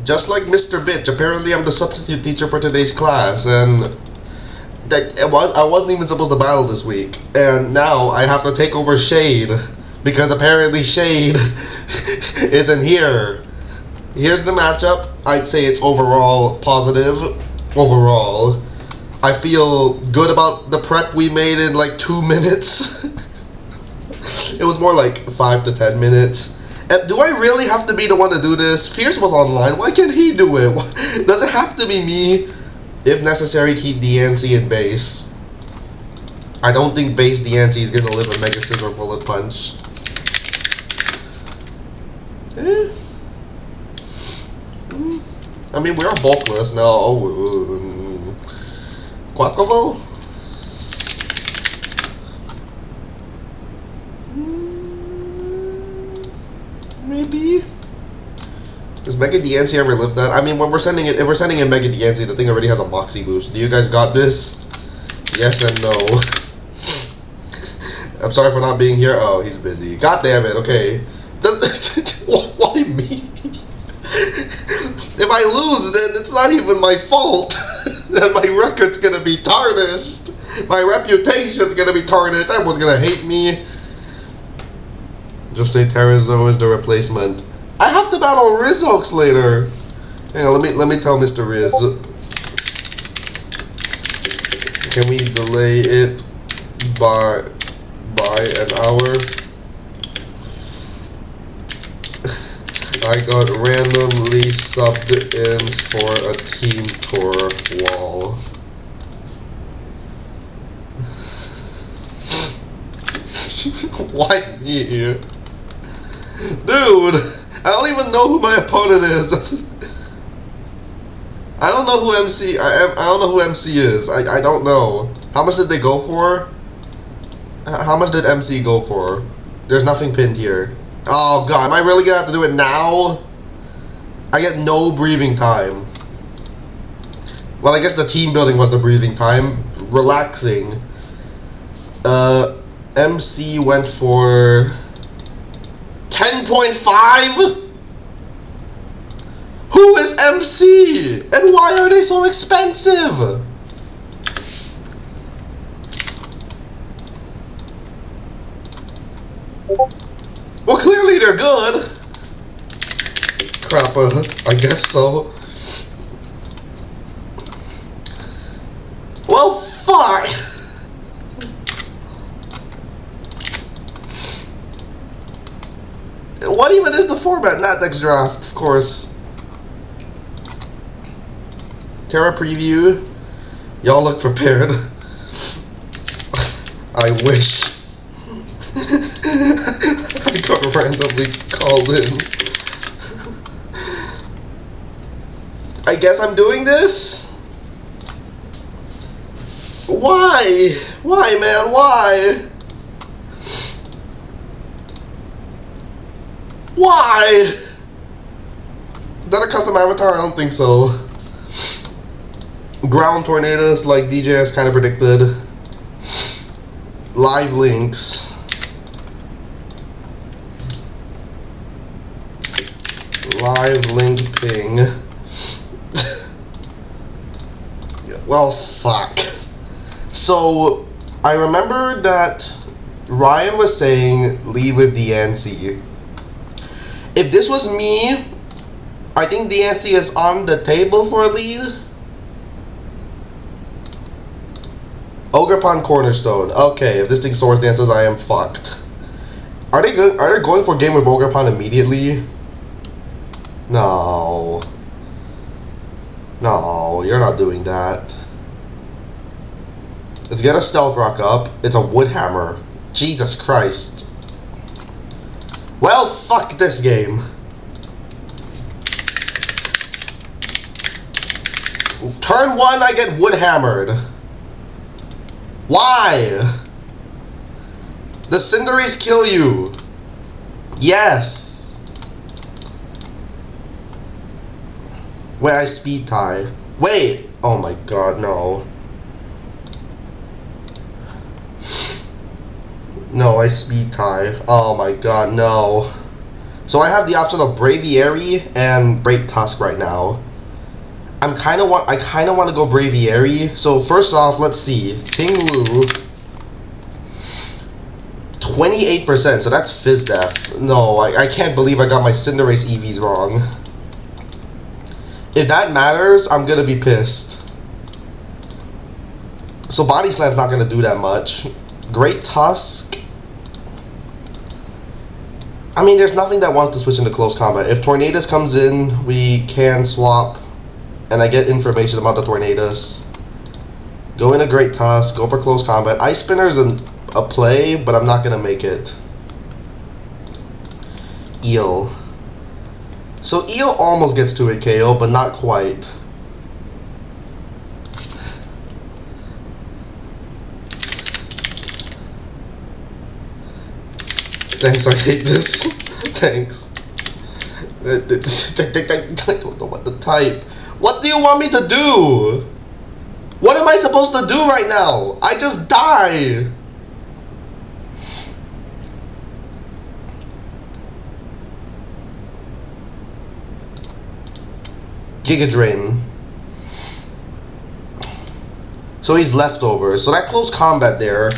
Just like Mr. Bitch, apparently I'm the substitute teacher for today's class, and I wasn't even supposed to battle this week, and now I have to take over Shade, because apparently Shade isn't here. Here's the matchup. I'd say it's overall positive. Overall, I feel good about the prep we made in like 2 minutes. It was more like 5 to 10 minutes. Do I really have to be the one to do this? Fierce was online. Why can't he do it? Does it have to be me? If necessary, keep DNC in base. I don't think base DNC is gonna live a Mega Scissor Bullet Punch. I mean, we are bulkless now. Quackable? Maybe? Does Mega DNC ever live that? I mean, when we're sending it, if we're sending in Mega DNC, the thing already has a Moxie boost. Do you guys got this? Yes and no. I'm sorry for not being here. Oh, he's busy. God damn it. Okay. Why me? If I lose, then it's not even my fault. Then my record's gonna be tarnished. My reputation's gonna be tarnished. Everyone's gonna hate me. Just say Terrazo is the replacement. I have to battle Rizox later. Hang on, let me tell Mr. Riz. Can we delay it by an hour? I got randomly subbed in for a team tour wall. Why me? Dude, I don't even know who my opponent is. I don't know who MC. I don't know who MC is. I don't know. How much did they go for? How much did MC go for? There's nothing pinned here. Oh god, am I really gonna have to do it now? I get no breathing time. Well, I guess the team building was the breathing time. Relaxing. MC went for 10.5? Who is MC? And why are they so expensive? Well, clearly they're good. Crap, I guess so. Well, fuck. What even is the format? Not next draft, of course. Terra preview. Y'all look prepared. I wish. I got randomly called in. I guess I'm doing this? Why? Why, man? Why? Why? Is that a custom avatar? I don't think so. Ground tornadoes like DJ has kind of predicted. Live links. Live link ping. Well, fuck. So, I remember that Ryan was saying lead with DNC. If this was me, I think DNC is on the table for a lead. Ogerpon Cornerstone. Okay, if this thing Swords Dances, I am fucked. Are they going for game with Ogerpon immediately? No. No, you're not doing that. Let's get a Stealth Rock up. It's a Wood Hammer. Jesus Christ. Well, fuck this game. Turn 1, I get Wood Hammered. Why? The Cinderace kill you. Yes. Wait, I speed tie. Wait! Oh my god, no. No, I speed tie. Oh my god, no. So I have the option of Braviary and Great Tusk right now. I kind of want to go Braviary. So first off, let's see. Ting Lu. 28%, so that's Fizz Death. No, I can't believe I got my Cinderace EVs wrong. If that matters, I'm gonna be pissed. So Body Slam's not gonna do that much. Great Tusk. I mean, there's nothing that wants to switch into close combat. If Tornadus comes in, we can swap, and I get information about the Tornadus. Go into Great Tusk, go for close combat. Ice Spinner's a play, but I'm not gonna make it. Eel. So Eel almost gets to a KO, but not quite. Thanks, I hate this. Thanks. I don't know what to type. What do you want me to do? What am I supposed to do right now? I just die. Giga Drain. So he's leftover. So that close combat there.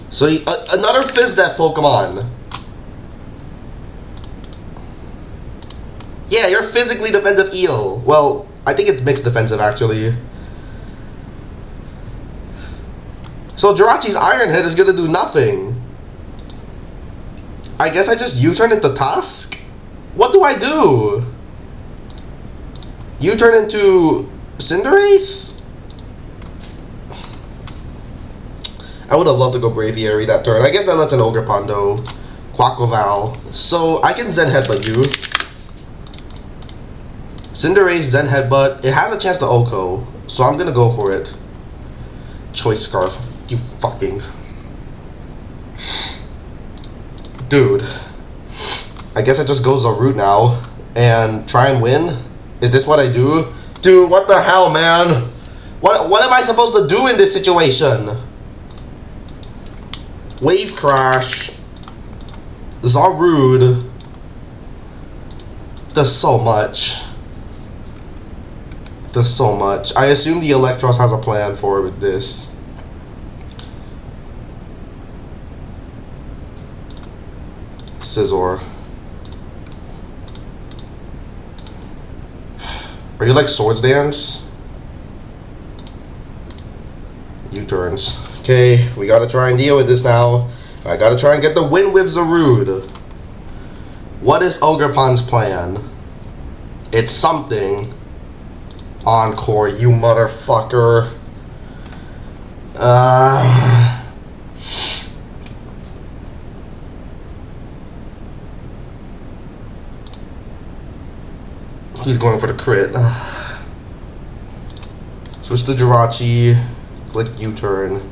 So another Fizz Death Pokemon. Yeah, you're physically defensive Eel. Well, I think it's mixed defensive actually. So Jirachi's Iron Head is gonna do nothing. I guess I just U-turn into Tusk? What do I do? U-turn into Cinderace? I would have loved to go Braviary that turn. I guess that lets an Ogerpon though. Quaquaval. So I can Zen Headbutt you. Cinderace, Zen Headbutt. It has a chance to Oko, so I'm gonna go for it. Choice Scarf. You fucking... Dude. I guess I just go Zarude now and try and win? Is this what I do? Dude, what the hell, man? What am I supposed to do in this situation? Wave Crash. Zarude. There's so much. There's so much. I assume the Electros has a plan for this. Scizor. Are you like Swords Dance? U-turns. Okay, we gotta try and deal with this now. I gotta try and get the win with Zarude. What is Ogerpon's plan? It's something. Encore, you motherfucker. He's going for the crit. Switch to Jirachi. Click U-turn.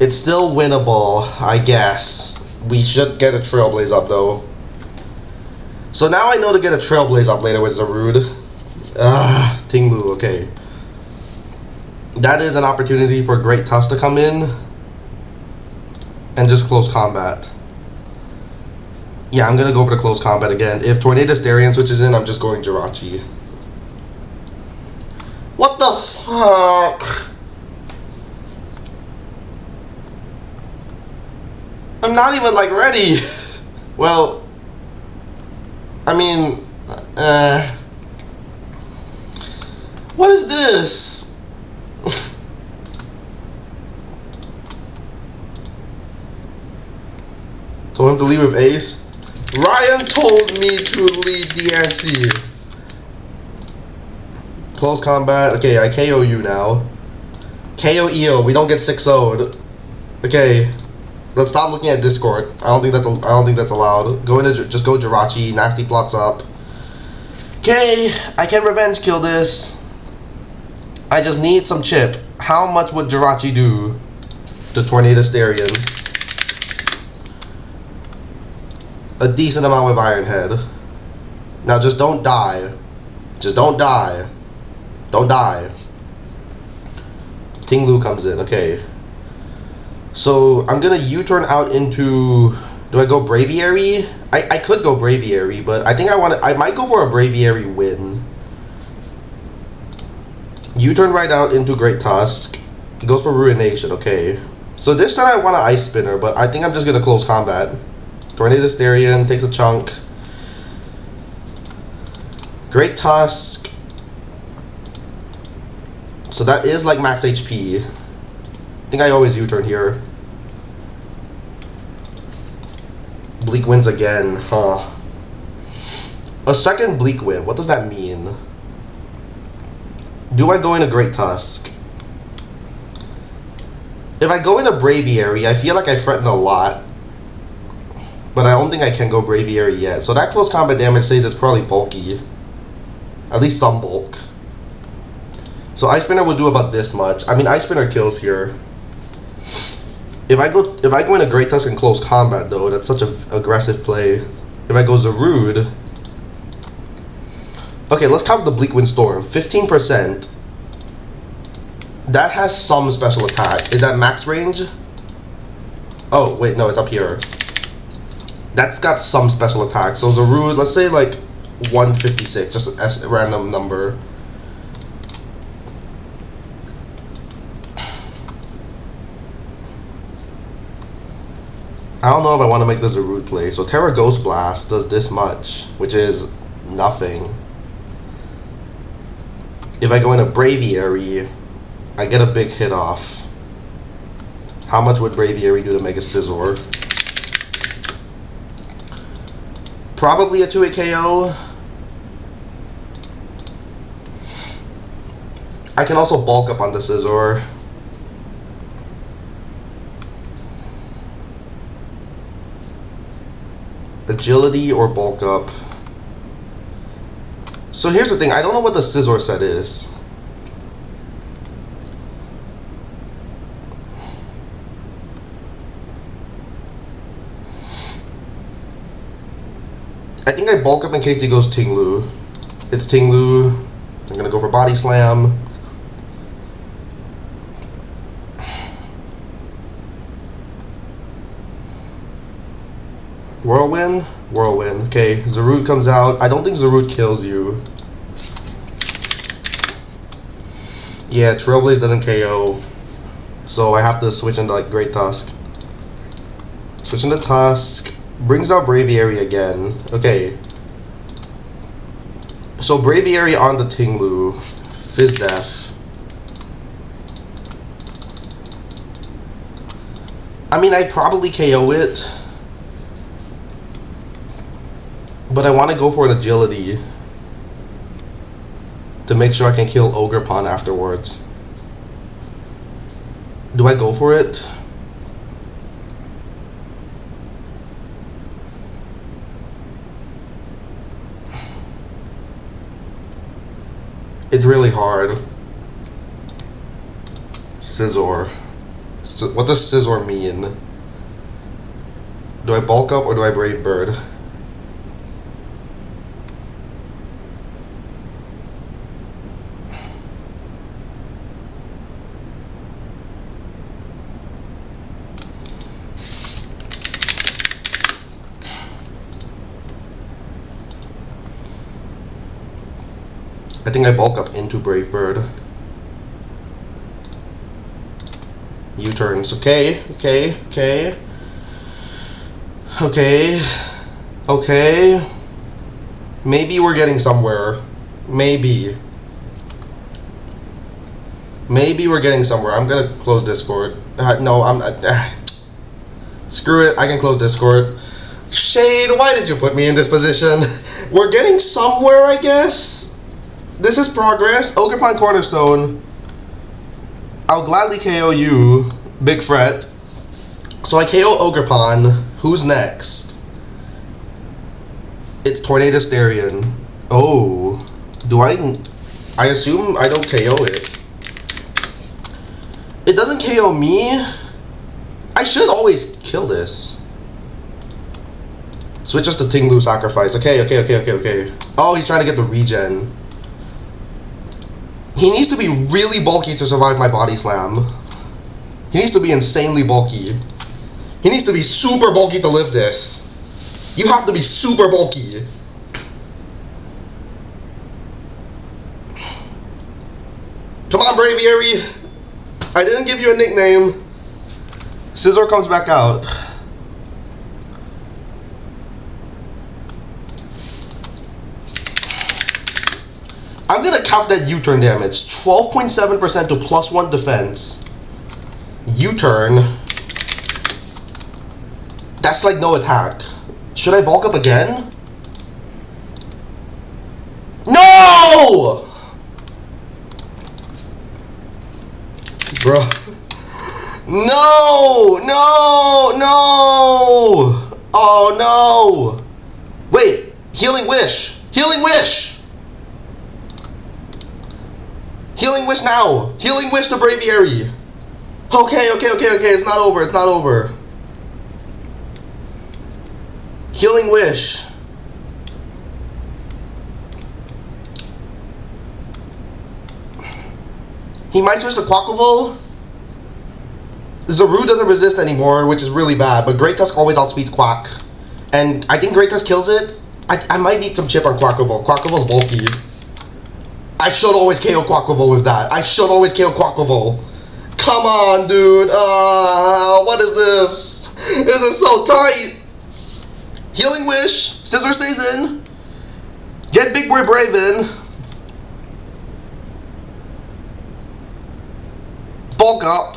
It's still winnable, I guess. We should get a Trailblaze up though. So now I know to get a Trailblaze up later with Zarude. Ting Lu, okay. That is an opportunity for Great Tusk to come in and just close combat. Yeah, I'm gonna go for the close combat again. If Tornadus Darien switches in, I'm just going Jirachi. What the fuck? I'm not even like ready. Well, I mean, what is this? Told him to lead with Ace. Ryan told me to lead the NC. Close combat. Okay, I KO you now. KO Eel. We don't get 6-0'd. Okay. Let's stop looking at Discord. I don't think that's allowed. Go into just go Jirachi. Nasty plots up. Okay, I can revenge kill this. I just need some chip. How much would Jirachi do to Tornadus Darien? A decent amount with Iron Head. Now just don't die. Just don't die. Don't die. Tinglu comes in, okay. So I'm gonna U-turn out into... Do I go Braviary? I could go Braviary, but I think I might go for a Braviary win. U-turn right out into Great Tusk. Goes for Ruination, okay. So this turn I want an Ice Spinner, but I think I'm just gonna close combat. Tornado Starion takes a chunk. Great Tusk. So that is like max HP. I think I always U-turn here. Bleak wins again, huh? A second Bleak win, what does that mean? Do I go into Great Tusk? If I go into Braviary, I feel like I threaten a lot. But I don't think I can go Braviary yet. So that close combat damage says it's probably bulky. At least some bulk. So Ice Spinner will do about this much. I mean, Ice Spinner kills here. If I go into Great Tusk and close combat though, that's such an aggressive play. If I go Zarude. Okay, let's count the Bleak Wind Storm. 15%. That has some special attack. Is that max range? Oh, wait, no, it's up here. That's got some special attack. So Zarude, let's say like 156, just a random number. I don't know if I want to make this a Zarude play. So Terra Ghost Blast does this much, which is nothing. If I go into Braviary, I get a big hit off. How much would Braviary do to make a Scizor? Probably a 2-hit KO. I can also bulk up on the Scizor. Agility or bulk up. So here's the thing, I don't know what the Scizor set is. I think I bulk up in case he goes Tinglu. It's Tinglu. I'm gonna go for Body Slam. Whirlwind? Whirlwind. Okay, Zarude comes out. I don't think Zarude kills you. Yeah, Trailblaze doesn't KO. So I have to switch into like Great Tusk. Switch into Tusk. Brings out Braviary again. Okay. So Braviary on the Tinglu. Fizz Death. I mean, I'd probably KO it. But I want to go for an Agility to make sure I can kill Ogerpon afterwards. Do I go for it? It's really hard. Scizor. What does Scizor mean? Do I bulk up or do I Brave Bird? I think I bulk up into Brave Bird. U-turns. Okay, okay, okay. Okay. Okay. Maybe we're getting somewhere. Maybe. Maybe we're getting somewhere. I'm gonna close Discord. No, I'm not. Screw it. I can close Discord. Shade, why did you put me in this position? We're getting somewhere, I guess. This is progress. Ogerpon Cornerstone. I'll gladly KO you, Big Fret. So I KO Ogerpon. Who's next? It's Tornado Starion. Oh. Do I assume I don't KO it. It doesn't KO me. I should always kill this. Switch us to Tinglu Sacrifice. Okay, okay, okay, okay, okay. Oh, he's trying to get the regen. He needs to be really bulky to survive my body slam. He needs to be insanely bulky. He needs to be super bulky to live this. You have to be super bulky. Come on, Braviary. I didn't give you a nickname. Scizor comes back out. I'm gonna count that U-turn damage. 12.7% to +1 defense. U-turn. That's like no attack. Should I bulk up again? No! Bro. No! No! No! Oh no! Wait! Healing Wish! Healing Wish! Healing Wish now! Healing Wish to Braviary! Okay, it's not over, it's not over. Healing Wish. He might switch to Quaquaval. Zaru doesn't resist anymore, which is really bad, but Great Tusk always outspeeds Quack. And I think Great Tusk kills it. I might need some chip on Quaquaval. Quaquaval's bulky. I should always KO Quaquaval with that. I should always KO Quaquaval. Come on, dude. What is this? This is so tight. Healing Wish. Scizor stays in. Get Big Boy Brave in. Bulk up.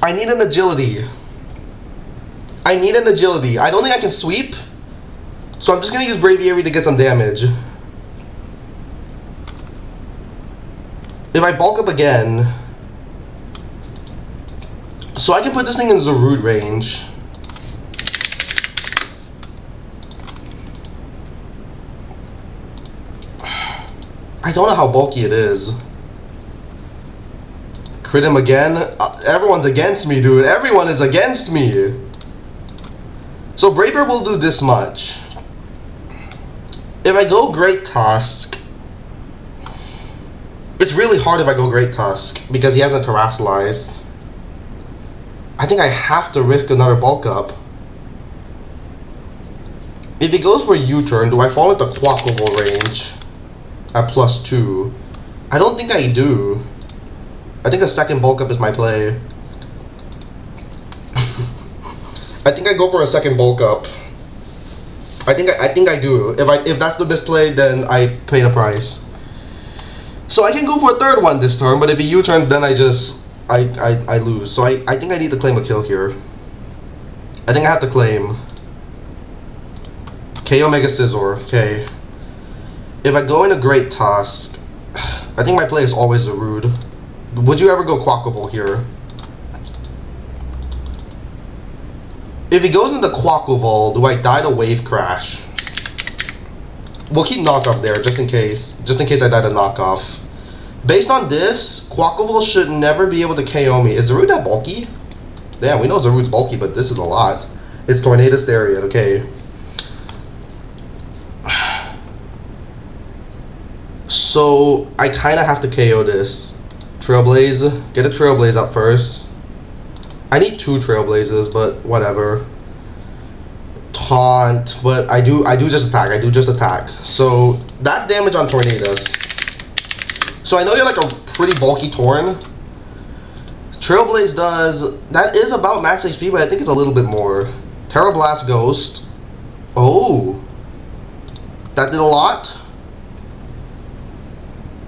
I need an agility. I need an agility. I don't think I can sweep. So I'm just going to use Braviary to get some damage. If I bulk up again... So I can put this thing in Zarude range. I don't know how bulky it is. Crit him again? Everyone's against me, dude. Everyone is against me. So Braver will do this much. If I go Great Tusk, it's really hard if I go Great Tusk because he hasn't terrestrialized. I think I have to risk another bulk up. If he goes for a U-turn, do I fall into Quaquaval range at +2? I don't think I do. I think a second bulk up is my play. I think I go for a second bulk up. I think I do. If that's the misplay, then I pay the price. So I can go for a third one this turn, but if he U-turns, then I lose. So I think I need to claim a kill here. I think I have to claim. KO Mega Scizor. Okay. If I go into Great Tusk, I think my play is always Zarude. Would you ever go Quaquaval here? If he goes into Quaquaval, do I die to Wave Crash? We'll keep knockoff there, just in case. Just in case I die to knockoff. Based on this, Quaquaval should never be able to KO me. Is Zarude that bulky? Damn, we know Zarude's bulky, but this is a lot. It's Tornado Stereo, okay. So, I kind of have to KO this. Trailblaze. Get a Trailblaze up first. I need 2 Trailblazes, but whatever. Taunt, but I do just attack. I do just attack. So that damage on Tornadoes. So I know you're like a pretty bulky Torn. Trailblaze does, that is about max HP, but I think it's a little bit more. Terra Blast Ghost. Oh, that did a lot.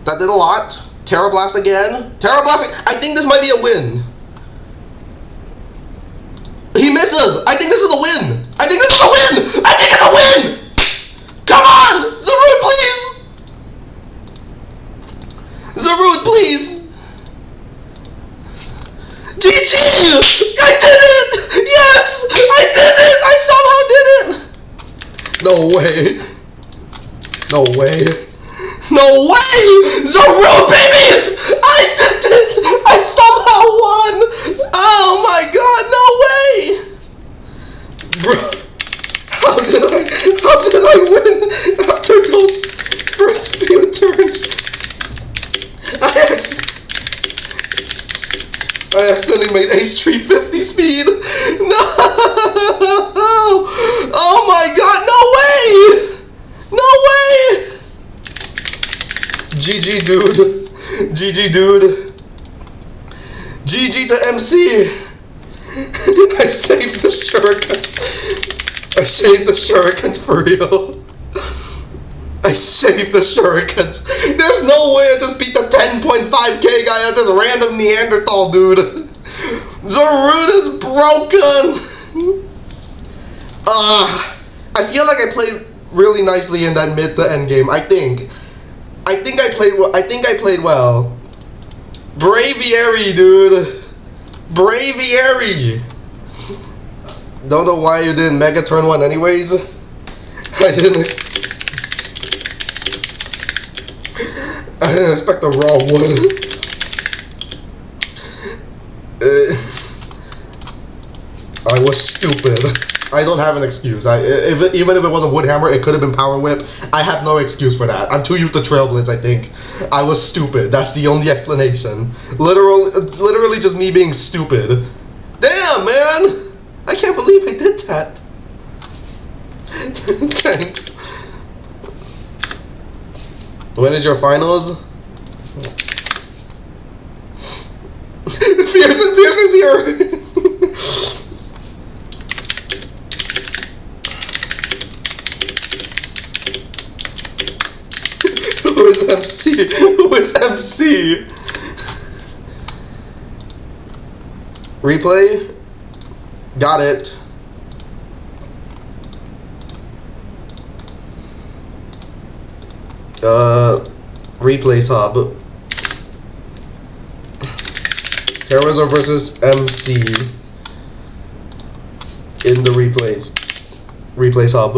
That did a lot. Terra Blast again. Terra Blast. I think this might be a win. He misses! I think this is a win! I think this is a win! I think it's a win! Come on! Zarude, please! Zarude, please! GG! I did it! Yes! I did it! I somehow did it! No way. No way. No way! Zarude, baby! I did it! I somehow won! Oh my god, no way! Bro, how did I win after those first few turns? I accidentally made ace 350 speed. No! Oh my god, no way! No way! GG, dude. GG, dude. GG to MC. I saved the shurikens. I saved the shurikens for real. I saved the shurikens. There's no way I just beat the 10.5k guy at this random Neanderthal dude. Zarud is broken. I feel like I played really nicely in that mid to end game. I think I played well. I played well. Braviary, dude. Braviary. Don't know why you didn't mega turn one anyways. I didn't expect the raw one. I was stupid. I don't have an excuse. Even if it wasn't Woodhammer, it could have been Power Whip. I have no excuse for that. I'm too used to Trail Blitz, I think. I was stupid. That's the only explanation. Literally just me being stupid. Damn, man! I can't believe I did that. Thanks. When is your finals? Pearson's here! Who is MC? Who is MC? Replay? Got it. Replay sub. Terrorism versus MC in the replays. Replay sub.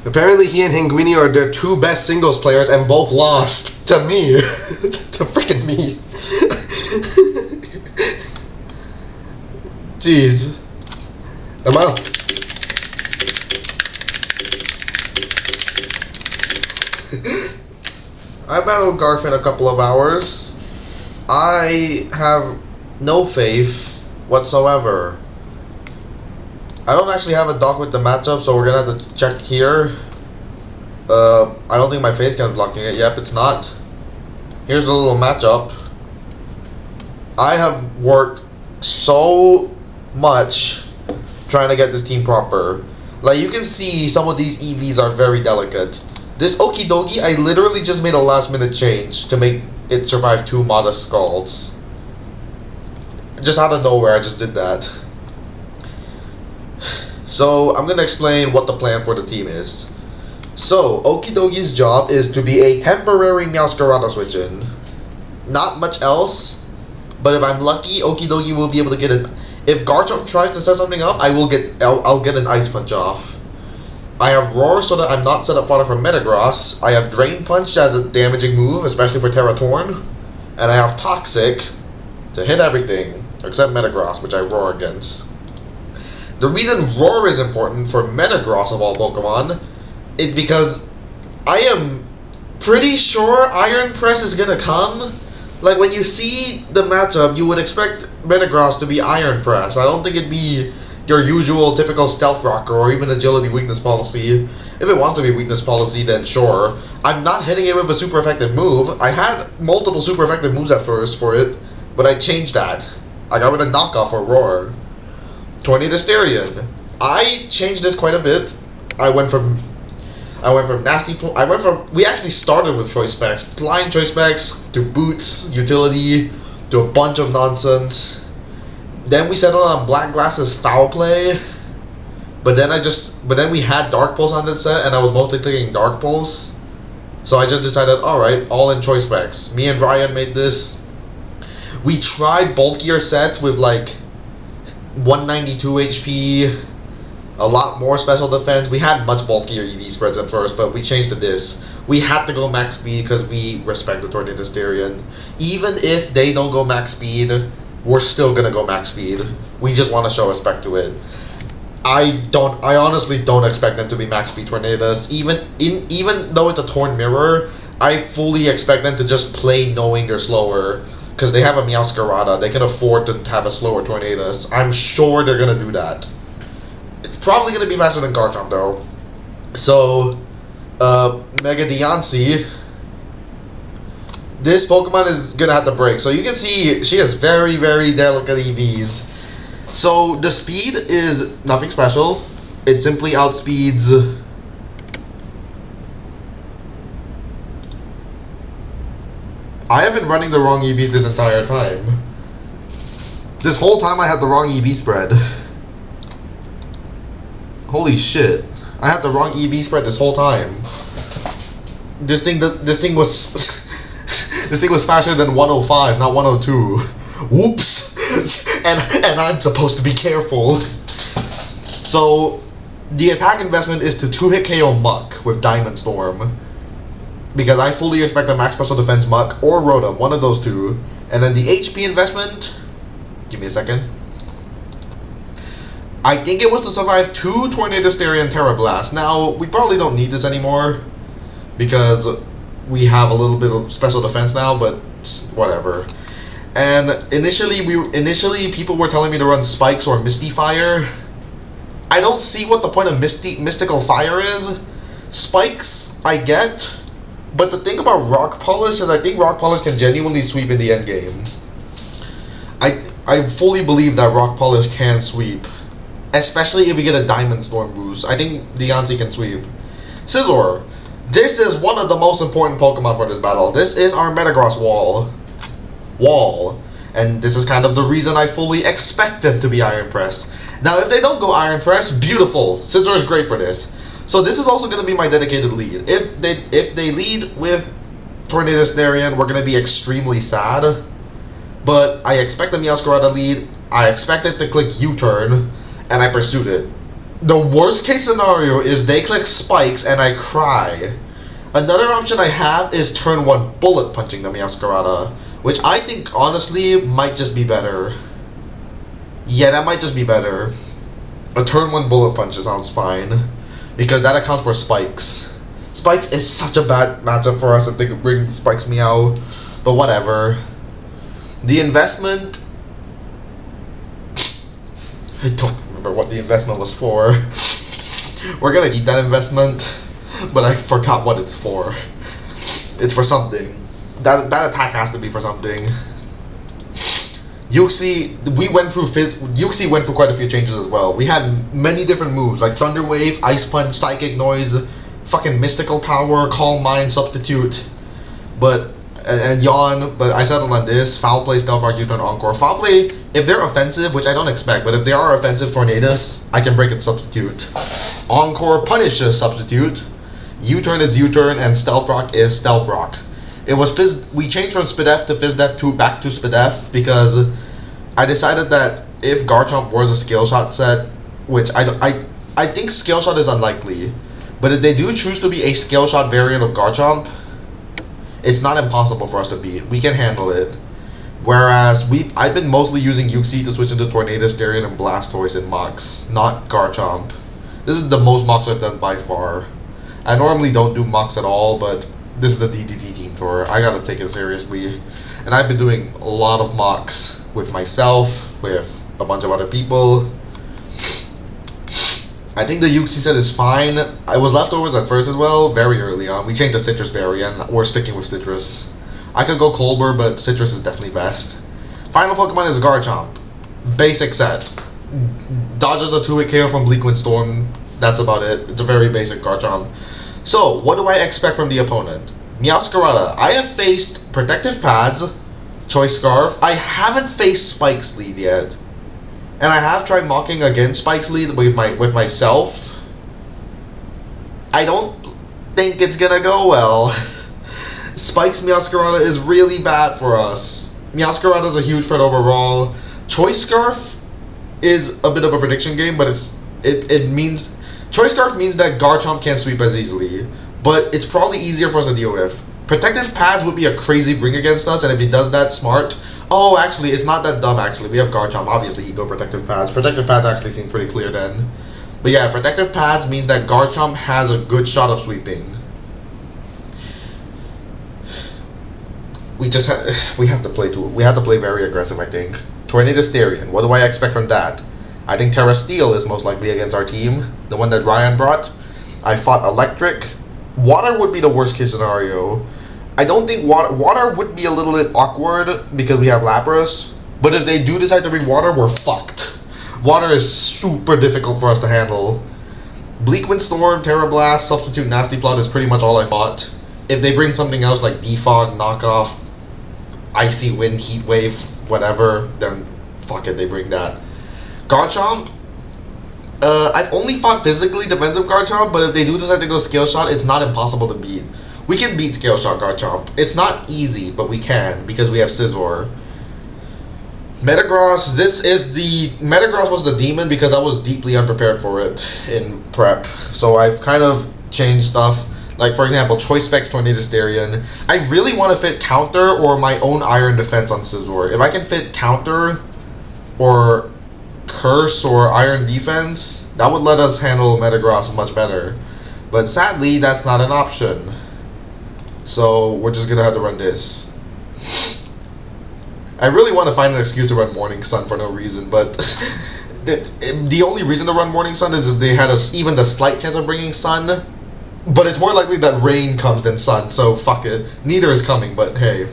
Apparently he and Hinguini are their two best singles players and both lost to me. To freaking me. Jeez. Am I? I battled Garf in a couple of hours. I have no faith whatsoever. I don't actually have a doc with the matchup, so we're gonna have to check here. I don't think my face cam is blocking it. Yep, it's not. Here's a little matchup. I have worked so much trying to get this team proper. Like, you can see some of these EVs are very delicate. This Okie Dokie, I literally just made a last minute change to make it survive 2 modest scalds. Just out of nowhere, I just did that. So, I'm gonna explain what the plan for the team is. So, Okie Dokie's job is to be a temporary Meowscarada switch-in. Not much else, but if I'm lucky, Okie Dokie will be able to get it. If Garchomp tries to set something up, I'll get an Ice Punch off. I have Roar so that I'm not set up fodder for Metagross. I have Drain Punch as a damaging move, especially for Terratorn. And I have Toxic to hit everything, except Metagross, which I Roar against. The reason Roar is important for Metagross of all Pokemon is because I am pretty sure Iron Press is gonna come. Like, when you see the matchup, you would expect Metagross to be Iron Press. I don't think it'd be your usual typical Stealth Rocker or even Agility Weakness Policy. If it wants to be Weakness Policy, then sure. I'm not hitting it with a super effective move. I had multiple super effective moves at first for it, but I changed that. I got rid of Knockoff for Roar. Tornadusterian. I changed this quite a bit. I went from Nasty Pl- we actually started with Choice Specs. Flying Choice Specs, to Boots, Utility, to a bunch of nonsense. Then we settled on Black Glass's Foul Play, but then we had Dark Pulse on this set, and I was mostly clicking Dark Pulse, so I just decided, alright, all in Choice Specs. Me and Ryan made this. We tried bulkier sets with like 192 HP, a lot more special defense. We had much bulkier EV spreads at first, but we changed to this. We had to go max speed because we respect the Tornadusterian. Even if they don't go max speed, we're still gonna go max speed. We just want to show respect to it. I honestly don't expect them to be max speed Tornadoes. Even though it's a Torn Mirror, I fully expect them to just play knowing they're slower. Because they have a Meowscarada, they can afford to have a slower Tornadoes. I'm sure they're gonna do that. It's probably gonna be faster than Garchomp though. So, Mega Diancie. This Pokemon is gonna have to break. So you can see she has very, very delicate EVs. So the speed is nothing special. It simply outspeeds. I have been running the wrong EVs this entire time. This whole time I had the wrong EV spread. Holy shit. I had the wrong EV spread this whole time. This thing was this thing was faster than 105, not 102. Whoops. and I'm supposed to be careful. So the attack investment is to 2-hit KO Muck with Diamond Storm. Because I fully expect a max special defense Muck or Rotom, one of those two. And then the HP investment, give me a second. I think it was to survive 2 Tornado Stereo and Terra Blast. Now, we probably don't need this anymore because we have a little bit of special defense now, but whatever. And initially people were telling me to run Spikes or Misty Fire. I don't see what the point of Mystical Fire is. Spikes, I get. But the thing about Rock Polish is I think Rock Polish can genuinely sweep in the end game. I fully believe that Rock Polish can sweep. Especially if we get a Diamond Storm boost. I think Diancie can sweep. Scizor. This is one of the most important Pokemon for this battle. This is our Metagross Wall. And this is kind of the reason I fully expect them to be Iron Press. Now if they don't go Iron Press, beautiful. Scizor is great for this. So this is also going to be my dedicated lead. If they lead with Tornado Snarian, we're going to be extremely sad. But I expect the Meowscarada lead. I expect it to click U-turn, and I pursued it. The worst case scenario is they click Spikes and I cry. Another option I have is turn 1 Bullet Punching the Meowscarada, which I think honestly might just be better. Yeah, that might just be better. A turn 1 Bullet Punch sounds fine. Because that accounts for Spikes. Spikes is such a bad matchup for us if they could bring Spikes Meow. But whatever. The investment... I don't remember what the investment was for. We're gonna keep that investment. But I forgot what it's for. It's for something. That attack has to be for something. Uxie, Uxie went through quite a few changes as well. We had many different moves, like Thunder Wave, Ice Punch, Psychic Noise, fucking Mystical Power, Calm Mind, Substitute, and Yawn, but I settled on this. Foul Play, Stealth Rock, U-turn, Encore. Foul Play, if they're offensive, which I don't expect, but if they are offensive Tornadoes, I can break it Substitute. Encore punishes Substitute. U-turn is U-turn, and Stealth Rock is Stealth Rock. It was we changed from Spidef to Fizdef 2 back to Spidef because I decided that if Garchomp was a Scale Shot set, which I think Scale Shot is unlikely, but if they do choose to be a Scale Shot variant of Garchomp, it's not impossible for us to beat. We can handle it. Whereas I've been mostly using Uxie to switch into Tornado, Stereo, and Blastoise in mocks, not Garchomp. This is the most mocks I've done by far. I normally don't do mocks at all, but this is the DDD team tour. I gotta take it seriously. And I've been doing a lot of mocks with myself, with a bunch of other people. I think the Uxie set is fine. I was leftovers at first as well, very early on. We changed to Citrus Berry and we're sticking with Citrus. I could go Colbur, but Citrus is definitely best. Final Pokemon is Garchomp. Basic set. Dodges a 2-hit KO from Bleak Wind Storm. That's about it. It's a very basic Garchomp. So, what do I expect from the opponent? Meowscarada. I have faced Protective Pads, Choice Scarf. I haven't faced Spike's lead yet. And I have tried mocking against Spike's lead with myself. I don't think it's gonna go well. Spike's Meowscarada is really bad for us. Meowscarada is a huge threat overall. Choice Scarf is a bit of a prediction game, but it means... Choice Scarf means that Garchomp can't sweep as easily, but it's probably easier for us to deal with. Protective Pads would be a crazy bring against us, and if he does that, smart. Oh, actually, it's not that dumb, actually. We have Garchomp. Obviously, he'd go Protective Pads. Protective Pads actually seem pretty clear then. But yeah, protective pads means that Garchomp has a good shot of sweeping. We have to play very aggressive, I think. Tornadus-Therian, what do I expect from that? I think Terra Steel is most likely against our team, the one that Ryan brought. I fought Electric. Water would be the worst case scenario. I don't think water would be a little bit awkward because we have Lapras, but if they do decide to bring water, we're fucked. Water is super difficult for us to handle. Bleak Windstorm, Terra Blast, Substitute Nasty Plot is pretty much all I fought. If they bring something else like Defog, Knockoff, Icy Wind, Heat Wave, whatever, then fuck it, they bring that. Garchomp, I've only fought physically defensive Garchomp, but if they do decide to go Scale Shot, it's not impossible to beat. We can beat Scale Shot Garchomp. It's not easy, but we can, because we have Scizor. Metagross, Metagross was the demon because I was deeply unprepared for it in prep. So I've kind of changed stuff. Like, for example, Choice Specs Tornadus-Therian. I really want to fit Counter or my own Iron Defense on Scizor. If I can fit Counter or Curse or Iron Defense, that would let us handle Metagross much better. But sadly, that's not an option. So we're just going to have to run this. I really want to find an excuse to run Morning Sun for no reason, but the only reason to run Morning Sun is if they had even the slight chance of bringing Sun. But it's more likely that rain comes than sun, so fuck it. Neither is coming, but hey.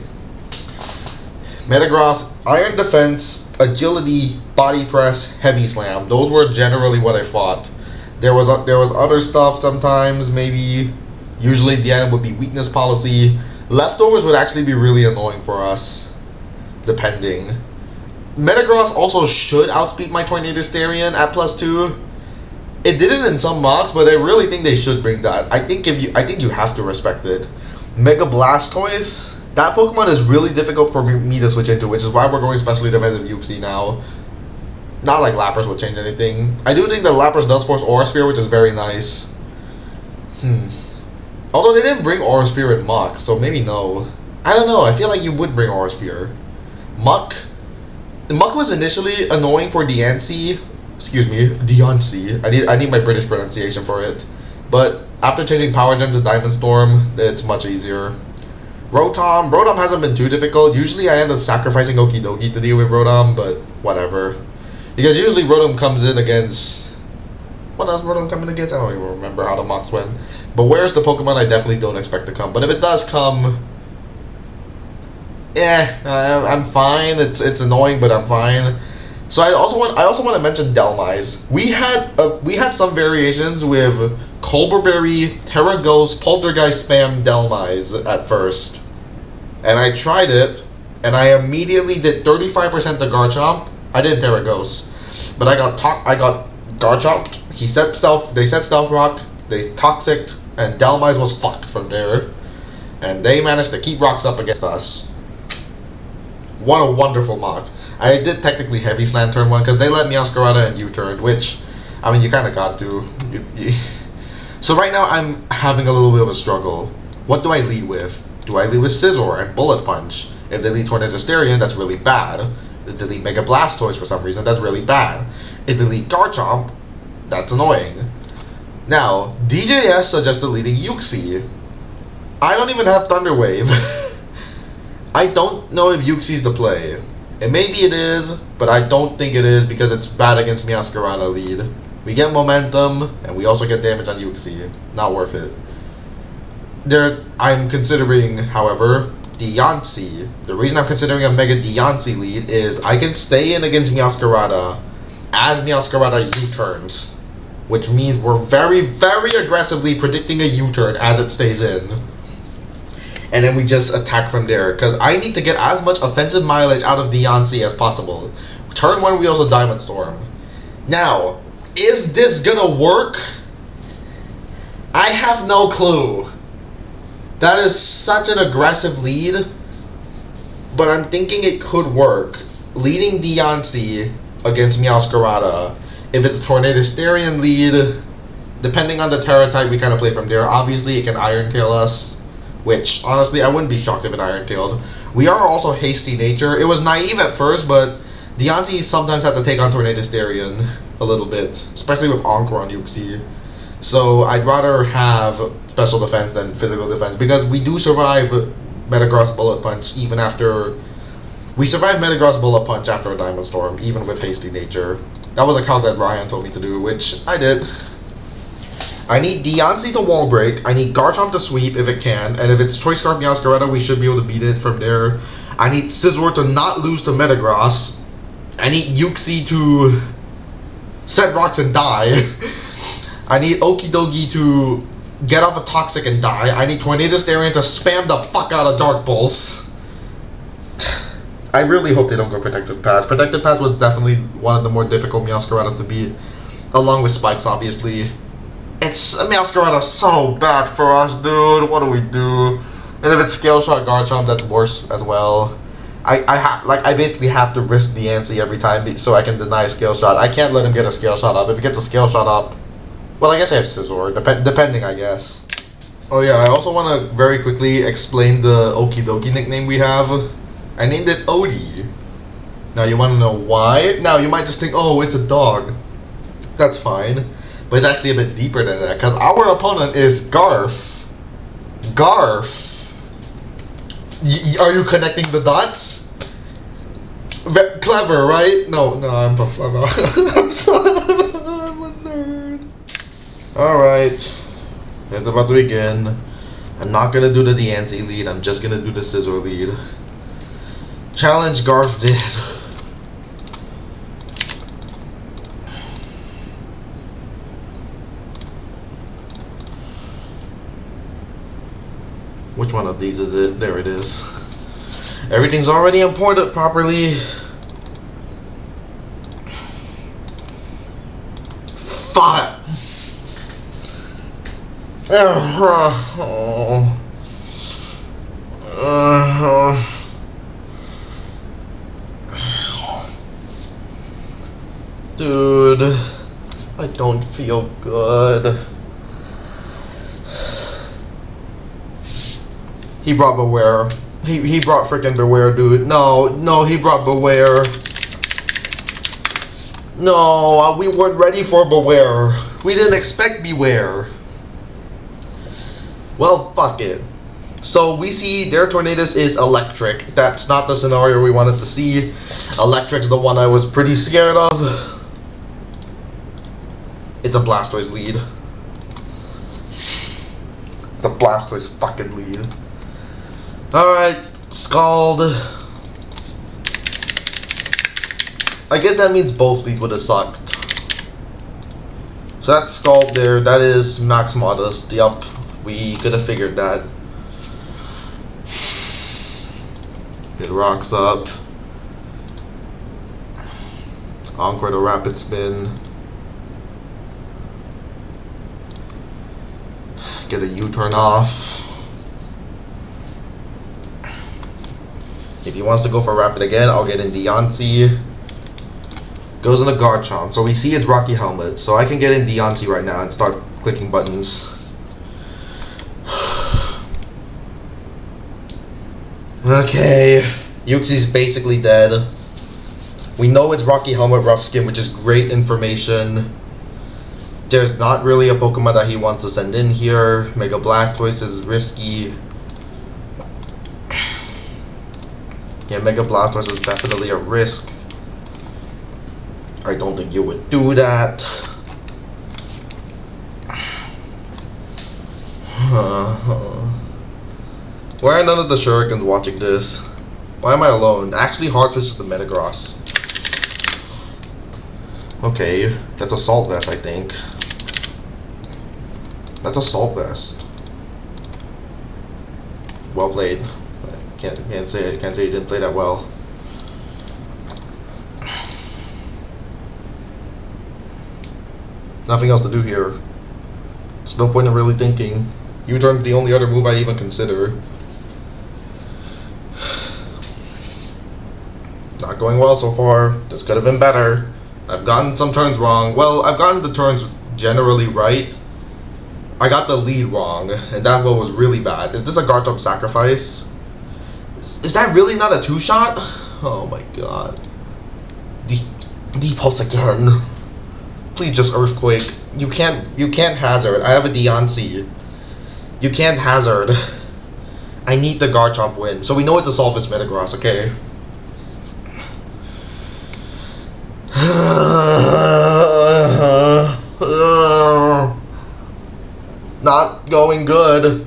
Metagross, Iron Defense, Agility, Body Press, Heavy Slam. Those were generally what I fought. There was other stuff sometimes, maybe. Usually the item would be Weakness Policy. Leftovers would actually be really annoying for us, depending. Metagross also should outspeed my Tornadus-Therian at +2. It didn't in some mocks, but I really think they should bring that. I think you have to respect it. Mega Blastoise, that Pokemon is really difficult for me to switch into, which is why we're going specially defensive Uxie now. Not like Lapras would change anything. I do think that Lapras does force Aura Sphere, which is very nice. Although they didn't bring Aura Sphere in Muck, so maybe no. I don't know, I feel like you would bring Aura Sphere. Muck was initially annoying for Diancie. Excuse me, Diancie. I need my British pronunciation for it. But after changing Power Gem to Diamond Storm, it's much easier. Rotom hasn't been too difficult. Usually I end up sacrificing Okidogi to deal with Rotom, but whatever. Because usually Rotom comes in against... What does Rotom come in against? I don't even remember how the mocks went. But where's the Pokemon I definitely don't expect to come? But if it does come... I'm fine. It's annoying, but I'm fine. So I also want to mention Delmise. We had some variations with Colberberry, Terra Ghost, Poltergeist Spam Delmise at first, and I tried it, and I immediately did 35% to Garchomp. I did Terra Ghost, but I got Garchomp. They set Stealth Rock. They Toxic, and Delmise was fucked from there, and they managed to keep rocks up against us. What a wonderful mock. I did technically Heavy Slam turn 1 because they let Meowscarada and U-turned, which, I mean, you kind of got to. So right now I'm having a little bit of a struggle. What do I lead with? Do I lead with Scizor and Bullet Punch? If they lead Tornadus-Therian, that's really bad. If they lead Mega Blastoise for some reason, that's really bad. If they lead Garchomp, that's annoying. Now, DJS suggested leading Uxie. I don't even have Thunder Wave. I don't know if Uxie's the play. And maybe it is, but I don't think it is because it's bad against Meowscarada lead. We get momentum, and we also get damage on Uxie. Not worth it. I'm considering, however, Diancie. The reason I'm considering a Mega Diancie lead is I can stay in against Meowscarada as Meowscarada U-turns. Which means we're very, very aggressively predicting a U-turn as it stays in. And then we just attack from there, because I need to get as much offensive mileage out of Diancie as possible. Turn 1, we also Diamond Storm. Now, is this gonna work? I have no clue. That is such an aggressive lead, but I'm thinking it could work. Leading Diancie against Meowscarada. If it's a Tornadus-Therian lead, depending on the Terra type, we kind of play from there. Obviously, it can Iron Tail us. Which, honestly, I wouldn't be shocked if it Iron-Tailed. We are also Hasty Nature. It was naive at first, but Diancie sometimes have to take on Tornadus-Therian. a little bit, especially with Encore on Yuxi. So I'd rather have special defense than physical defense, because we do survive Metagross Bullet Punch even after... We survived Metagross Bullet Punch after a Diamond Storm, even with Hasty Nature. That was a calc that Ryan told me to do, which I did. I need Deontay to Wall Break, I need Garchomp to sweep if it can, and if it's Choice Scarf Meowscarada, we should be able to beat it from there. I need Scizor to not lose to Metagross. I need Yuxi to set rocks and die. I need Okidogi to get off a Toxic and die. I need Tornadus Darien to spam the fuck out of Dark Pulse. I really hope they don't go Protected Pass. Protected Pass was definitely one of the more difficult Meowscaradas to beat, along with Spikes, obviously. Meowscarada's so bad for us, dude. What do we do? And if it's Scale Shot Garchomp, that's worse as well. I basically have to risk the Yancy every time so I can deny a Scale Shot. I can't let him get a Scale Shot up. If he gets a Scale Shot up, well, I guess I have Scizor, depending, I guess. Oh yeah, I also want to very quickly explain the Okidogi nickname we have. I named it Odie. Now you want to know why? Now you might just think, oh, it's a dog. That's fine. But it's actually a bit deeper than that, because our opponent is Garf. Garf. Are you connecting the dots? Clever, right? No, I'm not clever. I'm sorry. I'm a nerd. Alright. It's about to begin. I'm not gonna do the Deontay lead, I'm just gonna do the Scizor lead. Challenge Garf did. Which one of these is it? There it is. Everything's already imported properly. Fuck. Dude, I don't feel good. He brought Beware. He brought freaking Beware, dude. No, he brought Beware. No, we weren't ready for Beware. We didn't expect Beware. Well, fuck it. So we see their Tornadus is electric. That's not the scenario we wanted to see. Electric's the one I was pretty scared of. It's a Blastoise lead. The Blastoise fucking lead. Alright, Scald. I guess that means both leads would have sucked. So that's Scald there. That is Max Modest. Yup, we could have figured that. Get rocks up. Encore to Rapid Spin. Get a U-turn off. If he wants to go for Rapid again, I'll get in Deontay. Goes in the Garchomp. So we see it's Rocky Helmet. So I can get in Deontay right now and start clicking buttons. Okay. Yuxi's basically dead. We know it's Rocky Helmet Rough Skin, which is great information. There's not really a Pokemon that he wants to send in here. Mega Blastoise is risky. Yeah, Mega Blastoise is definitely a risk. I don't think you would do that. Why are none of the Shurikens watching this? Why am I alone? Actually, Hard Twist is the Metagross. Okay, that's a Salt Vest, I think. That's a Salt Vest. Well played. Can't say you didn't play that well. Nothing else to do here. There's no point in really thinking. U-turn's the only other move I'd even consider. Not going well so far. This could have been better. I've gotten some turns wrong. Well, I've gotten the turns generally right. I got the lead wrong, and that's what was really bad. Is this a Garchomp Sacrifice? Is that really not a two-shot? Oh my god. D-Pulse again. Please just Earthquake. You can't hazard. I have a Deontay. You can't hazard. I need the Garchomp win. So we know it's a Solvus Metagross, okay? Not going good.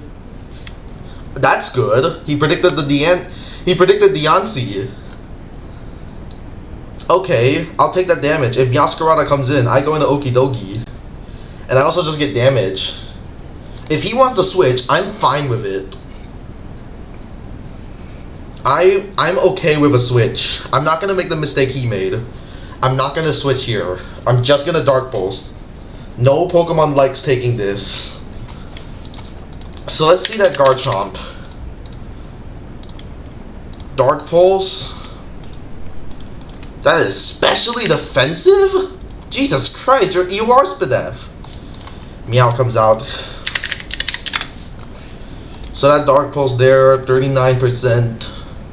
That's good. He predicted Deontay. Okay, I'll take that damage. If Meowscarada comes in, I go into Okidogi. And I also just get damage. If he wants to switch, I'm fine with it. I'm okay with a switch. I'm not gonna make the mistake he made. I'm not gonna switch here. I'm just gonna Dark Pulse. No Pokemon likes taking this. So let's see that Garchomp. Dark Pulse. That is especially defensive? Jesus Christ, you are Spadef. Meow comes out. So that Dark Pulse there, 39%.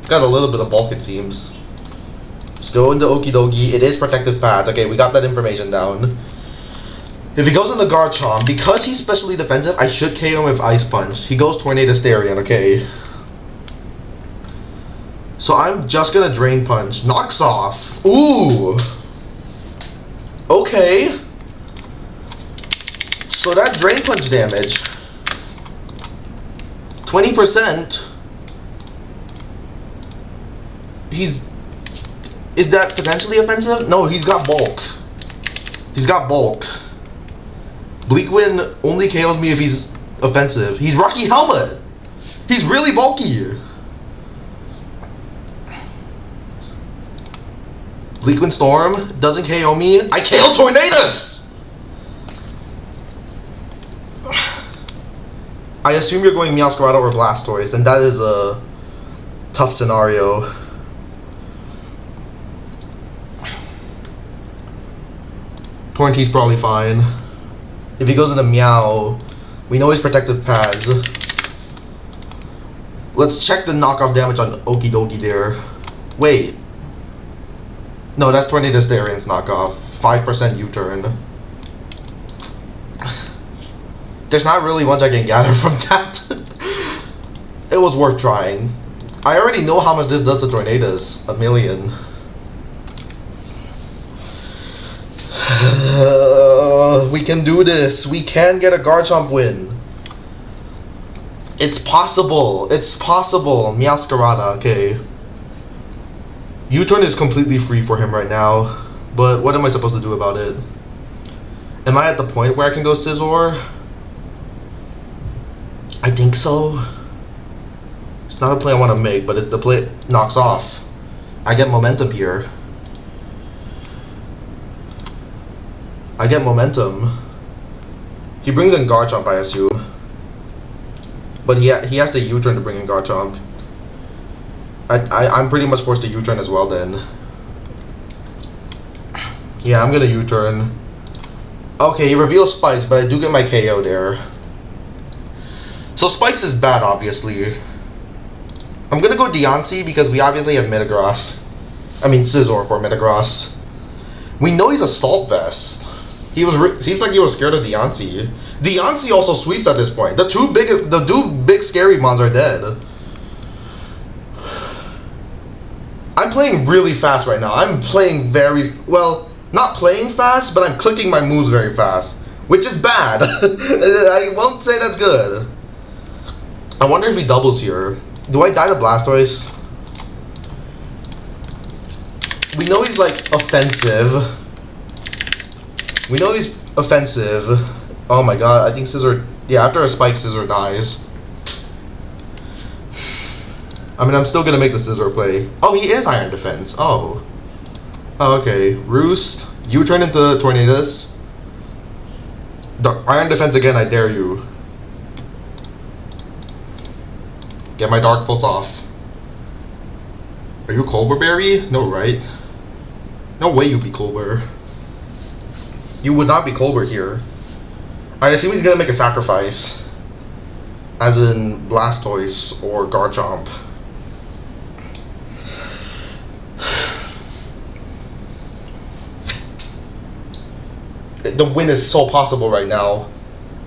Got a little bit of bulk, it seems. Let's go into Okidogi. It is Protective Pads. Okay, we got that information down. If he goes into Garchomp, because he's specially defensive, I should KO him with Ice Punch. He goes Tornado Starion, okay. So I'm just gonna Drain Punch. Knocks off. Ooh. Okay. So that Drain Punch damage. 20%. Is that potentially offensive? No, he's got bulk. He's got bulk. Bleakwind only KOs me if he's offensive. He's Rocky Helmet. He's really bulky. Bleakwind Storm doesn't KO me. I KO Tornadus! I assume you're going Meowscarada or Blastoise, and that is a tough scenario. Torntee's probably fine. If he goes into Meow, we know he's Protective Pads. Let's check the knockoff damage on Okidogi there. Wait. No, that's Tornado Starion's knockoff. 5% U-turn. There's not really much I can gather from that. It was worth trying. I already know how much this does to Tornadoes. 1,000,000. We can do this. We can get a Garchomp win. It's possible. It's possible. Meowscarada, okay. U-turn is completely free for him right now. But what am I supposed to do about it? Am I at the point where I can go Scizor? I think so. It's not a play I want to make, but if the play knocks off, I get momentum here. I get momentum. He brings in Garchomp, I assume. But he has to U-turn to bring in Garchomp. I'm pretty much forced to U-turn as well then. Yeah, I'm gonna U-turn. Okay, he reveals Spikes, but I do get my KO there. So Spikes is bad, obviously. I'm gonna go Deontay because we obviously have Metagross. I mean Scizor for Metagross. We know he's a Salt Vest. Seems like he was scared of Deontay. Deontay also sweeps at this point. The two big scary mons are dead. I'm playing really fast right now. I'm playing very well. Not playing fast, but I'm clicking my moves very fast, which is bad. I won't say that's good. I wonder if he doubles here. Do I die to Blastoise? We know he's like offensive. We know he's offensive. Oh my god, I think Scizor... Yeah, after a Spike, Scizor dies. I mean, I'm still gonna make the Scizor play. Oh, he is Iron Defense. Oh. Oh, okay. Roost. You turn into Tornadus. Iron Defense again, I dare you. Get my Dark Pulse off. Are you Colbur Berry? No, right? No way you'd be Colbur. You would not be Colbur here. I assume he's gonna make a sacrifice. As in Blastoise or Garchomp. the win is so possible right now.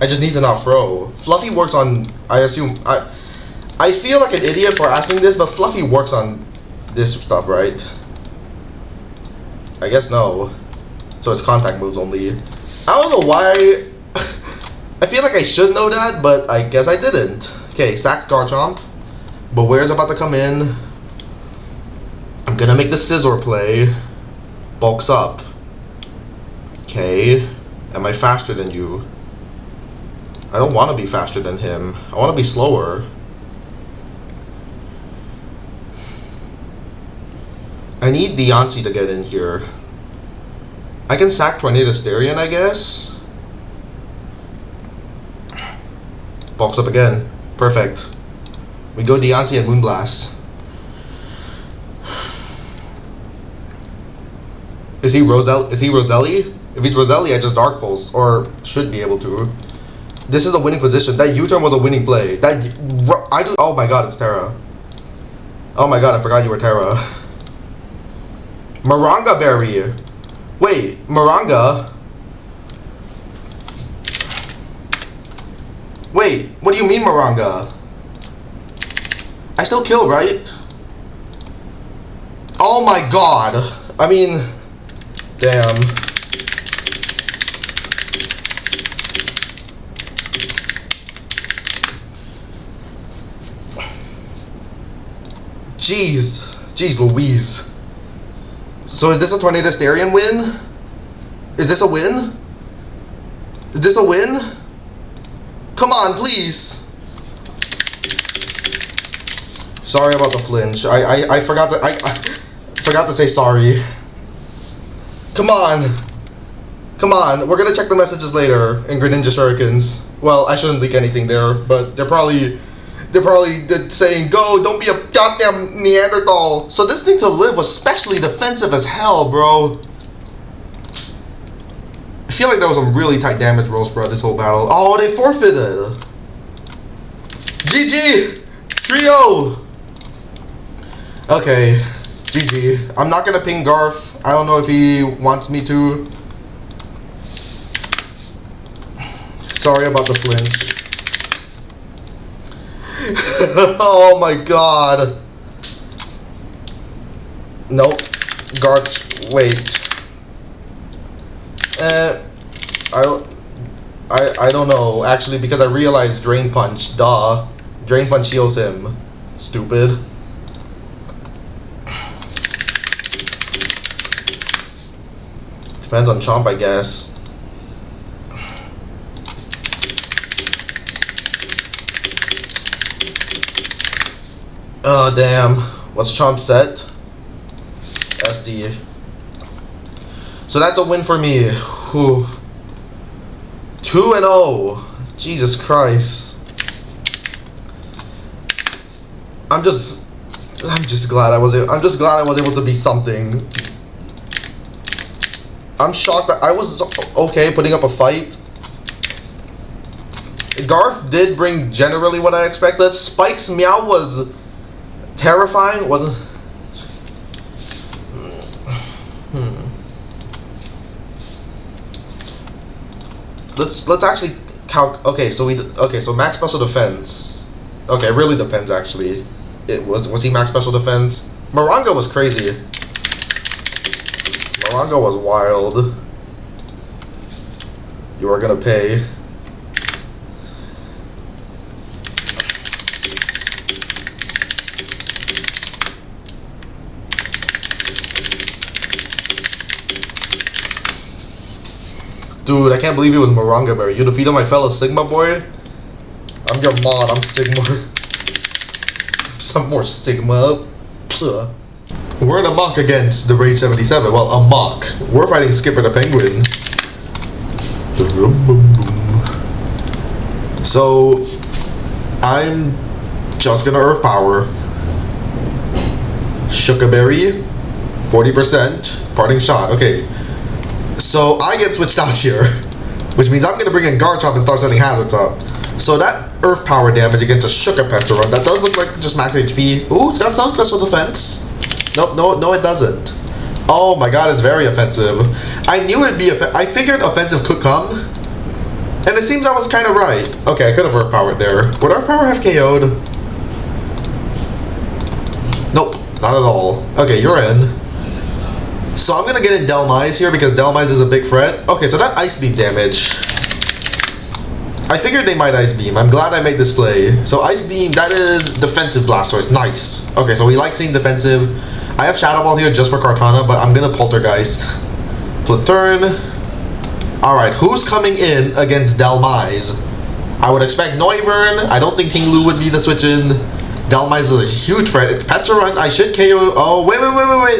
I just need to not throw. Fluffy works on, I assume, I feel like an idiot for asking this, but Fluffy works on this stuff, right? I guess no. So it's contact moves only. I don't know why. I feel like I should know that, but I guess I didn't. Okay, sack Garchomp. But where's about to come in? I'm gonna make the scissor play. Bulks up. Okay. Am I faster than you? I don't want to be faster than him. I want to be slower. I need Deontay to get in here. I can sack Tornado Starion, I guess. Bulks up again. Perfect. We go Deontay and Moonblast. Is he Roselli? If he's Roselli, I just Dark Pulse, or should be able to. This is a winning position. That U-turn was a winning play. Oh my god, it's Terra. Oh my god, I forgot you were Terra. Maranga Berry. Wait, Maranga? Wait, what do you mean Maranga? I still kill, right? Oh my god. I mean, damn. Jeez Louise. So is this a Tornado Starion win? Is this a win? Is this a win? Come on, please. Sorry about the flinch. I forgot that I forgot to say sorry. Come on. Come on. We're gonna check the messages later in Greninja Shurikens. Well, I shouldn't leak anything there, but they're probably saying, go, don't be a goddamn Neanderthal. So this thing to live was specially defensive as hell, bro. I feel like there was some really tight damage rolls throughout this whole battle. Oh, they forfeited. GG! Trio! Okay, GG. I'm not gonna ping Garth. I don't know if he wants me to. Sorry about the flinch. Oh my god. Nope. Garch, wait. I don't know, actually, because I realized Drain Punch, duh. Drain Punch heals him. Stupid. Depends on Chomp, I guess. Oh, damn. What's Chomp set? SD. So that's a win for me. Whew. 2-0. Jesus Christ. I'm just glad I was able to be something. I'm shocked that I was okay putting up a fight. Garth did bring generally what I expected. Spike's Meow was terrifying, wasn't? Let's actually calc. Okay, so max special defense. Okay, it really depends actually. Was he max special defense? Maranga was crazy. Maranga was wild. You are gonna pay. Dude, I can't believe it was Maranga Berry. You defeated my fellow Sigma boy? I'm your mod, I'm Sigma. Some more Sigma. Ugh. We're in a mock against the Rage 77. Well, a mock. We're fighting Skipper the Penguin. So, I'm just gonna Earth Power. Shukaberry, 40%. Parting Shot. Okay. So I get switched out here, which means I'm gonna bring in Garchomp and start sending hazards up. So that Earth Power damage against a Shuka run, that does look like just max HP. Ooh, it's got some special defense. Nope, no, it doesn't. Oh my god, it's very offensive. I knew it'd be I figured offensive could come. And it seems I was kind of right. Okay, I could have Earth Powered there. Would Earth Power have KO'd? Nope, not at all. Okay, you're in. So I'm gonna get in Delmise here because Delmise is a big threat. Okay, so that Ice Beam damage. I figured they might Ice Beam. I'm glad I made this play. So Ice Beam, that is defensive Blastoise. Nice. Okay, so we like seeing defensive. I have Shadow Ball here just for Kartana, but I'm gonna Poltergeist. Flip turn. Alright, who's coming in against Delmise? I would expect Noivern. I don't think King Lu would be the switch in. Delmise is a huge threat. It's Petra Run. I should KO. Oh, wait.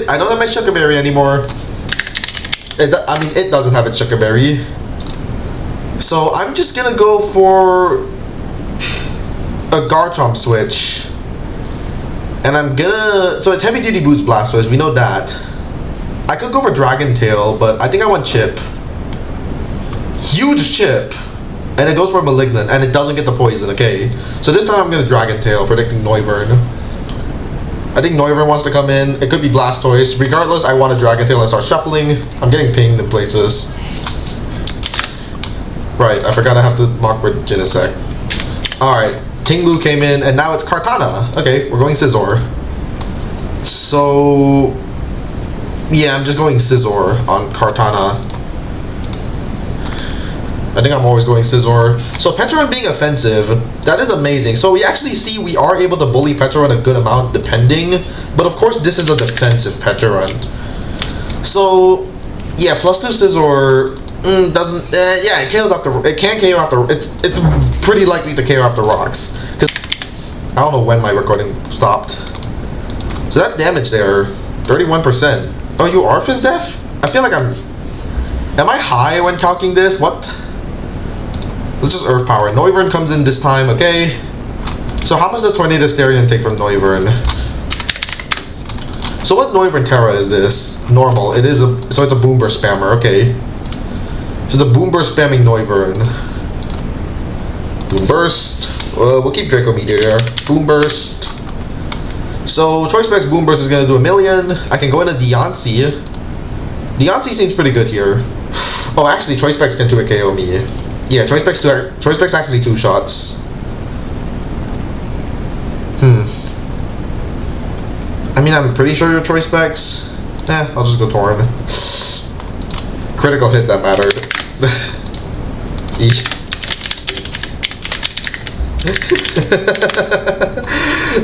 I don't have my Sugar Berry anymore. It doesn't have its Sugar Berry. So I'm just gonna go for a Garchomp switch. And I'm gonna... So it's Heavy Duty Boots Blastoise. We know that. I could go for Dragon Tail, but I think I want Chip. Huge Chip. And it goes for Malignant, and it doesn't get the poison, okay? So this time I'm going to Dragon Tail, predicting Noivern. I think Noivern wants to come in. It could be Blastoise. Regardless, I want a Dragon Tail and start shuffling. I'm getting pinged in places. Right, I forgot I have to mark for Genesect. Alright, King Lu came in, and now it's Kartana. Okay, we're going Scizor. So... yeah, I'm just going Scizor on Kartana. I think I'm always going Scizor. So Petron being offensive, that is amazing. So we actually see we are able to bully Petron a good amount depending. But of course this is a defensive Petron. So yeah, +2 Scizor doesn't yeah, it KOs after it can KO after it's pretty likely to KO after rocks. Cause I don't know when my recording stopped. So that damage there, 31%. Oh, you are Fizz Def? I feel like am I high when calculating this? What? Let's just Earth Power. Noivern comes in this time, okay. So how much does Tornado Starion take from Noivern? So what Noivern Terra is this? Normal. It is so it's a Boom Burst spammer, okay. So the Boom Burst spamming Noivern. Boom Burst. We'll keep Draco Meteor there. Boom Burst. So Choice Specs Boom Burst is gonna do 1,000,000. I can go into Deontay. Deontay seems pretty good here. Oh, actually, Choice Specs can 2 KO me. Yeah, Choice Specs actually 2 shots. I mean, I'm pretty sure your Choice Specs. I'll just go Torn. Critical hit that mattered.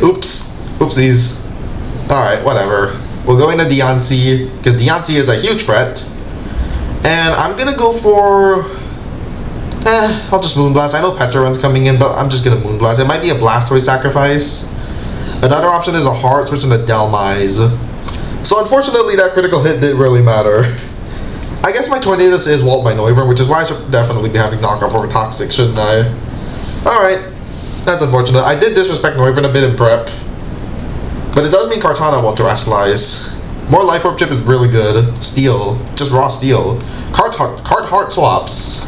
Oops. Oopsies. Alright, whatever. We'll go into Deontay, because Deontay is a huge threat. And I'm gonna go for... I'll just Moonblast. I know Petron's coming in, but I'm just gonna Moonblast. It might be a Blastoise sacrifice. Another option is a Heart switch into Delmise. So unfortunately, that critical hit didn't really matter. I guess my Tornadus is Walled by Noivern, which is why I should definitely be having knockoff over Toxic, shouldn't I? Alright. That's unfortunate. I did disrespect Noivern a bit in prep. But it does mean Kartana won't Terastallize. More Life Orb Chip is really good. Steel. Just raw Steel. Card Heart swaps.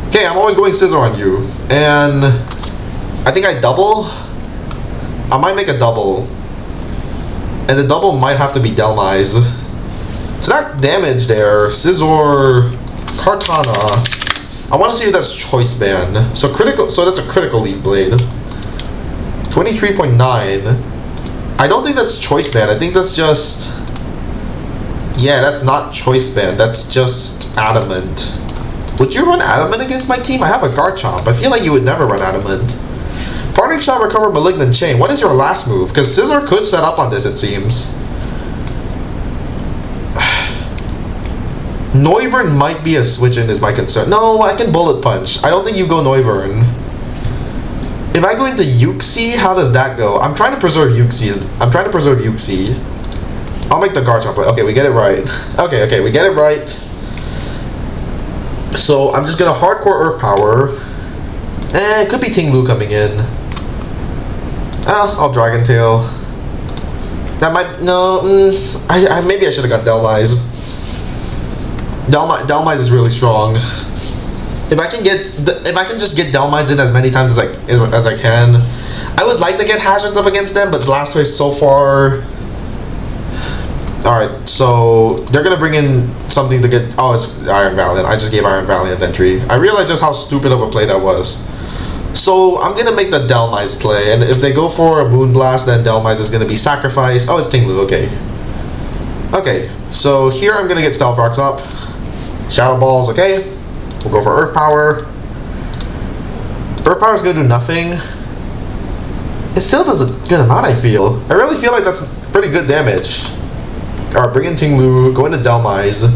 Okay, I'm always going Scizor on you. And I think I double. I might make a double. And the double might have to be Delmise. So that damage there, Scizor, Kartana. I want to see if that's Choice Band. So that's a critical Leaf Blade. 23.9. I don't think that's Choice Band. I think that's just... yeah, that's not Choice Band. That's just Adamant. Would you run Adamant against my team? I have a Garchomp. I feel like you would never run Adamant. Parting Shot, recover Malignant Chain. What is your last move? Because Scizor could set up on this, it seems. Noivern might be a switch-in is my concern. No, I can Bullet Punch. I don't think you go Noivern. If I go into Uxie, how does that go? I'm trying to preserve Uxie. I'll make the Garchomp play. Okay, we get it right. Okay, we get it right. So I'm just gonna hardcore Earth Power. It could be Ting Lu coming in. I'll Dragon Tail. That might maybe I should have got Delmise. Delmise is really strong. If I can just get Delmise in as many times as I can, I would like to get Hazards up against them, but Blastoise so far, Alright, so they're gonna bring in something to get. Oh, it's Iron Valiant. I just gave Iron Valiant entry. I realized just how stupid of a play that was. So I'm gonna make the Delmise play, and if they go for a Moonblast, then Delmise is gonna be sacrificed. Oh, it's Tinglu, okay. Okay, so here I'm gonna get Stealth Rocks up. Shadow Balls, okay. We'll go for Earth Power. Earth Power is gonna do nothing. It still does a good amount, I feel. I really feel like that's pretty good damage. Alright, bring in Tinglu, go into Delmise.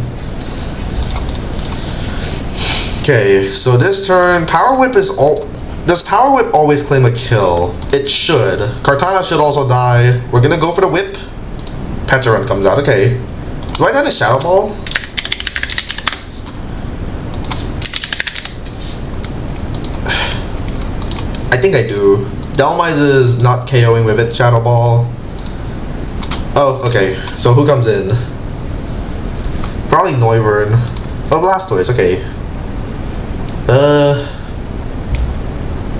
Okay, so this turn, Power Whip is all. Does Power Whip always claim a kill? It should. Kartana should also die. We're gonna go for the Whip. Petarun comes out, okay. Do I got a Shadow Ball? I think I do. Delmise is not KOing with it, Shadow Ball. Oh, okay. So who comes in? Probably Noivern. Oh, Blastoise, okay.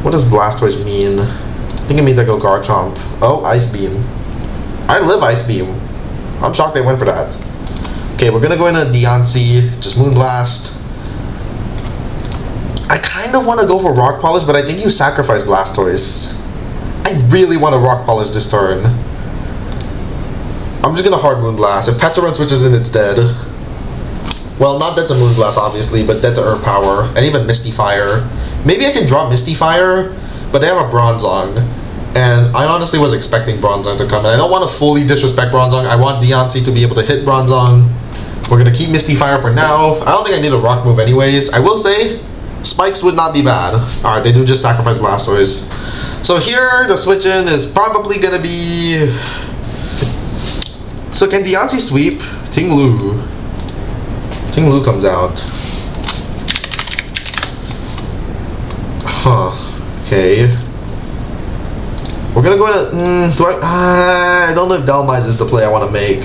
What does Blastoise mean? I think it means I go Garchomp. Oh, Ice Beam. I live Ice Beam. I'm shocked they went for that. Okay, we're gonna go into Deontay, just Moonblast. I kind of want to go for Rock Polish, but I think you sacrifice Blastoise. I really want to Rock Polish this turn. I'm just gonna hard Moonblast. If Petarun switches in, it's dead. Well, not dead to Moonblast, obviously, but dead to Earth Power, and even Misty Fire. Maybe I can draw Misty Fire, but they have a Bronzong, and I honestly was expecting Bronzong to come in. I don't want to fully disrespect Bronzong. I want Deontay to be able to hit Bronzong. We're gonna keep Misty Fire for now. I don't think I need a Rock move anyways. I will say, Spikes would not be bad. Alright, they do just sacrifice Blastoise. So here, the switch in is probably gonna be... So can Deontay sweep? Tinglu. Tinglu comes out. Huh. Okay. We're gonna go into... I don't know if Delmise is the play I want to make.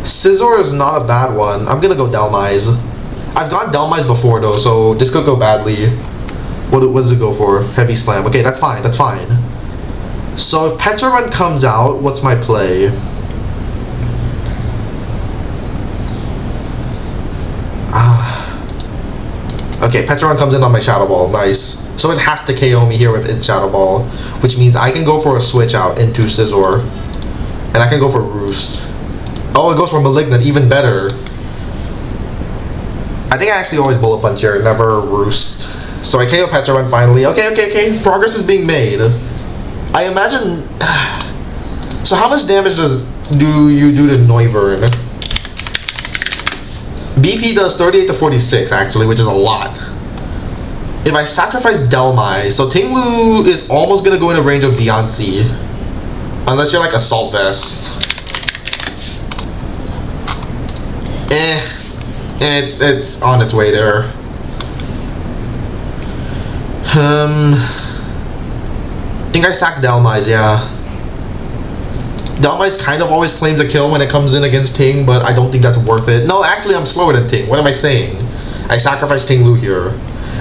Scizor is not a bad one. I'm gonna go Delmise. I've gone Delmise before though, so this could go badly. What does it go for? Heavy Slam. Okay, that's fine. That's fine. So if Petarun comes out, what's my play? Okay, Petarun comes in on my Shadow Ball. Nice. So it has to KO me here with its Shadow Ball, which means I can go for a switch out into Scizor. And I can go for Roost. Oh, it goes for Malignant. Even better. I think I actually always Bullet Punch here, never Roost. So I KO Petarun finally. Okay. Progress is being made. I imagine... So how much damage do you do to Noivern? BP does 38 to 46 actually, which is a lot. If I sacrifice Delmise, so Tinglu is almost gonna go in a range of Deontay. Unless you're like Assault Vest. It's on its way there. I think I sack Delmise, yeah. Delmise kind of always claims a kill when it comes in against Ting, but I don't think that's worth it. No, actually, I'm slower than Ting. What am I saying? I sacrifice Tinglu here.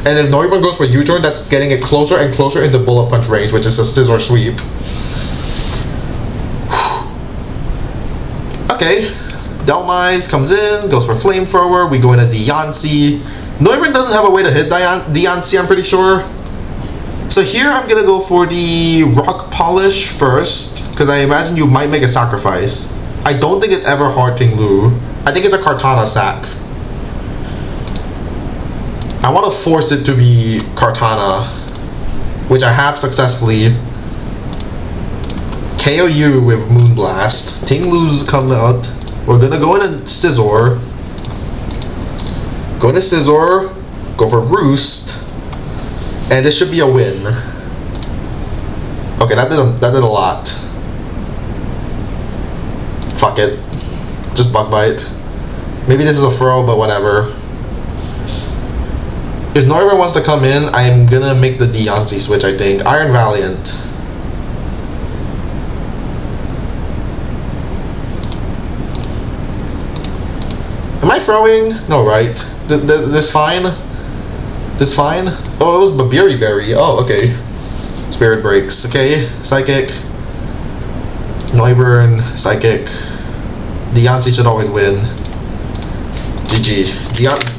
And if Noivern goes for U-turn, that's getting it closer and closer into Bullet Punch range, which is a Scizor sweep. Okay. Delmise comes in, goes for Flamethrower. We go into Deontay. Noivern doesn't have a way to hit Deontay, I'm pretty sure. So here I'm gonna go for the Rock Polish first, because I imagine you might make a sacrifice. I don't think it's ever hard Tinglu. I think it's a Kartana sack. I want to force it to be Kartana, which I have successfully. KOU with Moonblast. Tinglu's come out. We're gonna go in and Scizor. Go into Scizor. Go for Roost. And this should be a win. Okay, that did a lot. Fuck it. Just Bug Bite. Maybe this is a throw, but whatever. If Noivern wants to come in, I'm gonna make the Deontay switch, I think. Iron Valiant. Am I throwing? No, right? This fine? This fine? Oh, it was Babiri Berry. Oh, okay. Spirit Breaks. Okay. Psychic. Noivern. Psychic. The Yancy should always win. GG.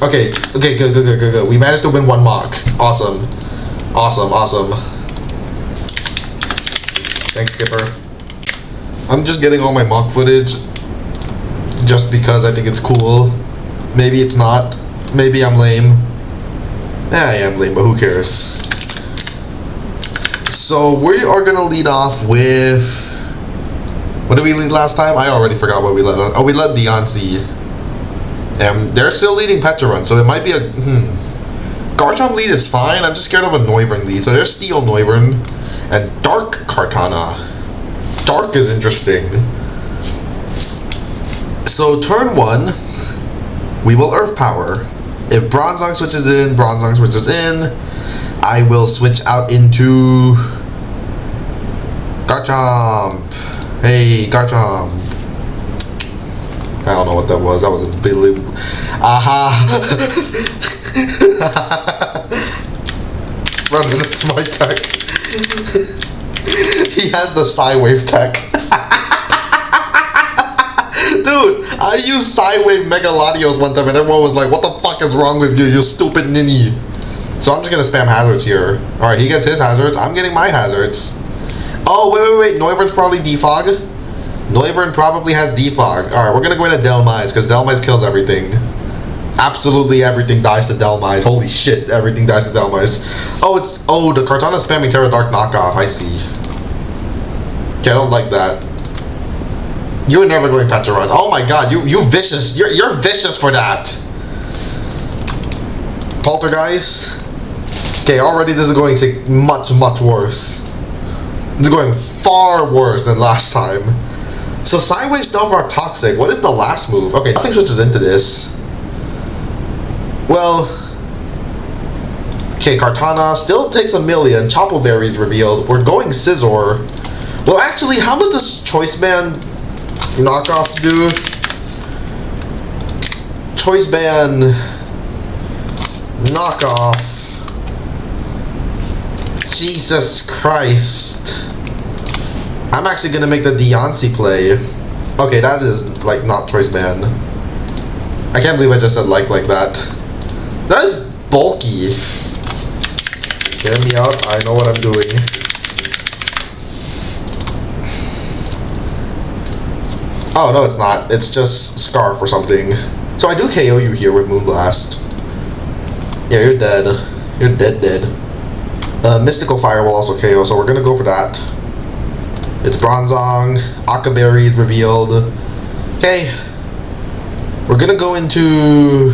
Okay, good. We managed to win one mock. Awesome. Thanks, Skipper. I'm just getting all my mock footage just because I think it's cool. Maybe it's not. Maybe I'm lame. I am lame, but who cares? So we are gonna lead off with... What did we lead last time? I already forgot what we led. Oh, we led Deontay. And they're still leading Petrarun, so it might be a... Garchomp lead is fine. I'm just scared of a Noivern lead. So there's Steel Noivern and Dark Kartana. Dark is interesting. So turn 1, we will Earth Power. If Bronzong switches in, Bronzong switches in. I will switch out into Garchomp. Hey, Garchomp. I don't know what that was. That was a big... Aha! Run, that's my tech. He has the Psywave tech. Dude, I used Psywave Mega Latios one time and everyone was like, what the fuck is wrong with you, you stupid ninny? So I'm just gonna spam hazards here. Alright, he gets his hazards. I'm getting my hazards. Oh, wait. Noivern's probably defog. Noivern probably has defog. Alright, we're gonna go into Delmise because Delmise kills everything. Absolutely everything dies to Delmise. Holy shit, everything dies to Delmise. Oh, the Kartana's spamming Terra Dark knockoff. I see. Okay, I don't like that. You're never going Petrarun. Oh my god, you vicious. You're vicious for that. Poltergeist. Okay, already this is going much worse. This is going far worse than last time. So Sidewave Stealth Rock Toxic. What is the last move? Okay, nothing switches into this. Well, okay, Kartana still takes a million. Chople Berry is revealed. We're going Scizor. Well, actually, how much does Choice Band knockoff do? Choice Band knockoff. Jesus Christ. I'm actually gonna make the Deontay play. Okay, that is like not Choice Band. I can't believe I just said like that. That is bulky. Hear me out, I know what I'm doing. Oh, no it's not. It's just Scarf or something. So I do KO you here with Moonblast. Yeah, you're dead. You're dead. Mystical Fire will also KO, so we're gonna go for that. It's Bronzong. Akaberry is revealed. Okay. We're gonna go into...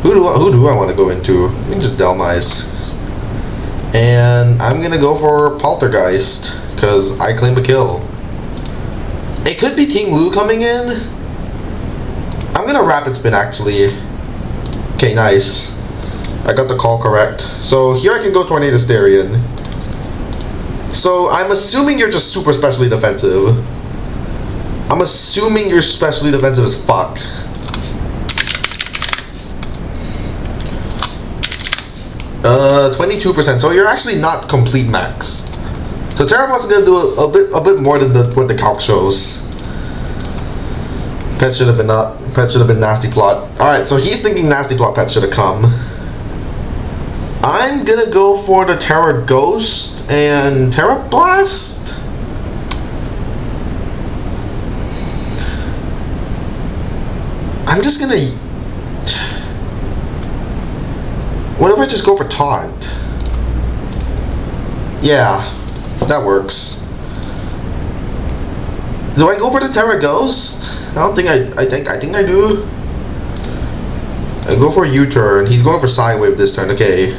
Who do I want to go into? I think just Delmise. And I'm gonna go for Poltergeist, because I claim a kill. It could be Team Lu coming in. I'm gonna Rapid Spin actually. Okay, nice. I got the call correct. So here I can go Tornado Starion. So I'm assuming you're just super specially defensive. I'm assuming you're specially defensive as fuck. Uh, 22%. So you're actually not complete max. So Terrabot's gonna do a bit more than what the calc shows. Pet should have been up. Pet should have been Nasty Plot. Alright, so he's thinking Nasty Plot Pet should have come. I'm gonna go for the Terra Ghost and Terra Blast. I'm just gonna... What if I just go for Taunt? Yeah, that works. Do I go for the Terra Ghost? I don't think I think I do. I go for U-turn. He's going for Psywave this turn. Okay.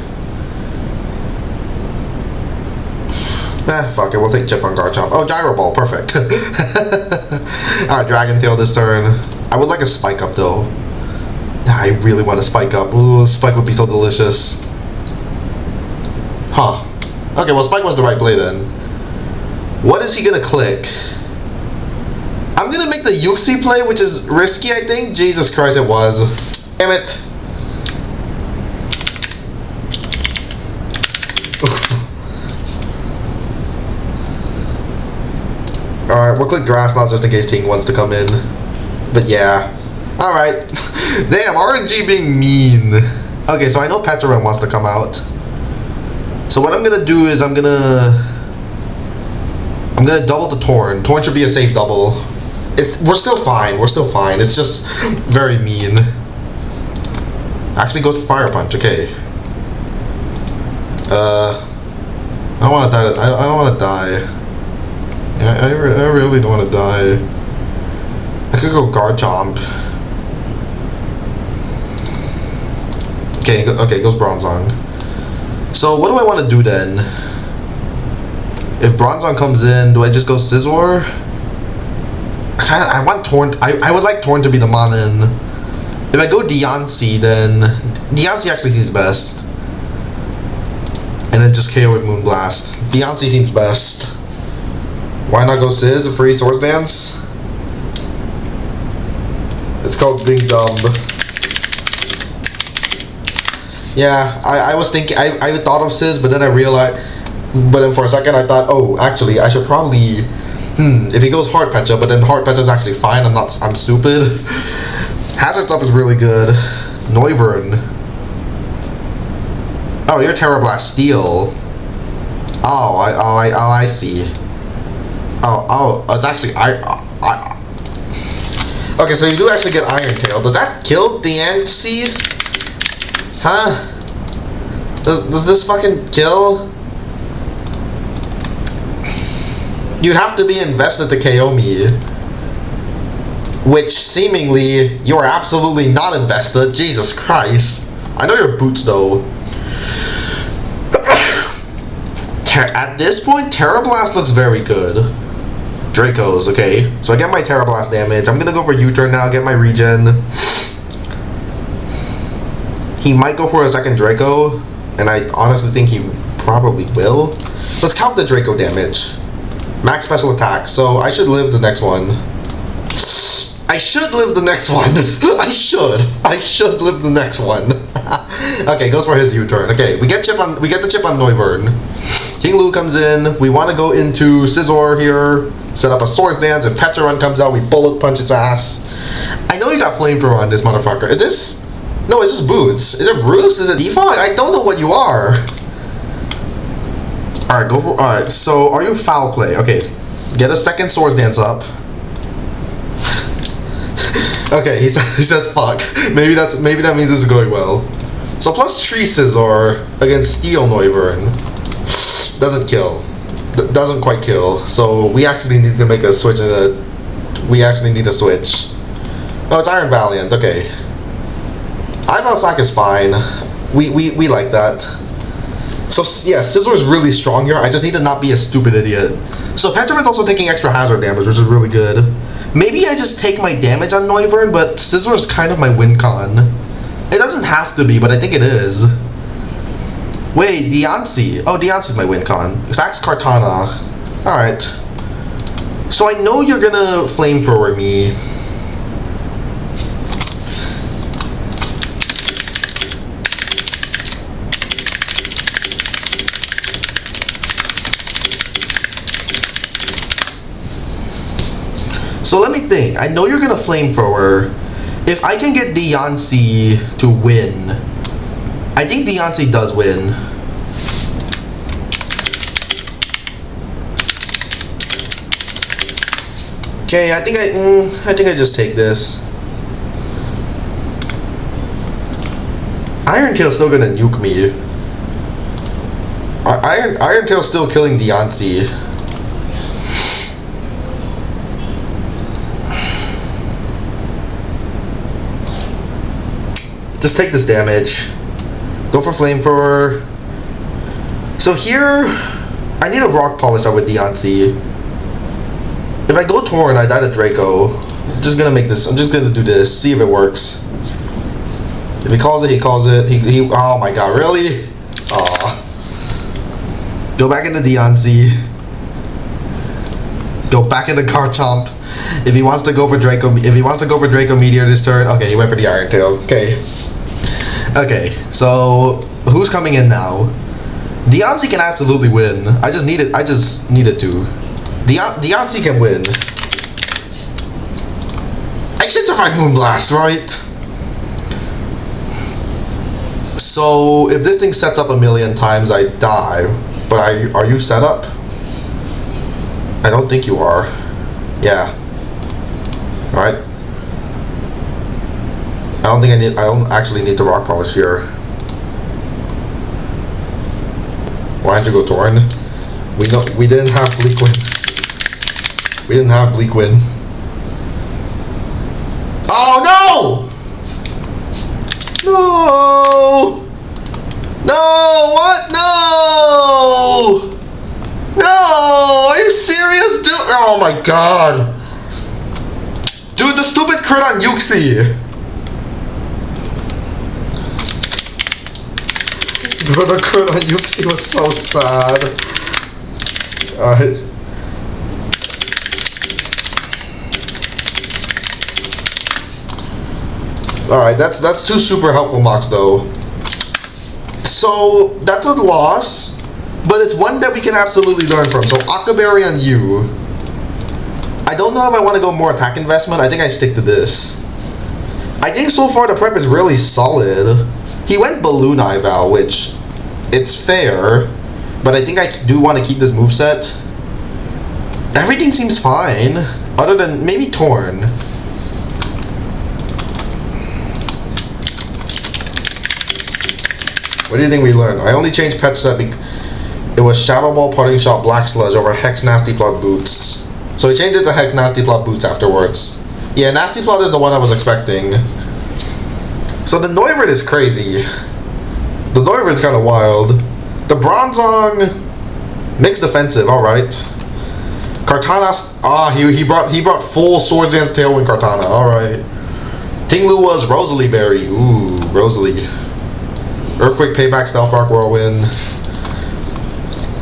Fuck it. We'll take Chip on Garchomp. Oh, Gyro Ball. Perfect. Alright, Dragon Tail this turn. I would like a Spike Up though. I really want a Spike Up. Ooh, Spike would be so delicious. Huh. Okay, well Spike was the right play then. What is he gonna click? I'm gonna make the Yuxi play, which is risky, I think. Jesus Christ, it was. Damn it. Alright, we'll click grass now just in case Ting wants to come in. But yeah. Alright. Damn, RNG being mean. Okay, so I know Petrovan wants to come out. So what I'm gonna do is I'm gonna double the Torn. Torn should be a safe double. We're still fine. We're still fine. It's just very mean. Actually goes for Fire Punch. Okay. I don't want to die. I don't want to die. Yeah, I really don't want to die. I could go Garchomp. Okay, okay, goes Bronzong. So what do I want to do then? If Bronzong comes in, do I just go Scizor? I want Torn. I would like Torn to be the Monin. If I go Deontay, then Deontay actually seems best. And then just KO with Moonblast. Deontay seems best. Why not go Sizz, a free Swords Dance? It's called being dumb. Yeah, I was thinking, I thought of Sizz, but then I realized, but then for a second I thought, oh, actually, I should probably, if he goes Hard Pecha, but then Hard Pecha is actually fine, I'm stupid. Hazard's up is really good. Noivern. Oh, you're Terra Blast Steel. Oh, I see. Oh, it's actually okay, so you do actually get Iron Tail. Does that kill the Deontay? Huh? Does this fucking kill? You'd have to be invested to KO me. Which, seemingly, you're absolutely not invested. Jesus Christ. I know your boots, though. At this point, Terra Blast looks very good. Draco's, okay. So I get my Terra Blast damage. I'm gonna go for U-turn now, get my regen. He might go for a second Draco, and I honestly think he probably will. Let's count the Draco damage. Max special attack, so I should live the next one. I should live the next one. I should live the next one. Okay, goes for his U-turn. Okay, we get the chip on Noivern. King Lu comes in. We want to go into Scizor here. Set up a Sword Dance. If Petrovan comes out, we bullet punch its ass. I know you got Flamethrower on this motherfucker. Is this? No, it's just Boots. Is it Bruce? Is it Defog? I don't know what you are. Alright, go for. Alright, so are you Foul Play? Okay. Get a second Sword Dance up. Okay, he said fuck. Maybe that means this is going well. So plus Tree Scizor against Steel Noivern. Doesn't kill. Doesn't quite kill. So we actually need to make a switch we actually need a switch. Oh, it's Iron Valiant, okay. Eyeball Sack is fine. We like that. So yeah, Scizor is really strong here. I just need to not be a stupid idiot. So Petrovan's also taking extra hazard damage, which is really good. Maybe I just take my damage on Noivern, but Scizor is kind of my win con. It doesn't have to be, but I think it is. Wait, Deontay. Oh, Deontay's my win con. Sax Kartana. Alright. So I know you're gonna Flamethrower me. So let me think. I know you're gonna Flamethrower. If I can get Deontay to win, I think Deontay does win. Okay, I think I just take this. Iron Tail's still gonna nuke me. Iron Tail's still killing Deontay. Just take this damage. Go for Flamethrower. So here, I need a Rock Polish out with Deontay. If I go Torn, I die to Draco. I'm just gonna make this. I'm just gonna do this. See if it works. If he calls it, he calls it. He oh my god, really? Aw. Go back into Deontay. Go back into Garchomp. If he wants to go for Draco, Meteor this turn, okay, he went for the Iron Tail. Okay. Okay, so who's coming in now? Deontay can absolutely win. I just need it to. Deontay can win. I should survive Moonblast, right? So, if this thing sets up a million times, I die. But are you set up? I don't think you are. Yeah. Alright. I don't actually need the rock polish here. Why didn't you go Torn? We didn't have Bleak Wind. We didn't have Bleak Wind. Oh no! No! No! What? No! No! Are you serious, dude? Oh my god! Dude, the stupid crit on Yuxi! Bro, the crit on Yuxi was so sad. Alright. Alright, that's two super helpful mocks though. So, that's a loss, but it's one that we can absolutely learn from. So, Akaberry on you. I don't know if I want to go more attack investment. I think I stick to this. I think so far the prep is really solid. He went Balloon Ival, which, it's fair, but I think I do want to keep this moveset. Everything seems fine, other than maybe Torn. What do you think we learned? I only changed Pet Set because it was Shadow Ball, Parting Shot, Black Sludge over Hex Nasty Plot Boots. So we changed it to Hex Nasty Plot Boots afterwards. Yeah, Nasty Plot is the one I was expecting. So the Noivern is crazy. The Noivern's kind of wild. The Bronzong, mixed defensive, alright. Kartana, he brought full Swords Dance Tailwind Kartana, alright. Tinglu was Rosalie Berry, ooh, Rosalie. Earthquake, Payback, Stealth Rock, Whirlwind.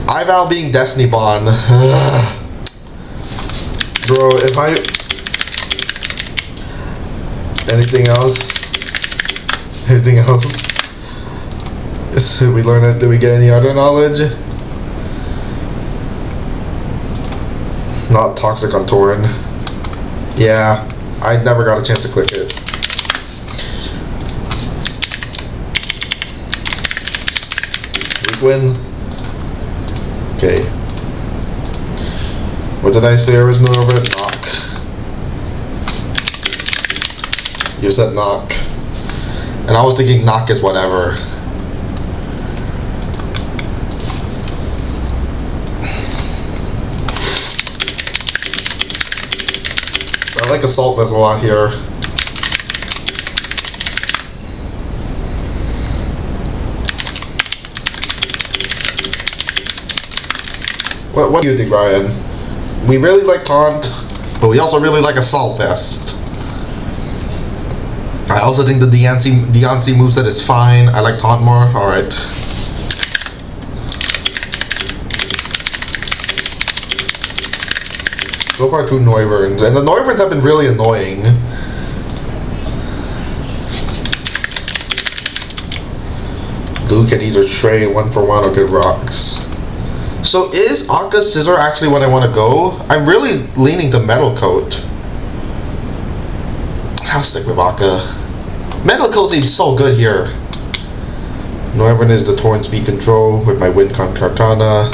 Ival being Destiny Bond. Bro, if I... Anything else? Anything else? Did we learn it? Did we get any other knowledge? Not Toxic on Torn. Yeah, I never got a chance to click it. Win. Okay. What did I say originally over it? Knock. You said knock. And I was thinking knock is whatever. I like Assault Vest a lot here. What do you think, Ryan? We really like Taunt, but we also really like Assault Vest. I also think the Deontay moveset is fine. I like Taunt more. Alright. So far, 2 Noiverns. And the Noiverns have been really annoying. Blue can either trade 1-for-1 or get rocks. So is Akka Scissor actually what I want to go? I'm really leaning to Metal Coat. I'll stick with Akka. Metal Coat seems so good here. Noivern is the Torn Speed Control with my Wind Kartana.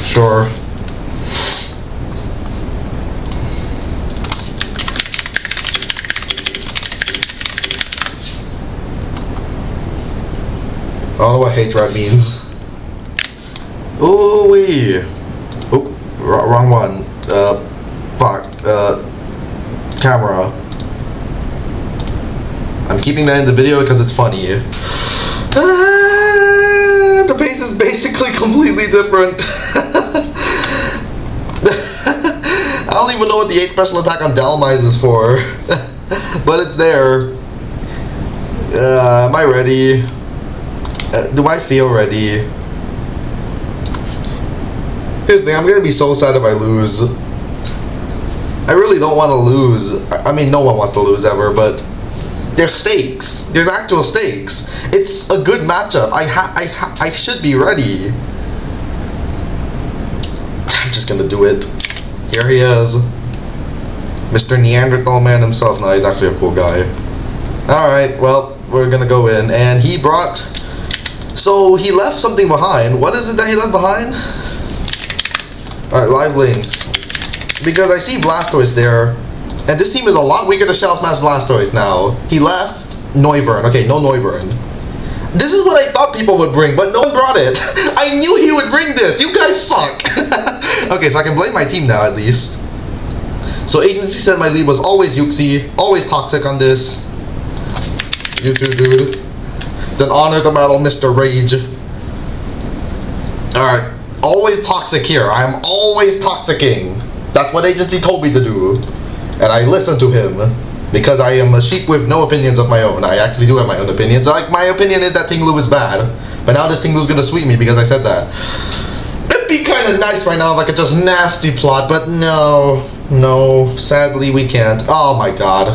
Sure. I don't know what H-Rod means. Ooh wee. Oop, wrong one. Fuck. Camera. I'm keeping that in the video because it's funny. The pace is basically completely different. I don't even know what the 8 special attack on Dalmise is for. But it's there. Am I ready? Do I feel ready? Here's the thing, I'm gonna be so sad if I lose. I really don't want to lose. I mean, no one wants to lose ever, but there's stakes. There's actual stakes. It's a good matchup. I should be ready. just gonna do it. Here he is. Mr. Neanderthal man himself. No, he's actually a cool guy. Alright, well, we're gonna go in. And he brought... So, he left something behind. What is it that he left behind? Alright, live links. Because I see Blastoise there. And this team is a lot weaker to Shell Smash Blastoise now. He left Noivern. Okay, no Noivern. This is what I thought people would bring, but no one brought it. I knew he would bring this. You guys suck. Okay, so I can blame my team now, at least. So agency said my lead was always Yuxi, always toxic on this. You too, dude. It's an honor to battle Mr. Rage. Alright, always toxic here. I am always toxicking. That's what agency told me to do. And I listened to him. Because I am a sheep with no opinions of my own. I actually do have my own opinions. Like, my opinion is that Tinglu is bad. But now this Tinglu's gonna sweep me because I said that. It'd be kind of nice right now if I could just nasty plot, but no. No, sadly we can't. Oh my god.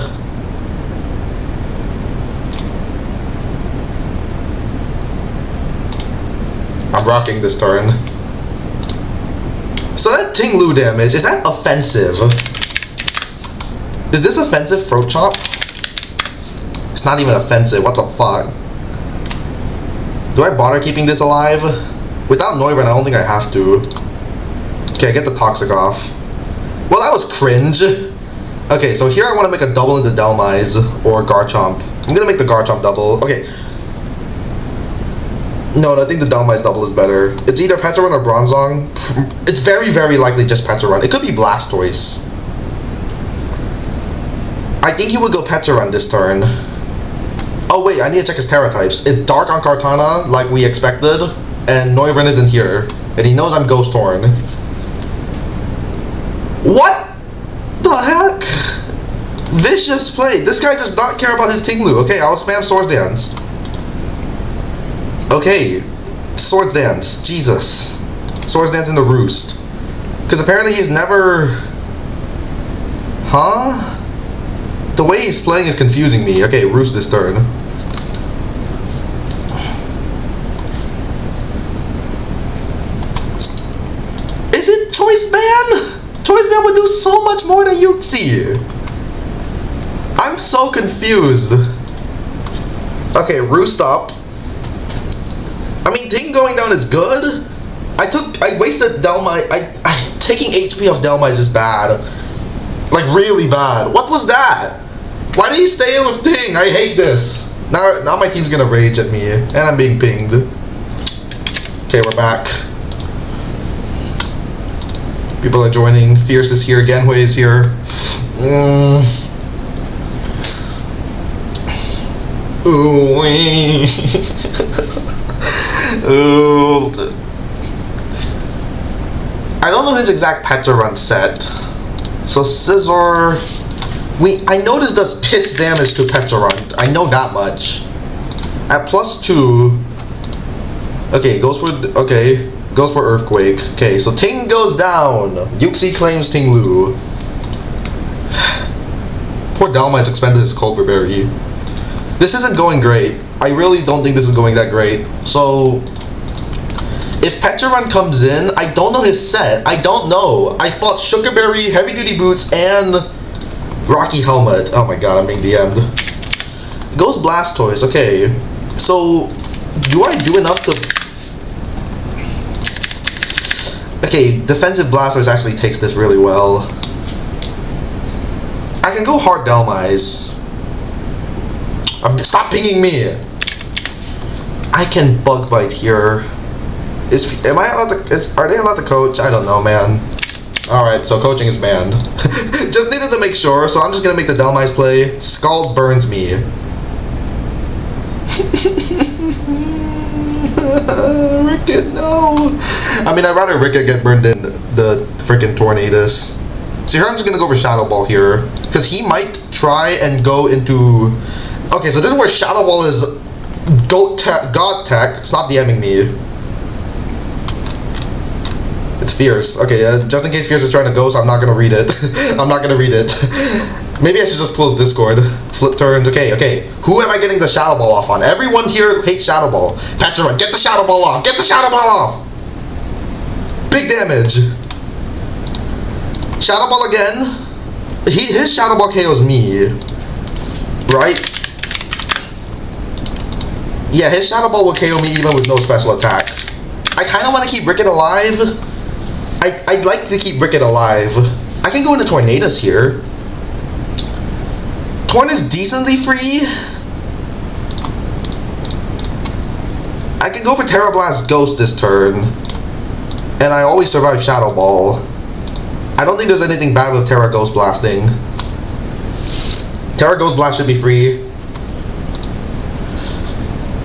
I'm rocking this turn. So that Tinglu damage, is that offensive? Is this offensive, Throat Chop? It's not even offensive, what the fuck? Do I bother keeping this alive? Without Noivern, I don't think I have to. Okay, get the Toxic off. Well, that was cringe. Okay, so here I want to make a double into Delmise or Garchomp. I'm gonna make the Garchomp double. Okay. No, I think the Delmise double is better. It's either Petarun or Bronzong. It's very, very likely just Petarun. It could be Blastoise. I think he would go Petarun this turn. Oh wait, I need to check his Terra types. It's Dark on Kartana, like we expected, and Noivern isn't here. And he knows I'm Ghost Horn. What the heck? Vicious play. This guy does not care about his Tinglu. Okay, I'll spam Swords Dance. Okay, Swords Dance. Jesus. Swords Dance in the Roost. Because apparently he's never... Huh? The way he's playing is confusing me. Okay, Roost this turn. Is it Choice Man? Choice Man would do so much more than Yuxi. I'm so confused. Okay, Roost up. I mean, Ting going down is good. I wasted Delmise. Taking HP off Delmise is bad. Like, really bad. What was that? Why did he stay in with Ting? I hate this. Now my team's gonna rage at me. And I'm being pinged. Okay, we're back. People are joining. Fierce is here. Genhui is here. Ooh. Ooh. I don't know his exact Petarun set. So Scizor... I know this does piss damage to Petarun. I know that much. At +2... Okay, goes for Earthquake. Okay, so Ting goes down. Yuxi claims Tinglu. Poor Delmise expended his Culver Berry. This isn't going great. I really don't think this is going that great. So... If Petarun comes in, I don't know his set. I don't know. I fought Sugarberry, Heavy Duty Boots, and Rocky Helmet. Oh my god, I'm being DM'd. Goes Blastoise. Okay. So, do I do enough to... Okay, defensive Blastoise actually takes this really well. I can go hard Delmise. Stop pinging me! I can Bug Bite here. Am I allowed to... Are they allowed to coach? I don't know, man. Alright, so coaching is banned. Just needed to make sure, so I'm just gonna make the Delmise play. Scald burns me. Ricket, no! I mean, I'd rather Ricket get burned than the freaking Tornadus. So here I'm just gonna go for Shadow Ball here. Because he might try and go into... Okay, so this is where Shadow Ball is... God Tech. Stop DMing me. It's Fierce. Okay, just in case Fierce is trying to go, so I'm not gonna read it. I'm not gonna read it. Maybe I should just close Discord. Flip turns. Okay. Who am I getting the Shadow Ball off on? Everyone here hates Shadow Ball. Petarun, get the Shadow Ball off! Get the Shadow Ball off! Big damage! Shadow Ball again. His Shadow Ball KOs me. Right? Yeah, his Shadow Ball will KO me even with no special attack. I kind of want to keep Ricket alive. I'd like to keep Ricket alive. I can go into Tornadus here. Torn is decently free. I can go for Terra Blast Ghost this turn. And I always survive Shadow Ball. I don't think there's anything bad with Terra Ghost Blasting. Terra Ghost Blast should be free.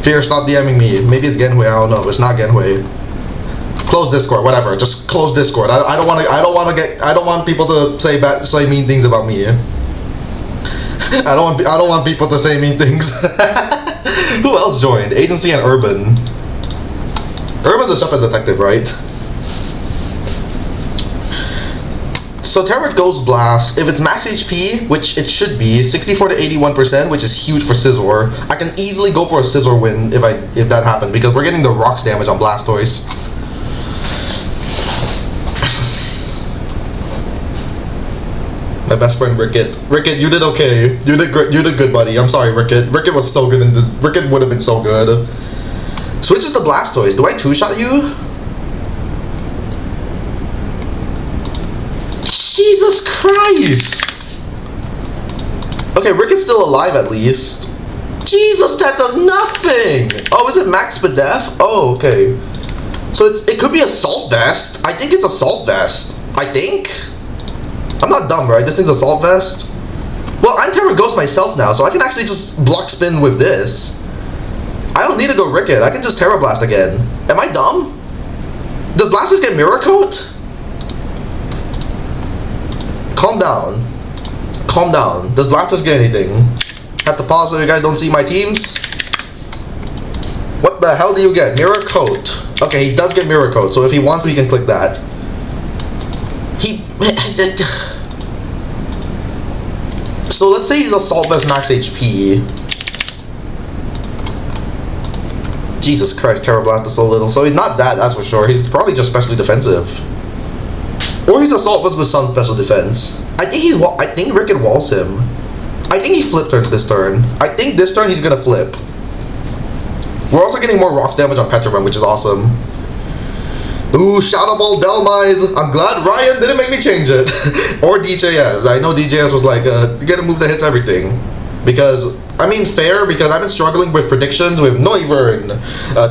Fear, stop DMing me. Maybe it's Genhui, I don't know. It's not Genhui. Close Discord, whatever. Just close Discord. I don't want people to say mean things about me. I don't want people to say mean things. Who else joined? Agency and Urban. Urban's a separate detective, right? So Terra Ghost Blast, if it's max HP, which it should be, 64 to 81%, which is huge for Scizor. I can easily go for a Scizor win if that happens, because we're getting the rocks damage on Blastoise. My best friend Ricket. Ricket, you did okay. You did great. You did good, buddy. I'm sorry, Ricket. Ricket was so good in this. Ricket would have been so good. Switches to Blastoise. Do I two-shot you? Jesus Christ! Okay, Ricket's still alive at least. Jesus, that does nothing! Oh, is it Max Spadef? Oh, okay. So it could be Assault Vest. I think it's Assault Vest. I think? I'm not dumb, right? This thing's Assault Vest. Well, I'm Terra Ghost myself now, so I can actually just block spin with this. I don't need to go Ricket. I can just Terra Blast again. Am I dumb? Does Blastoise get Mirror Coat? Calm down. Calm down. Does Blastoise get anything? Have to pause so you guys don't see my teams. What the hell do you get? Mirror Coat. Okay, he does get Mirror Coat, so if he wants, we can click that. So let's say he's Assault Vest max HP. Jesus Christ, Terra Blast is so little. So he's not that's for sure. He's probably just specially defensive. Or he's Assault Vest with some special defense. I think Ricket walls him. I think he flip turns this turn. I think this turn he's gonna flip. We're also getting more rocks damage on Petra Run, which is awesome. Ooh, Shadow Ball Delmise. I'm glad Ryan didn't make me change it. Or DJS. I know DJS was like, you gotta move the hits everything. Because, I mean fair, because I've been struggling with predictions with Noivern,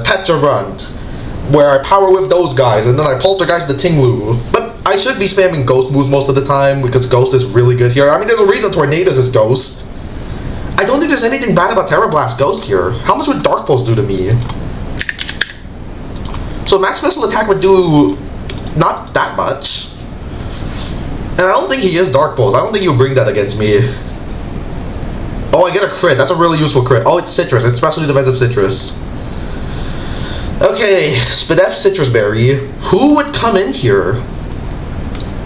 Petra Run, where I power whip those guys, and then I poltergeist the Tinglu. But I should be spamming Ghost moves most of the time, because Ghost is really good here. I mean, there's a reason Tornadus is Ghost. I don't think there's anything bad about Terra Blast Ghost here. How much would Dark Pulse do to me? So max special attack would do not that much. And I don't think he is Dark Pulse. I don't think he'll bring that against me. Oh, I get a crit. That's a really useful crit. Oh, it's Citrus. It's specially defensive Citrus. Okay, Spadef Citrus Berry. Who would come in here?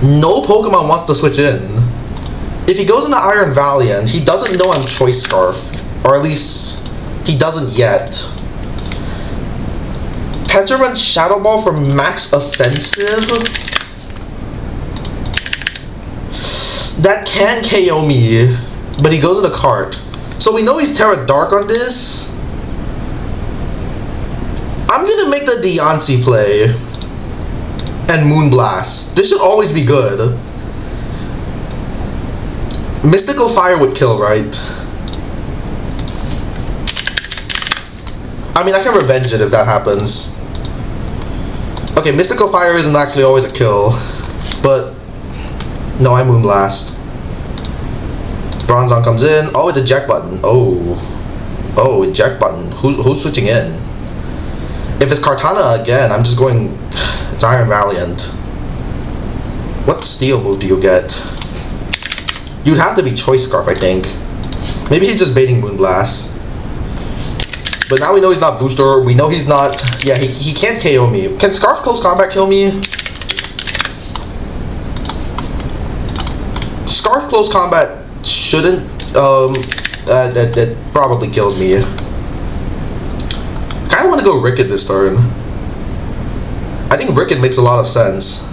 No Pokemon wants to switch in. If he goes into Iron Valiant, he doesn't know I'm Choice Scarf. Or at least, he doesn't yet. Petra Run Shadow Ball for max offensive? That can KO me, but he goes in the cart. So we know he's Terra Dark on this. I'm gonna make the Deontay play. And Moonblast. This should always be good. Mystical Fire would kill, right? I mean, I can revenge it if that happens. Okay, Mystical Fire isn't actually always a kill. But, no, I Moonblast. Bronzong comes in. Oh, it's eject button. Oh. Oh, eject button. Who's switching in? If it's Kartana again, I'm just going... It's Iron Valiant. What steel move do you get? You'd have to be Choice Scarf, I think. Maybe he's just baiting Moonblast. But now we know he's not Booster. We know he's not... Yeah, he can't KO me. Can Scarf Close Combat kill me? Scarf Close Combat shouldn't... that probably kills me. I kind of want to go Ricket this turn. I think Ricket makes a lot of sense.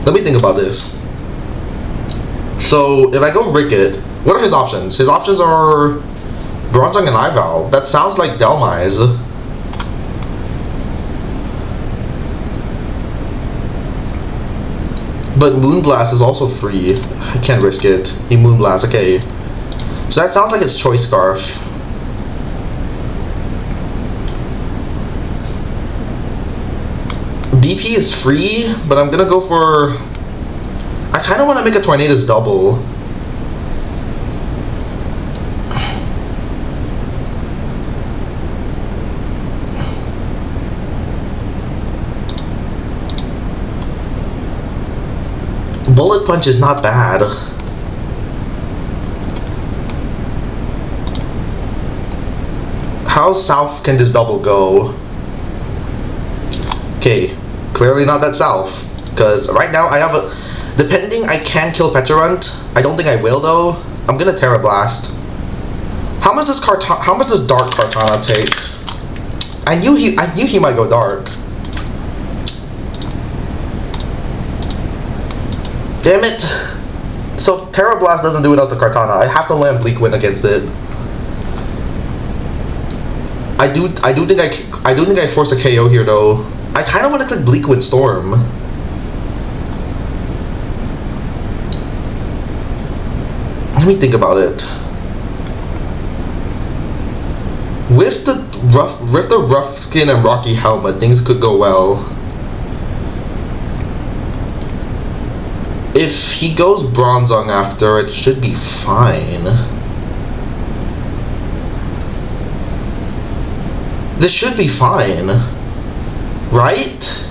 Let me think about this. So if I go Ricket, what are his options? His options are Bronzong and Ival. That sounds like Delmise. But Moonblast is also free. I can't risk it. He Moonblast, okay. So that sounds like it's Choice Scarf. BP is free, but I'm gonna go for... I kinda wanna make a Tornadus double. Bullet Punch is not bad. How south can this double go? Okay, clearly not that south. Because right now I have a... Depending, I can kill Pecharunt. I don't think I will though. I'm gonna Terra Blast. How much does Dark Kartana take? I knew he might go dark. Damn it! So Terra Blast doesn't do enough to Kartana. I have to land Bleak Wind against it. I do think I force a KO here though. I kind of want to click Bleak Wind Storm. Let me think about it. With the rough skin and rocky helmet, things could go well. If he goes Bronzong after, it should be fine. This should be fine, right?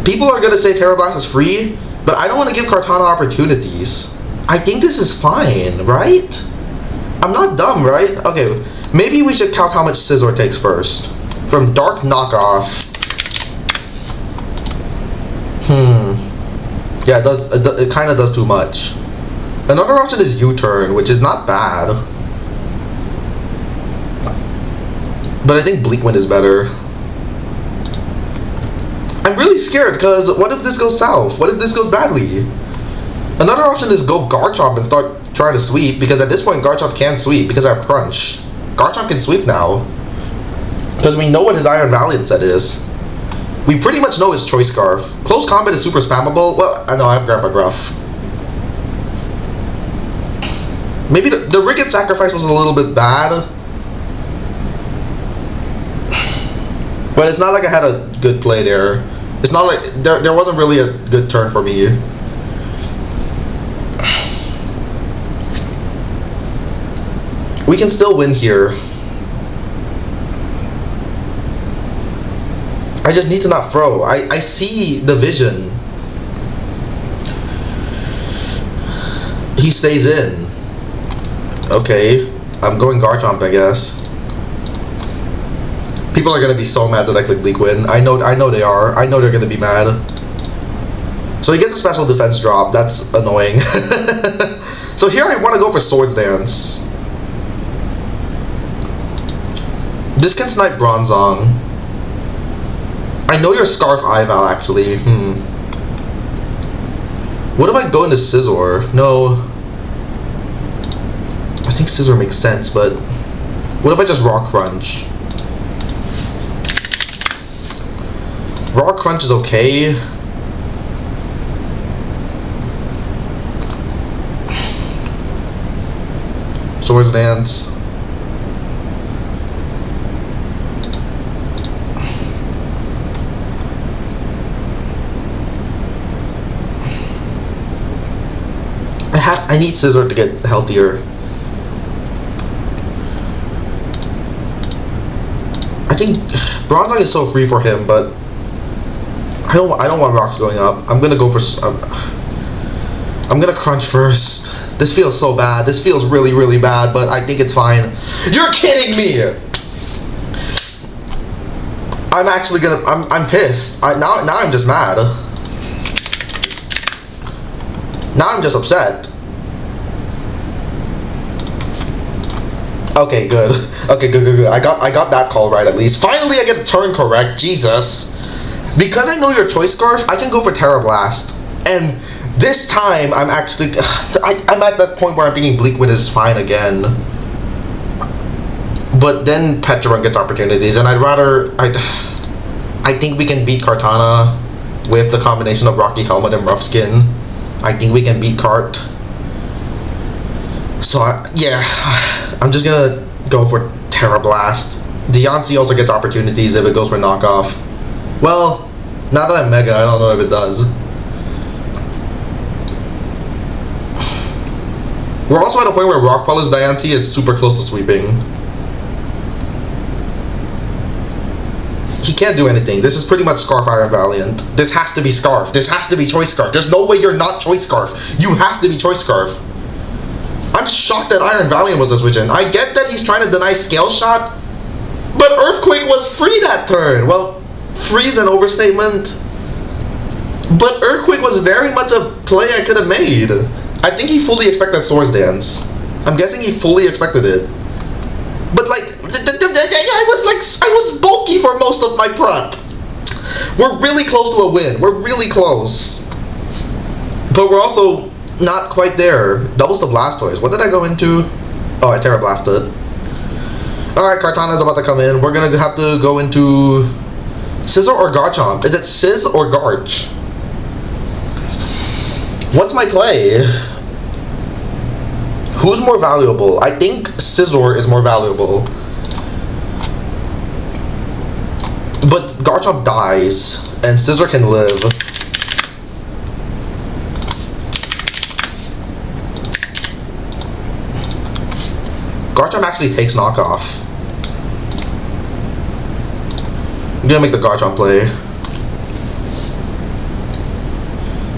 People are gonna say Terra Blast is free, but I don't want to give Kartana opportunities. I think this is fine, right? I'm not dumb, right? Okay, maybe we should calc how much Scizor takes first. From Dark Knockoff. Yeah, it kind of does too much. Another option is U-turn, which is not bad. But I think Bleak Wind is better. I'm really scared, because what if this goes south? What if this goes badly? Another option is go Garchomp and start trying to sweep, because at this point Garchomp can sweep, because I have Crunch. Garchomp can sweep now. Because we know what his Iron Valiant set is. We pretty much know his Choice Scarf. Close Combat is super spammable. Well, I know I have Grandpa Gruff. Maybe the Ricket sacrifice was a little bit bad. But it's not like I had a good play there. It's not like there wasn't really a good turn for me. We can still win here. I just need to not throw. I see the vision. He stays in. Okay. I'm going Garchomp, I guess. People are gonna be so mad that I click Bleak Wind. I know they are. I know they're gonna be mad. So he gets a special defense drop. That's annoying. So here I want to go for Swords Dance. This can snipe Bronzong. I know your Scarf Ival actually. What if I go into Scizor? No. I think Scizor makes sense, but what if I just Raw Crunch? Raw Crunch is okay. Swords Dance. I need Scizor to get healthier. I think Bronzong is so free for him, but I don't want rocks going up. I'm gonna go for I'm gonna Crunch first. This feels so bad. This feels really, really bad, but I think it's fine. You're kidding me! I'm actually gonna I'm pissed. Now I'm just mad. Now I'm just upset. Okay, good. Okay, good. I got that call right at least. Finally, I get the turn correct. Jesus. Because I know your Choice Scarf, I can go for Terra Blast. And This time, I'm actually... I'm at that point where I'm thinking Bleak Wind is fine again. But then Petrarch gets opportunities, and I'd rather... I think we can beat Kartana with the combination of Rocky Helmet and Rough Skin. I think we can beat Cart. So, yeah. I'm just gonna go for Terra Blast. Deontay also gets opportunities if it goes for knockoff. Well, now that I'm Mega, I don't know if it does. We're also at a point where Rock Polish Diancie is super close to sweeping. He can't do anything. This is pretty much Scarf Iron Valiant. This has to be Scarf. This has to be Choice Scarf. There's no way you're not Choice Scarf. You have to be Choice Scarf. I'm shocked that Iron Valiant was the switch in. I get that he's trying to deny Scale Shot, but Earthquake was free that turn. Well, free is an overstatement. But Earthquake was very much a play I could have made. I think he fully expected Swords Dance. I'm guessing he fully expected it. But like, I was bulky for most of my prep. We're really close to a win. We're really close. But we're also not quite there. Doubles to Blastoise. What did I go into? Oh, I Terra Blasted. Alright, Kartana's about to come in. We're gonna have to go into Scizor or Garchomp. Is it Sizz or Garch? What's my play? Who's more valuable? I think Scizor is more valuable. But Garchomp dies, and Scizor can live. Garchomp actually takes knockoff. I'm gonna make the Garchomp play.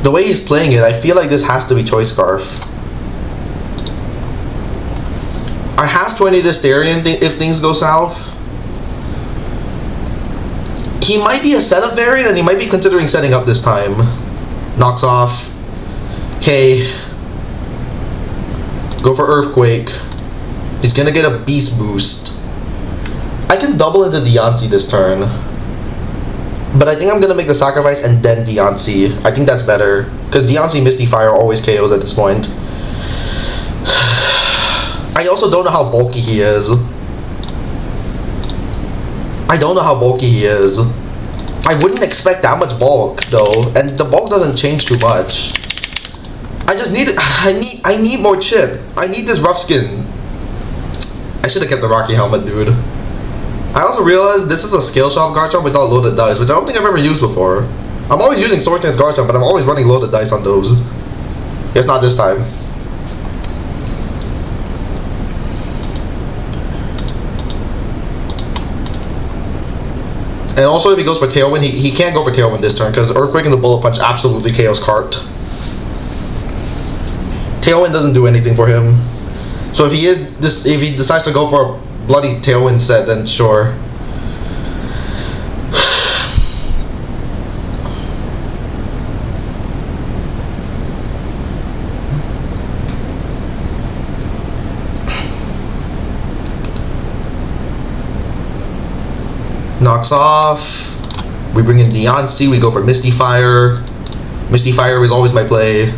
The way he's playing it, I feel like this has to be Choice Scarf. I have 20 this Therian if things go south. He might be a setup variant, and he might be considering setting up this time. Knocks off. Okay. Go for Earthquake. He's gonna get a Beast Boost. I can double into Deontay this turn. But I think I'm gonna make the sacrifice and then Deontay. I think that's better. Because Deontay Misty Fire always KOs at this point. I also don't know how bulky he is. I don't know how bulky he is. I wouldn't expect that much bulk though, and the bulk doesn't change too much. I just need I need more chip. I need this Rough Skin. I should have kept the Rocky Helmet, dude. I also realized this is a Scale Shop Garchomp without loaded dice, which I don't think I've ever used before. I'm always using Sword Dance Garchomp, but I'm always running loaded dice on those. Guess not this time. And also, if he goes for Tailwind, he can't go for Tailwind this turn because Earthquake and the Bullet Punch absolutely KOs Cart. Tailwind doesn't do anything for him. So if he decides to go for a bloody Tailwind set, then sure. Knocks off. We bring in Deontay. We go for Misty Fire. Misty Fire is always my play.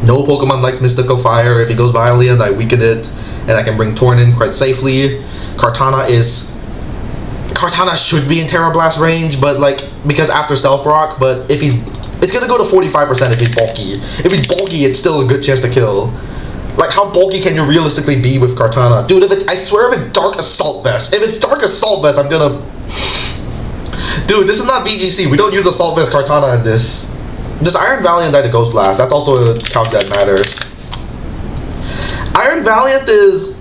No Pokemon likes Mystical Fire. If he goes Violent, I weaken it, and I can bring Torn in quite safely. Kartana should be in Terra Blast range, but like because after Stealth Rock. But if it's gonna go to 45% if he's bulky. If he's bulky, it's still a good chance to kill. Like, how bulky can you realistically be with Kartana? Dude, I swear if it's Dark Assault Vest. If it's Dark Assault Vest, I'm gonna... Dude, this is not VGC. We don't use Assault Vest Kartana in this. Does Iron Valiant die to Ghost Blast? That's also a calc that matters. Iron Valiant is...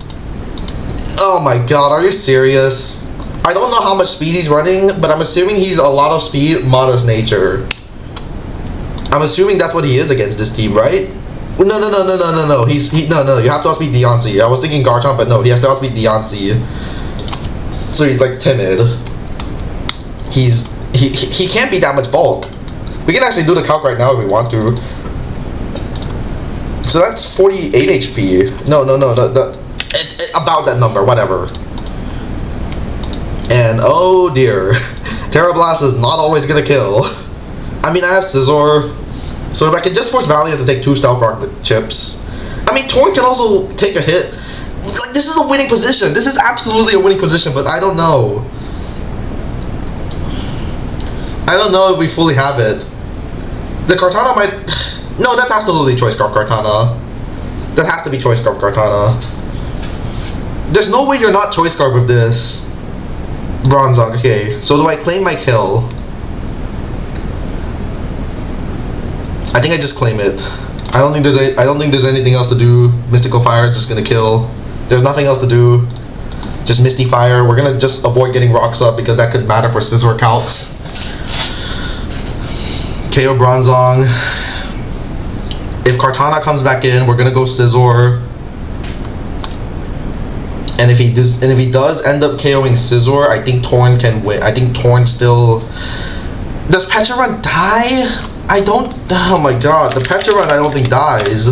Oh my god, are you serious? I don't know how much speed he's running, but I'm assuming he's a lot of speed, modest nature. I'm assuming that's what he is against this team, right? No. No, you have to outspeed Deontay. I was thinking Garchomp, but no, he has to outspeed Deontay. So he's like timid. He can't be that much bulk. We can actually do the calc right now if we want to. So that's 48 HP. No, about that number, whatever. And oh dear, Terra Blast is not always gonna kill. I mean, I have Scizor. So if I can just force Valiant to take 2 Stealth Rock chips. I mean, Torn can also take a hit. Like, this is a winning position. This is absolutely a winning position, but I don't know. I don't know if we fully have it. The Kartana might... No, that's absolutely Choice Scarf Kartana. That has to be Choice Scarf Kartana. There's no way you're not Choice Scarf with this. Bronzong, okay. So do I claim my kill? I think I just claim it. I don't think there's anything else to do. Mystical Fire, just gonna kill. There's nothing else to do. Just Misty Fire. We're gonna just avoid getting rocks up because that could matter for Scizor calcs. KO Bronzong. If Kartana comes back in, we're gonna go Scizor. And if he does end up KOing Scizor, I think Torn can win. I think Torn still... Does Pecharunt die? I don't... Oh my god. The Pecharunt I don't think dies.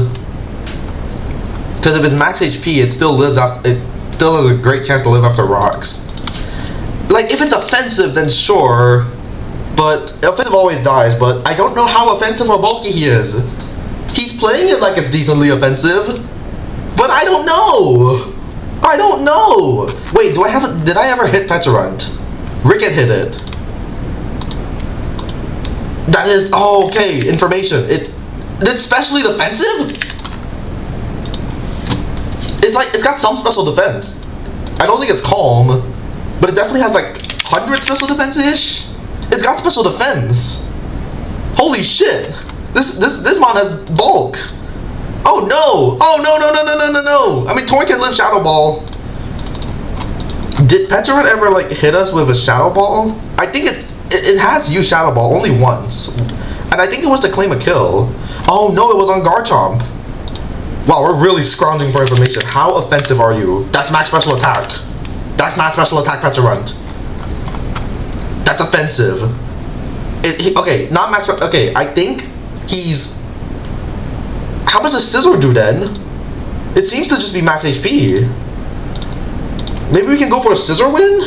Because if it's max HP, it still lives after... It still has a great chance to live after rocks. Like, if it's offensive, then sure. But offensive always dies, but I don't know how offensive or bulky he is. He's playing it like it's decently offensive. But I don't know. I don't know. Wait, did I ever hit Pecharunt? Ricket hit it. That is, oh, okay, information. It's specially defensive? It's got some special defense. I don't think it's calm, but it definitely has like 100 special defense-ish. It's got special defense. Holy shit. This mon has bulk. Oh no! Oh no! I mean, Torn can live Shadow Ball. Did Pecharunt ever like hit us with a Shadow Ball? I think it has used Shadow Ball only once, and I think it was to claim a kill. Oh no, it was on Garchomp. Wow, we're really scrounging for information. How offensive are you? That's max special attack. That's not special attack Pecharunt. That's offensive. Okay, not max. Okay, I think he's. How much does Scizor do then? It seems to just be max HP. Maybe we can go for a Scizor win?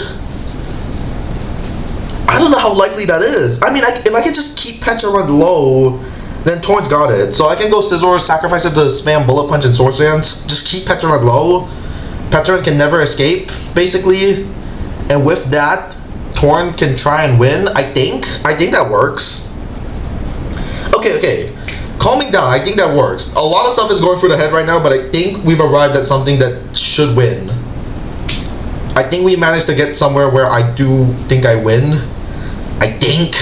I don't know how likely that is. I mean, if I can just keep Pecharunt low, then Torn's got it. So I can go Scizor, sacrifice it to spam Bullet Punch and Swords Dance. Just keep Pecharunt low. Pecharunt can never escape, basically. And with that, Torn can try and win, I think. I think that works. Okay. Calming down, I think that works. A lot of stuff is going through the head right now, but I think we've arrived at something that should win. I think we managed to get somewhere where I do think I win. I think.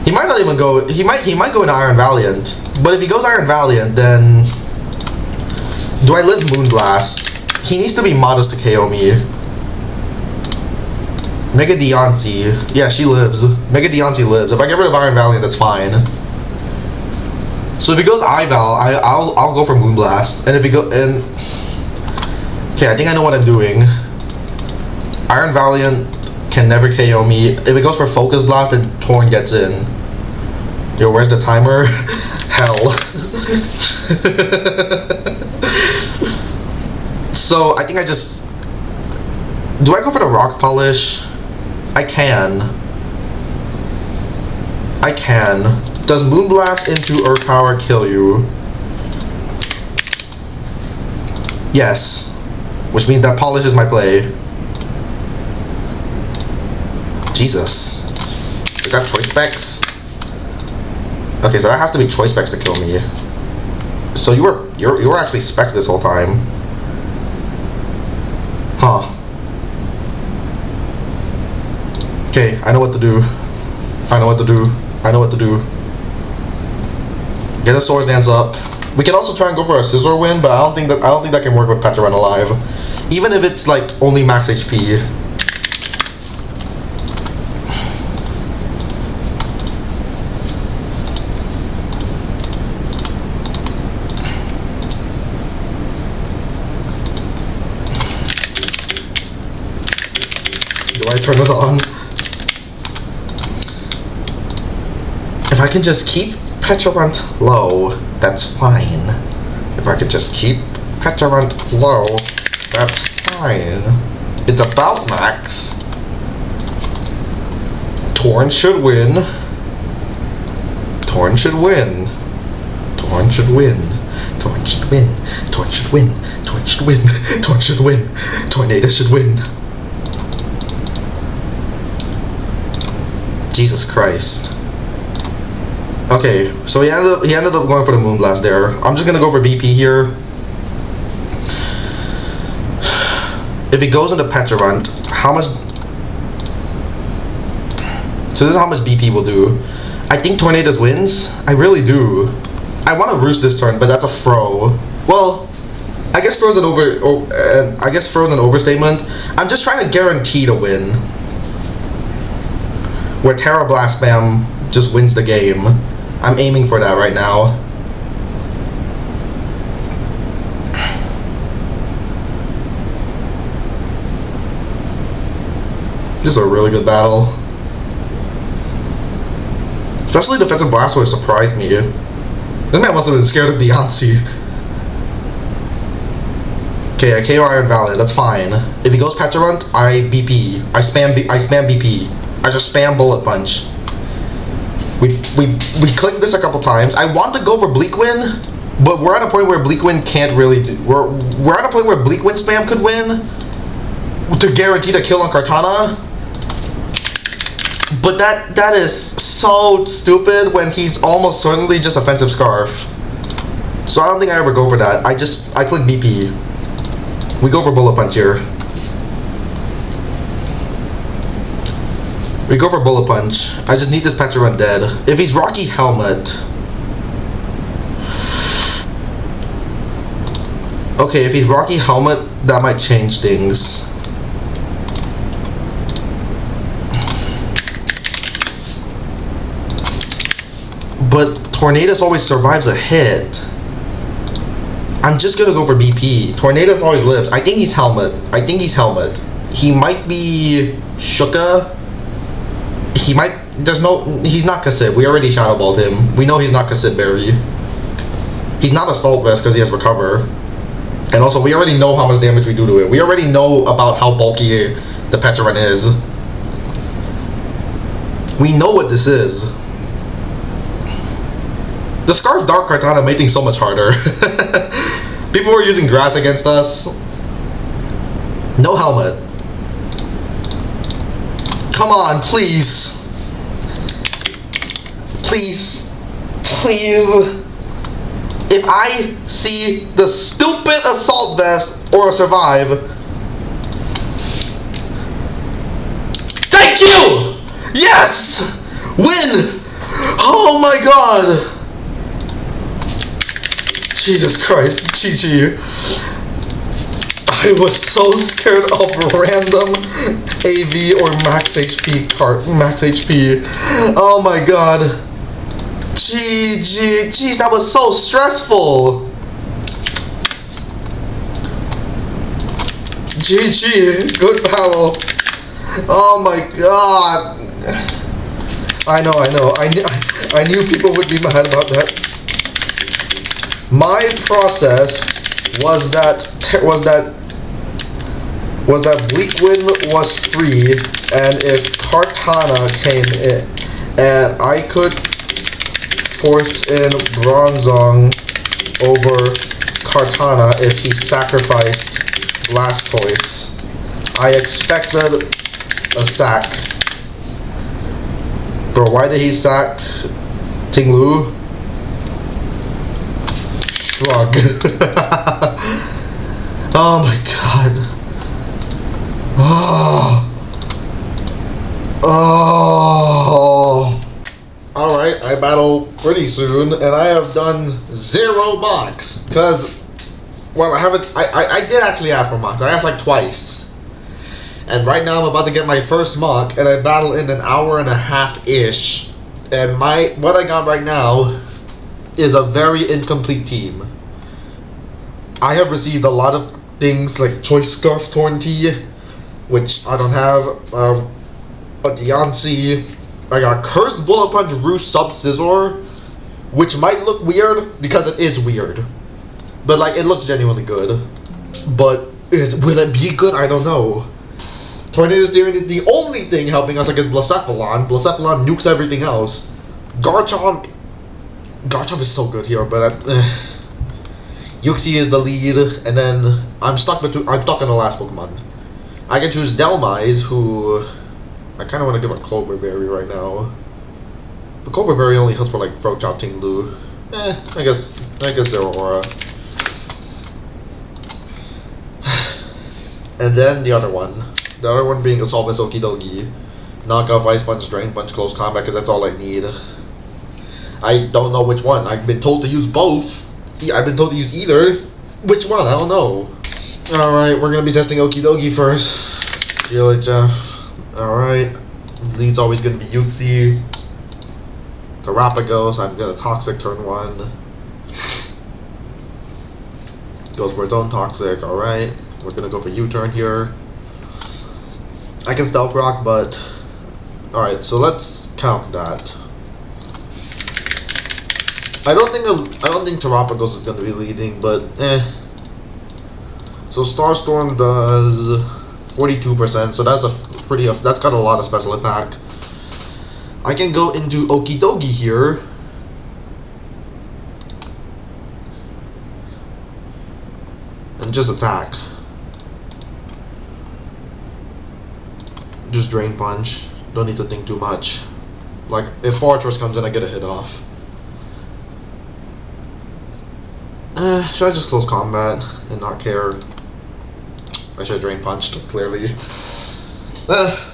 He might not even go, he might go in Iron Valiant. But if he goes Iron Valiant, then... Do I live Moonblast? He needs to be modest to KO me. Mega Deontay. Yeah, she lives. Mega Deontay lives. If I get rid of Iron Valiant, that's fine. So if he goes Ival, I'll go for Moonblast. And if he go okay, I think I know what I'm doing. Iron Valiant can never KO me. If it goes for Focus Blast, then Torn gets in. Yo, where's the timer? Hell. So I think I just... Do I go for the Rock Polish? I can. Does Moonblast into Earth Power kill you? Yes. Which means that Polish is my play. Jesus. Is that Choice Specs? Okay, so that has to be Choice Specs to kill me. So you were actually Specs this whole time. Huh. Okay, I know what to do. Get a Swords Dance up. We can also try and go for a Scizor win, but I don't think that can work with Pecharunt alive. Even if it's like only max HP. Do I turn it on? If I can just keep Pecharunt low, that's fine. If I can just keep Pecharunt low, that's fine. It's about max. Torn should win. Torn should win. Torn should win. Torn should win. Torn should win. Torn should win. Torn should win. Tornado should win. Jesus Christ. Okay, so he ended up going for the Moonblast there. I'm just gonna go for BP here. If he goes into Petrarant, how much? So this is how much BP will do. I think Tornadus wins. I really do. I want to Roost this turn, but that's a throw. Well, I guess throw's an overstatement. I'm just trying to guarantee to win. Where Terra Blast Spam just wins the game. I'm aiming for that right now. This is a really good battle. Especially Defensive Blastoise surprised me. This man must have been scared of Deontay. Okay, I KO Iron Valiant, that's fine. If he goes Petrarant, I BP. I spam BP. I just spam Bullet Punch. We clicked this a couple times. I want to go for Bleak Wind, but we're at a point where Bleak Wind can't really do. We're at a point where Bleak Wind spam could win to guarantee the kill on Kartana. But that is so stupid when he's almost certainly just Offensive Scarf. So I don't think I ever go for that. I click BP. We go for Bullet Punch here. We go for Bullet Punch. I just need this Petrarant dead. If he's Rocky Helmet. Okay, if he's Rocky Helmet, that might change things. But Tornadus always survives a hit. I'm just gonna go for BP. Tornadus always lives. I think he's Helmet. He might be Shuka. He might. He's not Kasib. We already Shadow Balled him. We know he's not Kasib Berry. He's not Assault Vest because he has Recover. And also, we already know how much damage we do to it. We already know about how bulky the Petrarant is. We know what this is. The Scarf Dark Kartana made things so much harder. People were using Grass against us. No Helmet. Come on, please. Please. If I see the stupid Assault Vest or a Survive. Thank you! Yes! Win! Oh my god! Jesus Christ, GG. I was so scared of random AV or max HP max HP. Oh my god. Jeez, that was so stressful. GG, good battle. Oh my god. I know. I knew people would be mad about that. My process was that Bleak Wind was free, and if Kartana came in, and I could force in Bronzong over Kartana if he sacrificed Blastoise. I expected a sack. Bro, why did he sack Tinglu? Shrug. Oh my god. Oh. Alright, I battle pretty soon, and I have done 0 mocks. Because, well, I did actually have 4 mocks. I asked like twice. And right now I'm about to get my first mock, and I battle in an hour and a half-ish. And what I got right now is a very incomplete team. I have received a lot of things like Choice Scarf Torn Tea, which I don't have, a Deontay. I got Cursed Bullet Punch Roost Sub Scizor, which might look weird because it is weird. But like, it looks genuinely good. But will it be good? I don't know. Tornado Steering is the only thing helping us against Blacephalon. Blacephalon nukes everything else. Garchomp Garchomp is so good here, but Yuxi is the lead, and then I'm stuck in the last Pokemon. I can choose Delmise, who I kind of want to give a Clover Berry right now. But Clover Berry only hits for like Throat Chop, Tinglu. I guess Zero Aura. And then the other one being Assaultless Okidogi. Knock off Ice Punch, Drain Punch, Close Combat, because that's all I need. I don't know which one. I've been told to use both. I've been told to use either. Which one? I don't know. Alright, we're going to be testing Okidogi first. Feel it, Jeff. Alright. Lead's always going to be Yuxi. Terapagos, I'm going to Toxic turn 1. Goes for its own Toxic, alright. We're going to go for U-turn here. I can Stealth Rock, but... Alright, so let's count that. I don't think Terapagos is going to be leading, but So Starstorm does 42%, so that's got a lot of special attack. I can go into Okidogi here. And just attack. Just Drain Punch. Don't need to think too much. Like, if Fortress comes in, I get a hit off. Should I just Close Combat and not care? I should have Drain Punched, clearly.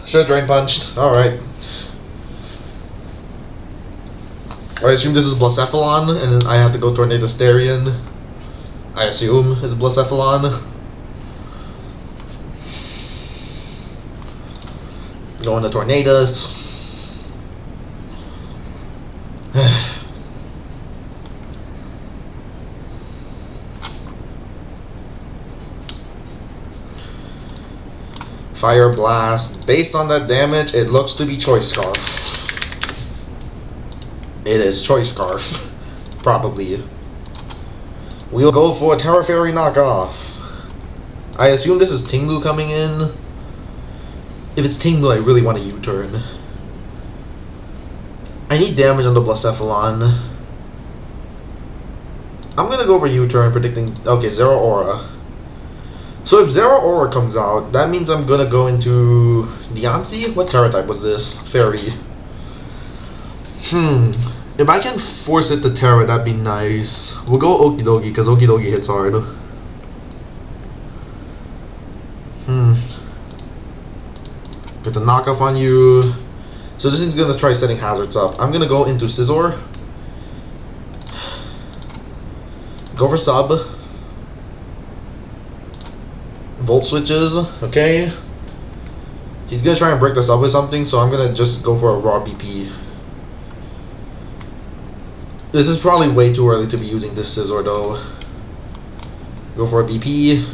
Should have Drain Punched. Alright. I assume this is Blacephalon, and then I have to go Tornado Starion. I assume it's Blacephalon. Going to Tornadoes. Fire Blast. Based on that damage, it looks to be Choice Scarf. It is Choice Scarf. Probably. We'll go for a Terra Fairy knockoff. I assume this is Tinglu coming in. If it's Tinglu, I really want a U-turn. I need damage on the Blacephalon. I'm gonna go for U-turn, predicting... Okay, Zero Aura. So if Zero Aura comes out, that means I'm gonna go into Diancie? What Terra type was this? Fairy. If I can force it to Terra, that'd be nice. We'll go Okidogi, because Okidogi hits hard. Get the knockoff on you. So this is gonna try setting hazards up. I'm gonna go into Scizor. Go for sub. Volt switches, okay. He's gonna try and break this up with something, so I'm gonna just go for a raw BP. This is probably way too early to be using this Scizor though. Go for a BP.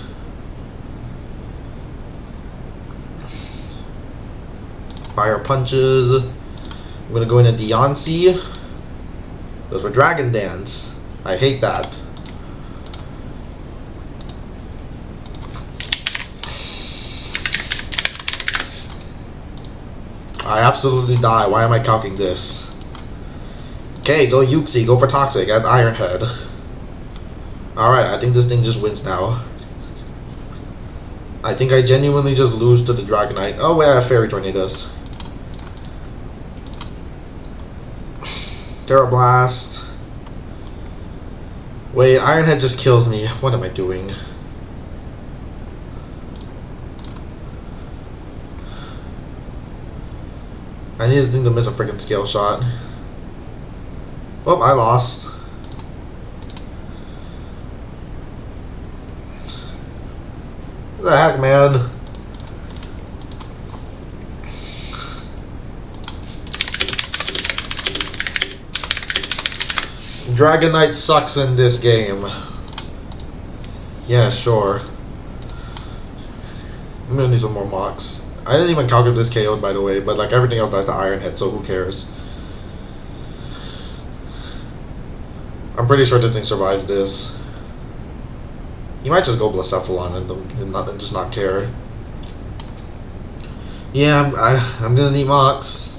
Fire punches. I'm gonna go into Diancie. Goes for Dragon Dance. I hate that. I absolutely die. Why am I calcing this? Okay, go Yuxi. Go for Toxic and Iron Head. Alright, I think this thing just wins now. I think I genuinely just lose to the Dragonite. Oh, wait, I have Fairy Tornadoes. Terra Blast. Wait, Iron Head just kills me. What am I doing? I need this thing to miss a freaking Scale Shot. Oh, I lost. What the heck, man? Dragonite sucks in this game. Yeah, sure. I'm gonna need some more mocks. I didn't even calculate this KO'd, by the way, but like everything else dies to Iron Head, so who cares? I'm pretty sure this thing survives this. He might just go Blacephalon and just not care. Yeah, I'm gonna need mocks.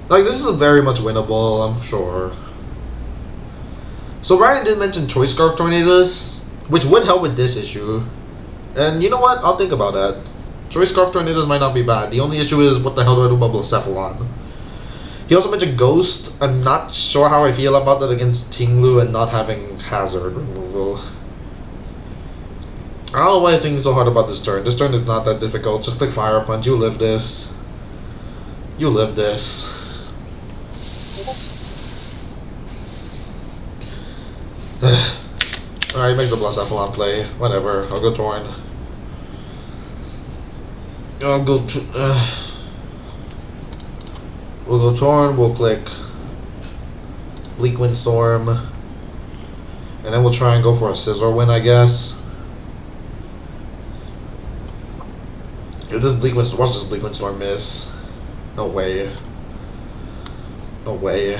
Like, this is very much winnable, I'm sure. So Ryan did mention Choice Scarf Tornadoes, which would help with this issue. And you know what? I'll think about that. Choice Scarf Tornadoes might not be bad. The only issue is, what the hell do I do about Blacephalon? He also mentioned Ghost. I'm not sure how I feel about that against Tinglu and not having Hazard removal. I don't know why he's thinking so hard about this turn. This turn is not that difficult. Just click Fire Punch. You live this. You live this. Alright, he makes the Blacephalon play. Whatever. I'll go Torn. I'll go... we'll go Torn. We'll click Bleak Windstorm. And then we'll try and go for a Scissor win, I guess. If this Bleak Windstorm... Watch this Bleak Windstorm miss. No way. No way.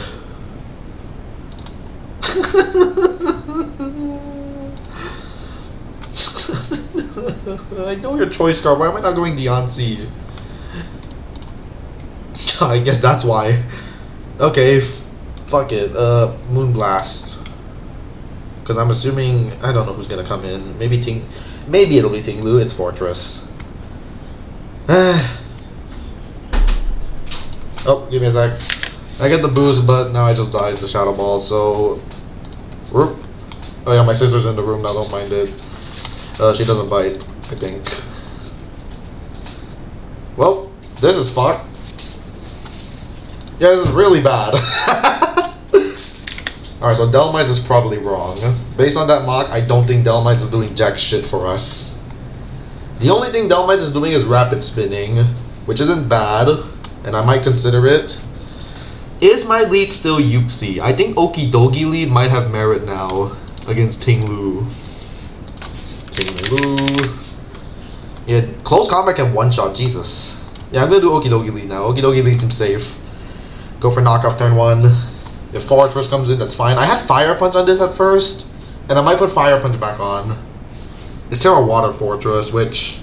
I know your Choice Scarf. Why am I not going Deontay? I guess that's why. Okay, fuck it. Moonblast. Because I'm assuming... I don't know who's gonna come in. Maybe it'll be Tinglu. It's Fortress. Oh, give me a sec. I get the boost, but now I just dodged the Shadow Ball, so... Oh yeah, my sister's in the room now, don't mind it. She doesn't bite, I think. Well, this is fucked. Yeah, this is really bad. Alright, so Delmize is probably wrong. Based on that mock, I don't think Delmize is doing jack shit for us. The only thing Delmize is doing is rapid spinning, which isn't bad, and I might consider it. Is my lead still Yuxi? I think Okidogi lead might have merit now against Tinglu. Yeah, close combat can one-shot, Jesus. Yeah, I'm gonna do Okidogi lead now. Okidogi lead seems safe. Go for knockoff turn 1. If Fortress comes in, that's fine. I had Fire Punch on this at first, and I might put Fire Punch back on. It's Terra Water Fortress, which...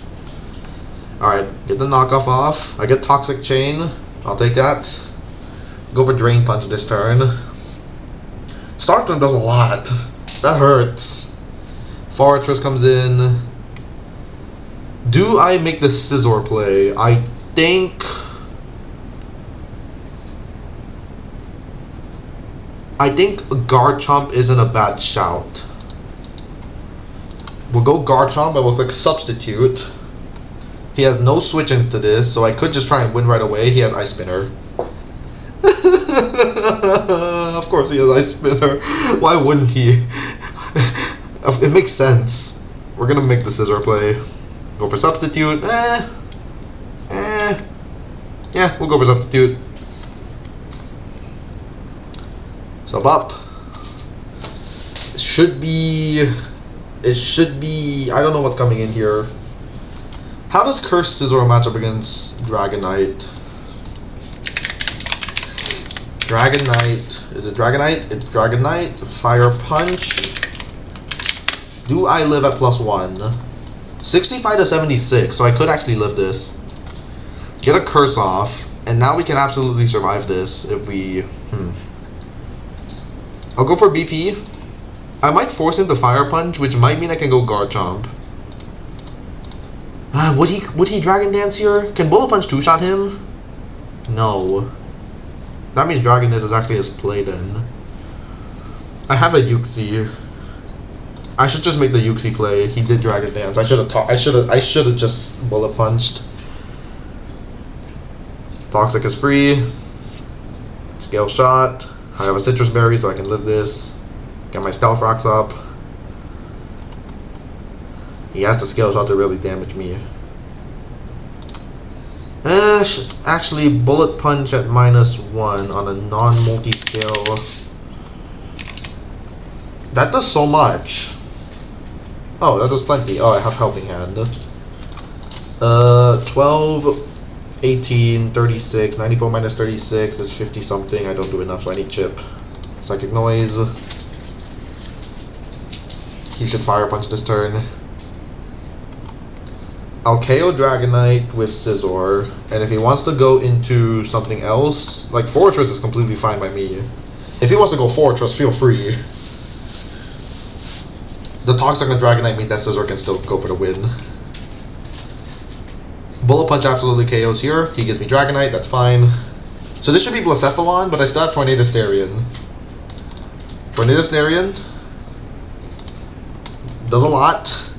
Alright, get the knockoff off. I get Toxic Chain. I'll take that. Go for Drain Punch this turn. Start turn does a lot. That hurts. Fortress comes in. Do I make the Scizor play? I think... Garchomp isn't a bad shout. We'll go Garchomp, but we'll click Substitute. He has no switch-ins to this, so I could just try and win right away. He has Ice Spinner. Of course he has Ice Spinner. Why wouldn't he? It makes sense. We're gonna make the Scizor play. Go for Substitute. Yeah, we'll go for Substitute. Sub up. It should be... I don't know what's coming in here. How does Curse Scizor match up against Dragonite? Dragonite. Is it Dragonite? It's Dragonite. Fire Punch. Do I live at +1? 65 to 76, so I could actually live this. Get a Curse off, and now we can absolutely survive this if we... I'll go for BP. I might force him to Fire Punch, which might mean I can go Garchomp. Would he Dragon Dance here? Can Bullet Punch 2-shot him? No. That means Dragon Dance is actually his play then. I have a Yuxi. I should just make the Yuxi play. He did Dragon Dance. I should have just Bullet Punched. Toxic is free. Scale Shot. I have a Citrus Berry, so I can live this. Get my Stealth Rocks up. He has the Scale Shot to really damage me. Actually, Bullet Punch at -1 on a non-multi-scale. That does so much. Oh, that does plenty. Oh, I have Helping Hand. 12, 18, 36, 94 minus 36 is 50 something. I don't do enough, so I need Chip. Psychic Noise. He should Fire Punch this turn. I'll KO Dragonite with Scizor, and if he wants to go into something else, like Fortress is completely fine by me. If he wants to go Fortress, feel free. The Toxic on Dragonite means that Scizor can still go for the win. Bullet Punch absolutely KOs here. He gives me Dragonite, that's fine. So this should be Blacephalon, but I still have Tornado Starion. Tornado Starion does a lot.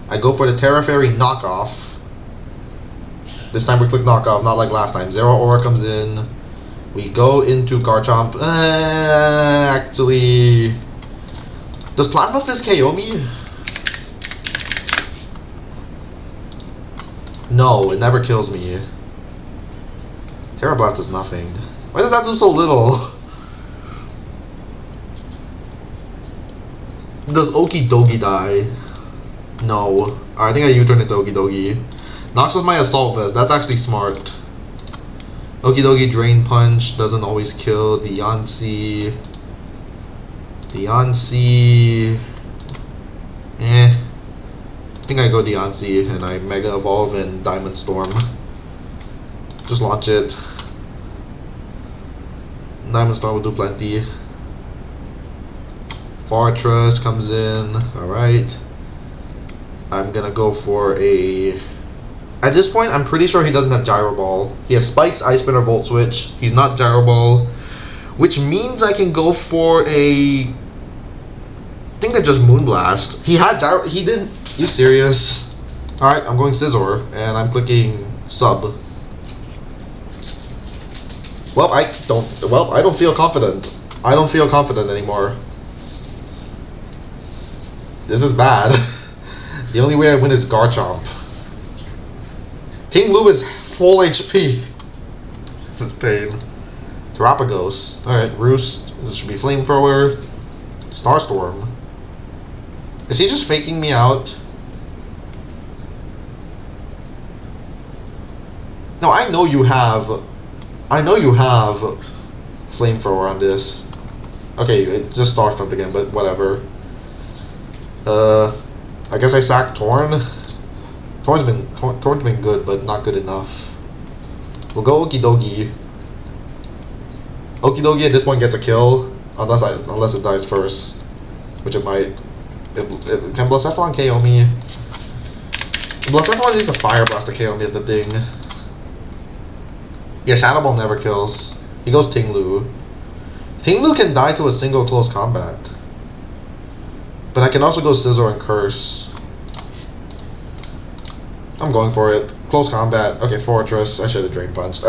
I go for the Terra Fairy knockoff. This time we click knockoff, not like last time. Zero Aura comes in. We go into Garchomp. Actually, does Plasma Fist KO me? No, it never kills me. Terra Blast does nothing. Why does that do so little? Does Okidogi die? No. I think I U-turn into Okidogi. Knocks off my Assault Vest. That's actually smart. Okidogi Drain Punch doesn't always kill. Deontay. I think I go Deontay and I Mega Evolve and Diamond Storm. Just launch it. Diamond Storm will do plenty. Fortress comes in. Alright. I'm gonna go for a... At this point, I'm pretty sure he doesn't have Gyro Ball. He has Spikes, Ice Spin, or Volt Switch. He's not Gyro Ball. Which means I can go for a... I think I just Moonblast. He had Gyro... He didn't... You serious? Alright, I'm going Scizor. And I'm clicking Sub. Well, I don't feel confident. I don't feel confident anymore. This is bad. The only way I win is Garchomp. King Lou is full HP. This is pain. Terapagos. Alright, Roost. This should be Flamethrower. Starstorm. Is he just faking me out? No, I know you have Flamethrower on this. Okay, it just Starstormed again, but whatever. I guess I sacked Torn. Torn's been good, but not good enough. We'll go Okidogi. Okidogi at this point gets a kill, unless it dies first, which it might. Can Blacephalon KO me? Blacephalon needs a Fire Blast to KO me is the thing. Yeah, Shadow Ball never kills. He goes Tinglu. Tinglu can die to a single close combat. But I can also go Scizor and Curse. I'm going for it. Close combat. Okay, Fortress. I should have Drain Punched.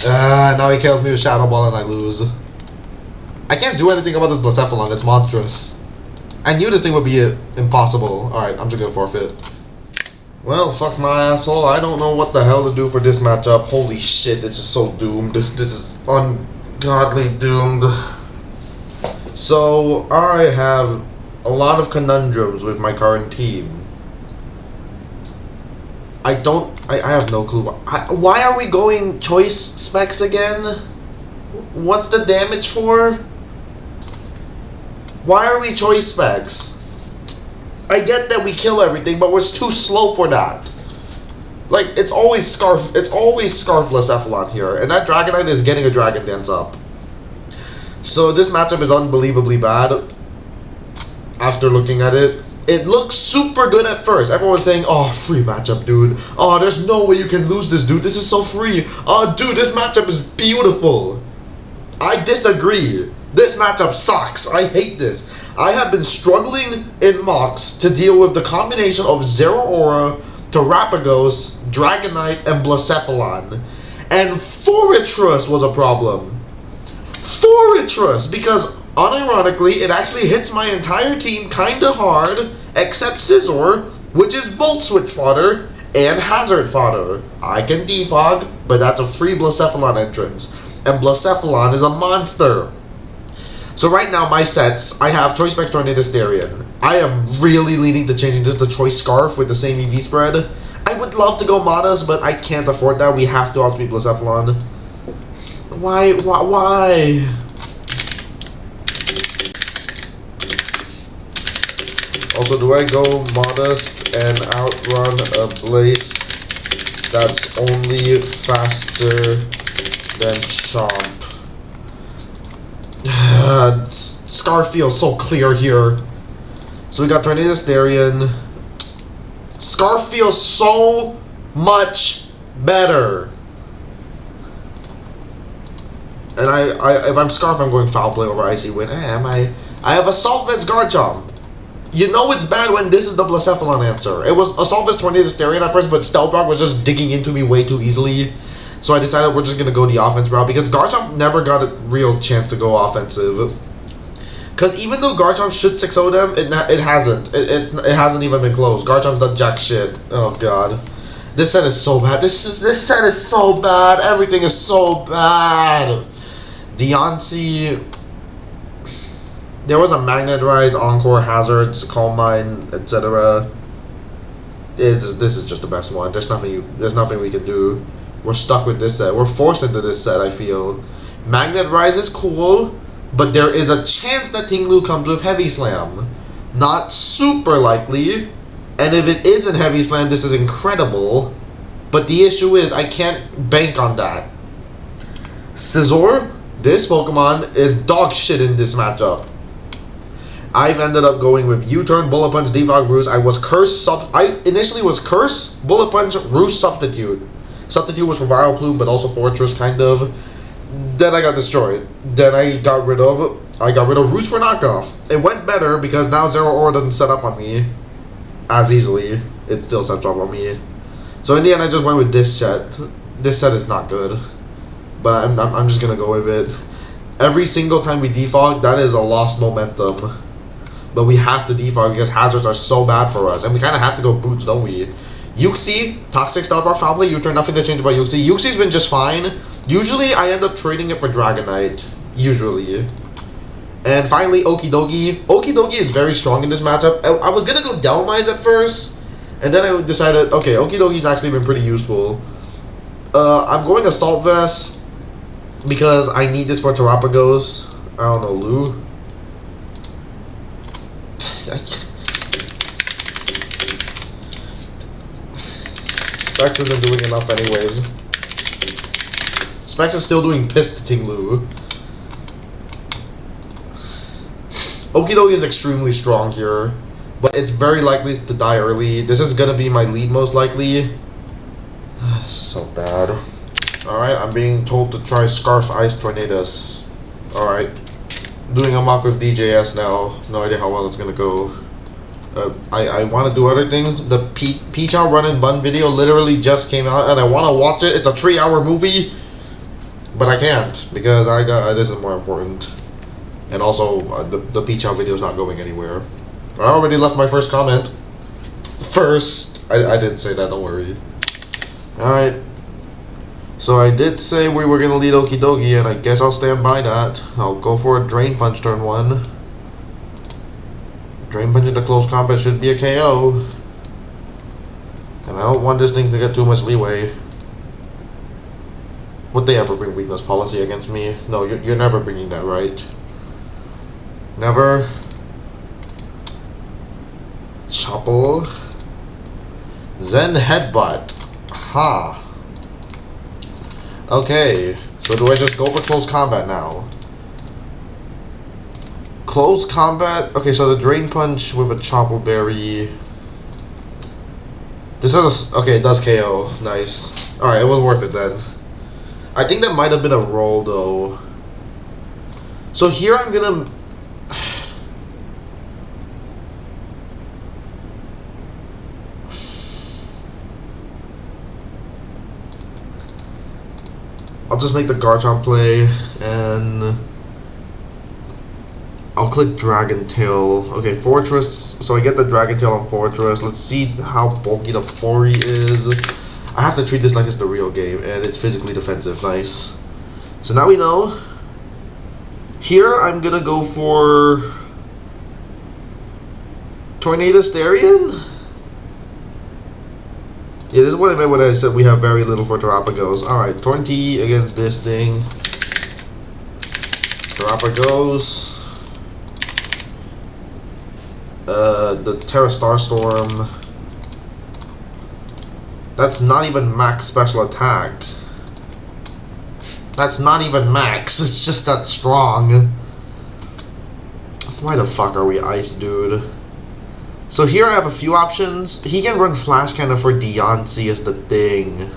Now he kills me with Shadow Ball and I lose. I can't do anything about this Blacephalon. It's monstrous. I knew this thing would be impossible. Alright, I'm just gonna forfeit. Well, fuck my asshole. I don't know what the hell to do for this matchup. Holy shit, this is so doomed. This is ungodly doomed. So, I have a lot of conundrums with my current team. I have no clue. Why are we going choice specs again? What's the damage for? Why are we choice specs? I get that we kill everything, but we're too slow for that. Like, it's always Scarf Blacephalon here, and that Dragonite is getting a Dragon Dance up. So this matchup is unbelievably bad. After looking at it, it looks super good at first. Everyone's saying, "Oh, free matchup, dude. Oh, there's no way you can lose this, dude. This is so free. Oh, dude, this matchup is beautiful." I disagree. This matchup sucks. I hate this. I have been struggling in mocks to deal with the combination of Zero Aura, Terapagos, Dragonite, and Blacephalon. And Fortress was a problem. Fortress, because unironically, it actually hits my entire team kinda hard, except Scizor, which is Volt Switch fodder and Hazard fodder. I can defog, but that's a free Blacephalon entrance. And Blacephalon is a monster. So right now, my sets, I have Choice Specs Tornado Starion. I am really leaning to changing just the Choice Scarf with the same EV spread. I would love to go Modest, but I can't afford that. We have to outspeed Blacephalon. Why? Also, do I go Modest and outrun a Blaze that's only faster than Chomp? Scar feels so clear here. So we got Tornado Starion. Scar feels so much better. And if I'm Scarf, I'm going Foul Play over Icy Wind. I have Assault Vest Garchomp. You know it's bad when this is the Blacephalon answer. It was Assault Vest Tornado Starion at first, but Stealth Rock was just digging into me way too easily. So I decided we're just going to go the offense route because Garchomp never got a real chance to go offensive. Because even though Garchomp should 6-0 them, it hasn't. It hasn't even been close. Garchomp's done jack shit. Oh god. This set is so bad. This set is so bad. Everything is so bad. Deontay. There was a Magnet Rise, Encore, Hazards, Calm Mind, etc. This is just the best one. There's nothing we can do. We're stuck with this set. We're forced into this set, I feel. Magnet Rise is cool, but there is a chance that Tinglu comes with Heavy Slam. Not super likely. And if it is in Heavy Slam, this is incredible. But the issue is, I can't bank on that. Scizor, this Pokemon is dog shit in this matchup. I've ended up going with U-Turn, Bullet Punch, Defog, Roost. I was Curse, I initially was Curse, Bullet Punch, Roost, Substitute. Substitute was for Viral Plume, but also Fortress, kind of. Then I got destroyed. Then I got rid of Roost for knockoff. It went better because now Zero Aura doesn't set up on me as easily. It still sets up on me. So in the end, I just went with this set. This set is not good, but I'm just gonna go with it. Every single time we defog, that is a lost momentum. But we have to defog because hazards are so bad for us, and we kind of have to go boots, don't we? Uxie, Toxic Stealth Rock, Foul Play, U-Turn, nothing to change about Uxie. Uxie's been just fine. Usually, I end up trading it for Dragonite. Usually. And finally, Okidogi. Okidogi is very strong in this matchup. I was gonna go Delmise at first, and then I decided, okay, Okidogi's actually been pretty useful. I'm going Assault Vest because I need this for Terapagos. I don't know, Lou. Specs isn't doing enough anyways. Specs is still doing piss to Tinglu. Okidogi is extremely strong here, but it's very likely to die early. This is gonna be my lead most likely. This is so bad. Alright, I'm being told to try Scarf Ice Tornadoes. Alright. Doing a mock with DJS now. No idea how well it's gonna go. I want to do other things. The Peach Out Run and Bun video literally just came out, and I want to watch it. It's a 3-hour movie, but I can't because this is more important. And also, the Peach Out video is not going anywhere. I already left my first comment. I didn't say that. Don't worry. All right. So I did say we were gonna lead Okidogi, and I guess I'll stand by that. I'll go for a Drain Punch turn 1. Drain Punch into close combat should be a KO. And I don't want this thing to get too much leeway. Would they ever bring weakness policy against me? No, you're never bringing that, right? Never. Chopple. Zen Headbutt. Ha. Okay, so do I just go for close combat now? Close combat? Okay, so the Drain Punch with a Chopple Berry. This is okay, it does KO. Nice. Alright, it was worth it then. I think that might have been a roll though. So here I'm gonna... I'll just make the Garchomp play, and I'll click Dragon Tail. Okay, Fortress. So I get the Dragon Tail on Fortress. Let's see how bulky the Fori is. I have to treat this like it's the real game, and it's physically defensive. Nice. So now we know. Here I'm gonna go for Tornado Starion. Yeah, this is what I meant when I said we have very little for Terapagos. Alright, Tornti against this thing. Terapagos. The Terra Starstorm. That's not even max special attack. That's not even max, it's just that strong. Why the fuck are we ice, dude? So here I have a few options. He can run Flash Cannon for Deontay is the thing.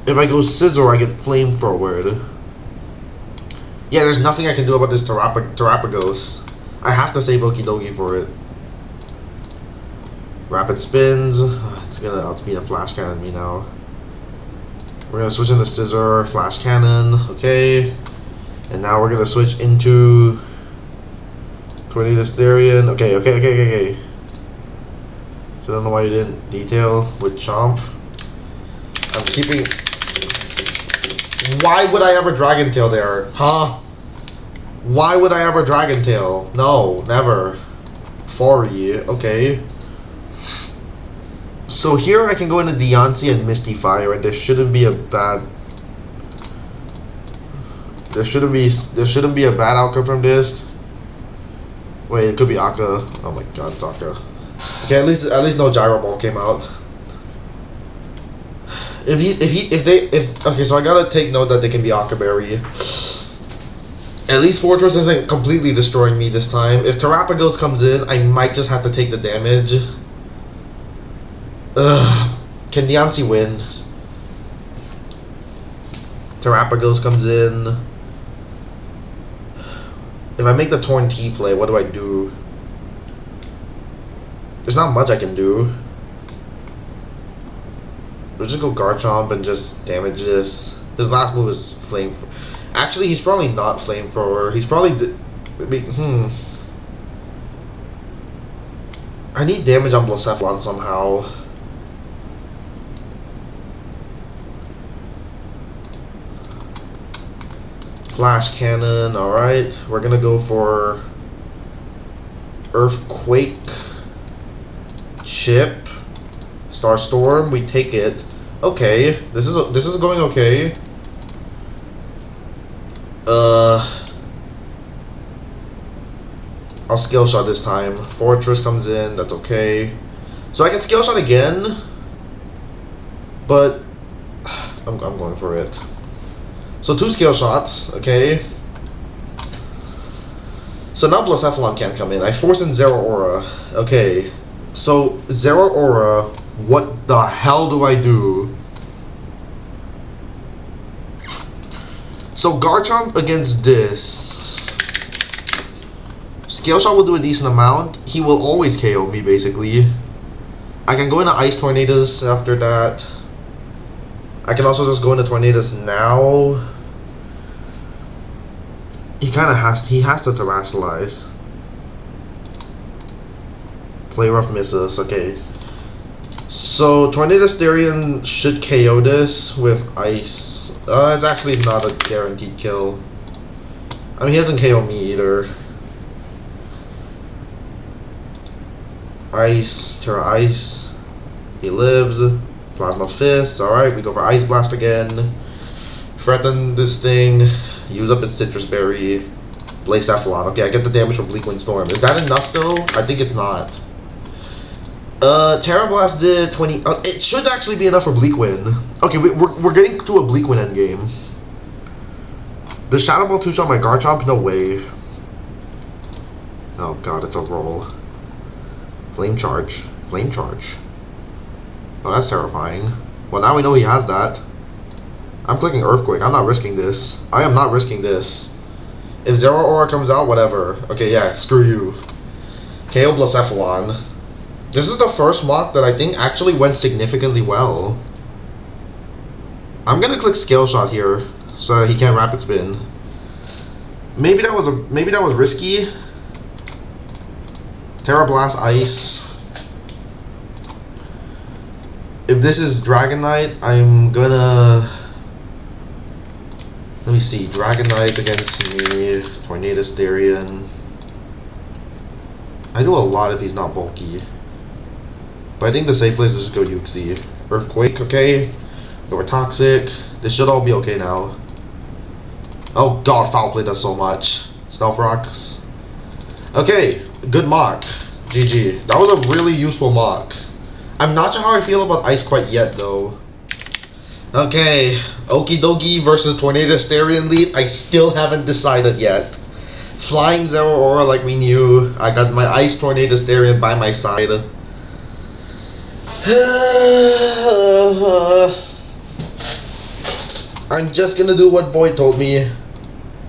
If I go Scissor, I get Flamethrowered. Yeah, there's nothing I can do about this Terrapagos. I have to save Okidogi for it. Rapid Spins. It's gonna outspeed a Flash Cannon me now. We're gonna switch into Scissor, Flash Cannon, okay. And now we're gonna switch into Tornado Styrian. Okay. So I don't know why you didn't detail with Chomp. I'm keeping. Why would I ever Dragon Tail there? Huh? Why would I ever Dragon Tail? No, never. Fori, okay. So here I can go into Deontay and Misty Fire, and there shouldn't be a bad. There shouldn't be a bad outcome from this. Wait, it could be Akka. Oh my god, it's Akka. Okay, at least no Gyro Ball came out. Okay, so I gotta take note that they can be Akaberry. At least Fortress isn't completely destroying me this time. If Terrapagos comes in, I might just have to take the damage. Can Deontay win? Terrapagos comes in. If I make the Torn T play, what do I do? There's not much I can do. We'll just go Garchomp and just damage this. His last move is Flame. Actually, he's probably not Flamethrower. He's probably... I need damage on Blacephalon somehow. Flash Cannon, alright. We're gonna go for Earthquake, Chip, Star Storm, we take it. Okay, this is going okay. I'll Scale Shot this time. Fortress comes in, that's okay. So I can Scale Shot again, but I'm going for it. So 2 Scale Shots, okay. So now Blacephalon can't come in. I force in Zero Aura. Okay. So Zero Aura, what the hell do I do? So Garchomp against this. Scale Shot will do a decent amount. He will always KO me basically. I can go into Ice Tornadoes after that. I can also just go into Tornadoes now. He has to Terrasilize. Play Rough misses, okay. So Tornado Styrian should KO this with Ice. It's actually not a guaranteed kill. I mean, he hasn't KO'd me either. Ice, Terra Ice. He lives. Plasma Fist, alright, we go for Ice Blast again. Threaten this thing. Use up its Citrus Berry. Blacephalon. Okay, I get the damage from Bleak Wind Storm. Is that enough though? I think it's not. Terra Blast did 20. It should actually be enough for Bleak Wind. Okay, we're getting to a Bleak Wind endgame. The Shadow Ball 2-shot my Garchomp? No way. Oh god, it's a roll. Flame Charge. Flame Charge. Oh, that's terrifying. Well, now we know he has that. I'm clicking Earthquake. I'm not risking this. I am not risking this. If Zero Aura comes out, whatever. Okay, yeah, screw you. KO Blacephalon. This is the first mock that I think actually went significantly well. I'm gonna click Scale Shot here so that he can't Rapid Spin. Maybe that was risky. Terra Blast Ice. If this is Dragonite, I'm gonna... Let me see. Dragonite against me. Tornado Styrian. I do a lot if he's not bulky. But I think the safe place is just go Uxie. Earthquake, okay. Go for Toxic. This should all be okay now. Oh god, Foul Play does so much. Stealth Rocks. Okay, good mock. GG. That was a really useful mock. I'm not sure how I feel about Ice quite yet, though. Okay, Okidogi versus Tornado Styrian lead. I still haven't decided yet. Flying Zero Aura like we knew. I got my Ice Tornado Starion by my side. I'm just gonna do what Void told me.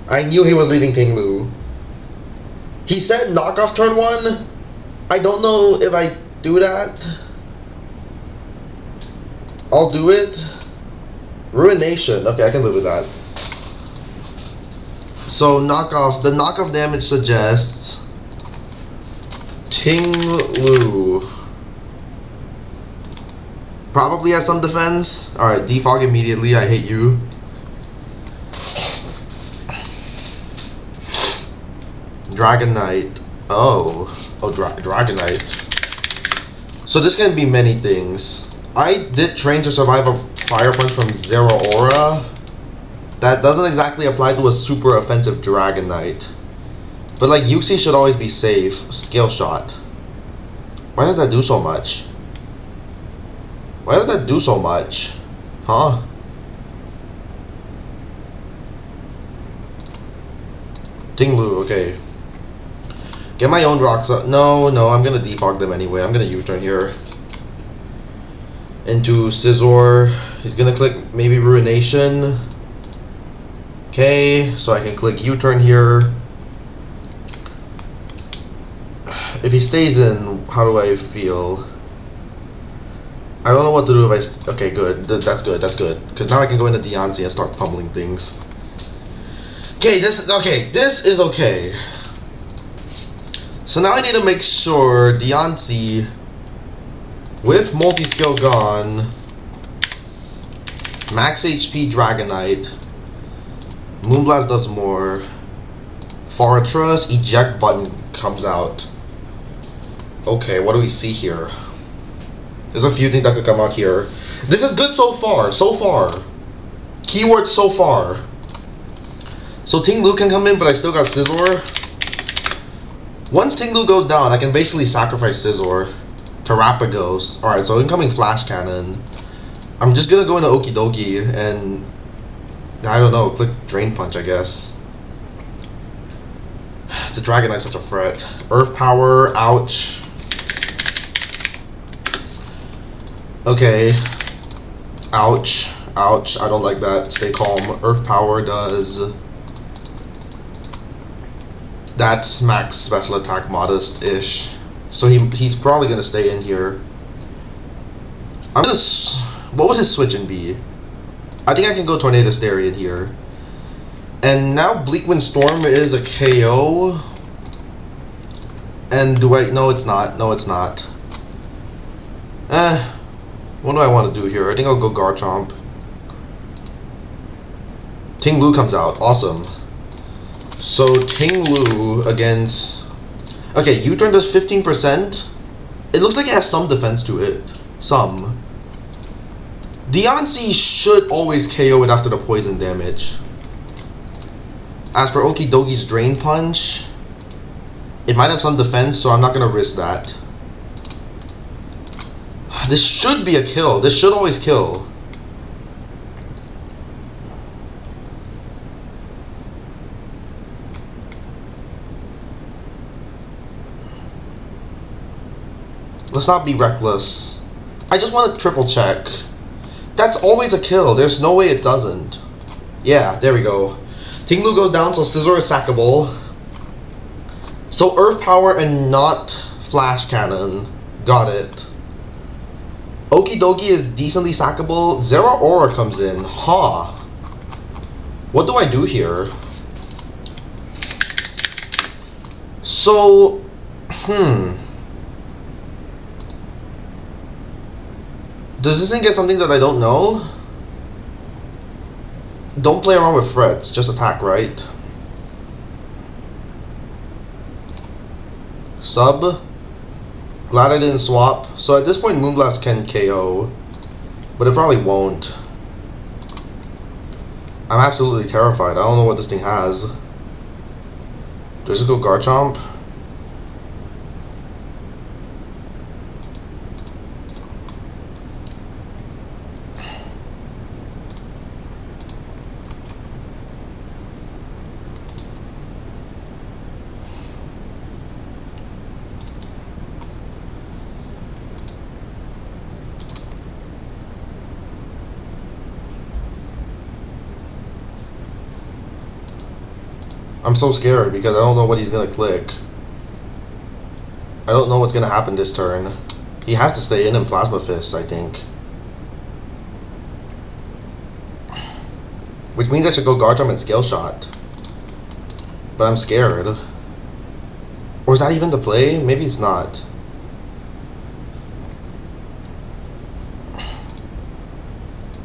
I knew he was leading Ting Lu. He said knock off turn 1. I don't know if I do that. I'll do it. Ruination. Okay, I can live with that. So knockoff. The knockoff damage suggests Ting Lu probably has some defense. Alright, defog immediately. I hate you. Dragon Knight. Oh, Dragon Knight. So this can be many things. I did train to survive a Fire Punch from Zero Aura. That doesn't exactly apply to a super offensive Dragon Knight. But like, Yuxi should always be safe. Scale Shot. Why does that do so much? Why does that do so much? Huh? Ting Lu, okay. Get my own rocks up. No, I'm gonna defog them anyway. I'm gonna U-turn here. Into Scizor. He's gonna click maybe Ruination. Okay, so I can click U-turn here. If he stays in, how do I feel? I don't know what to do if I... Okay, good. That's good. Because now I can go into Diancie and start pummeling things. Okay, this is okay. So now I need to make sure Diancie, with multi-skill gone, max HP Dragonite, Moonblast does more, Fortress, eject button comes out. Okay, what do we see here? There's a few things that could come out here. This is good so far. Keyword so far. So Ting Lu can come in, but I still got Scizor. Once Ting Lu goes down, I can basically sacrifice Scizor. Terapagos. Alright, so incoming Flash Cannon. I'm just gonna go into Okie Dokie and... I don't know, click Drain Punch, I guess. The Dragonite's such a threat. Earth Power, ouch. Okay. Ouch. Ouch. I don't like that. Stay calm. Earth Power does... That's max special attack modest-ish. So he's probably gonna stay in here. I'm gonna... What would his switch-in be? I think I can go Tornado Starion here. And now Bleakwind Storm is a KO. And do I... No, it's not. No, it's not. What do I want to do here? I think I'll go Garchomp. Ting Lu comes out. Awesome. So Ting Lu against... Okay, U-turn does 15%. It looks like it has some defense to it. Some. Diancie should always KO it after the poison damage. As for Okie Dokie's Drain Punch, it might have some defense, so I'm not going to risk that. This should be a kill. This should always kill. Let's not be reckless. I just want to triple check. That's always a kill. There's no way it doesn't. Yeah, there we go. Ting Lu goes down, so Scizor is sackable. So Earth Power and not Flash Cannon. Got it. Okie Dokie is decently sackable. Zero Aura comes in. Huh. What do I do here? So... Does this thing get something that I don't know? Don't play around with threats, just attack, right? Sub. Glad I didn't swap. So at this point, Moonblast can KO. But it probably won't. I'm absolutely terrified. I don't know what this thing has. Do I just go Garchomp? I'm so scared because I don't know what he's gonna click. I don't know what's gonna happen this turn. He has to stay in Plasma Fist, I think. Which means I should go Guard Jump and Scale Shot. But I'm scared. Or is that even the play? Maybe it's not.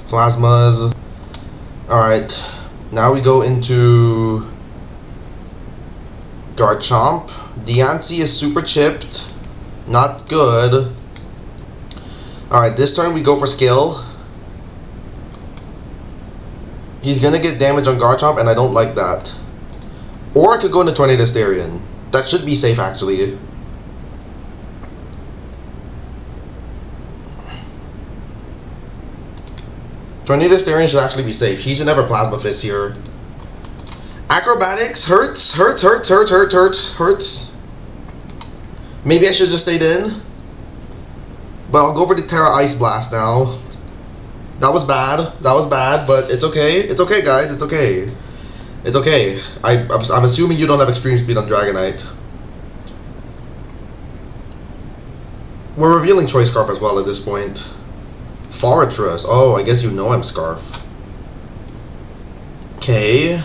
Plasmas. Alright. Now we go into Garchomp. Diancie is super chipped. Not good. Alright, this turn we go for Skill. He's gonna get damage on Garchomp, and I don't like that. Or I could go into Tornado Starion. That should be safe, actually. Tornado Starion should actually be safe. He should never Plasma Fist here. Acrobatics hurts. Hurts. Maybe I should just stayed in. But I'll go for the Terra Ice Blast now. That was bad, but it's okay. It's okay, guys. It's okay. It's okay. I'm assuming you don't have Extreme Speed on Dragonite. We're revealing Choice Scarf as well at this point. Fortress. Oh, I guess you know I'm Scarf. Okay.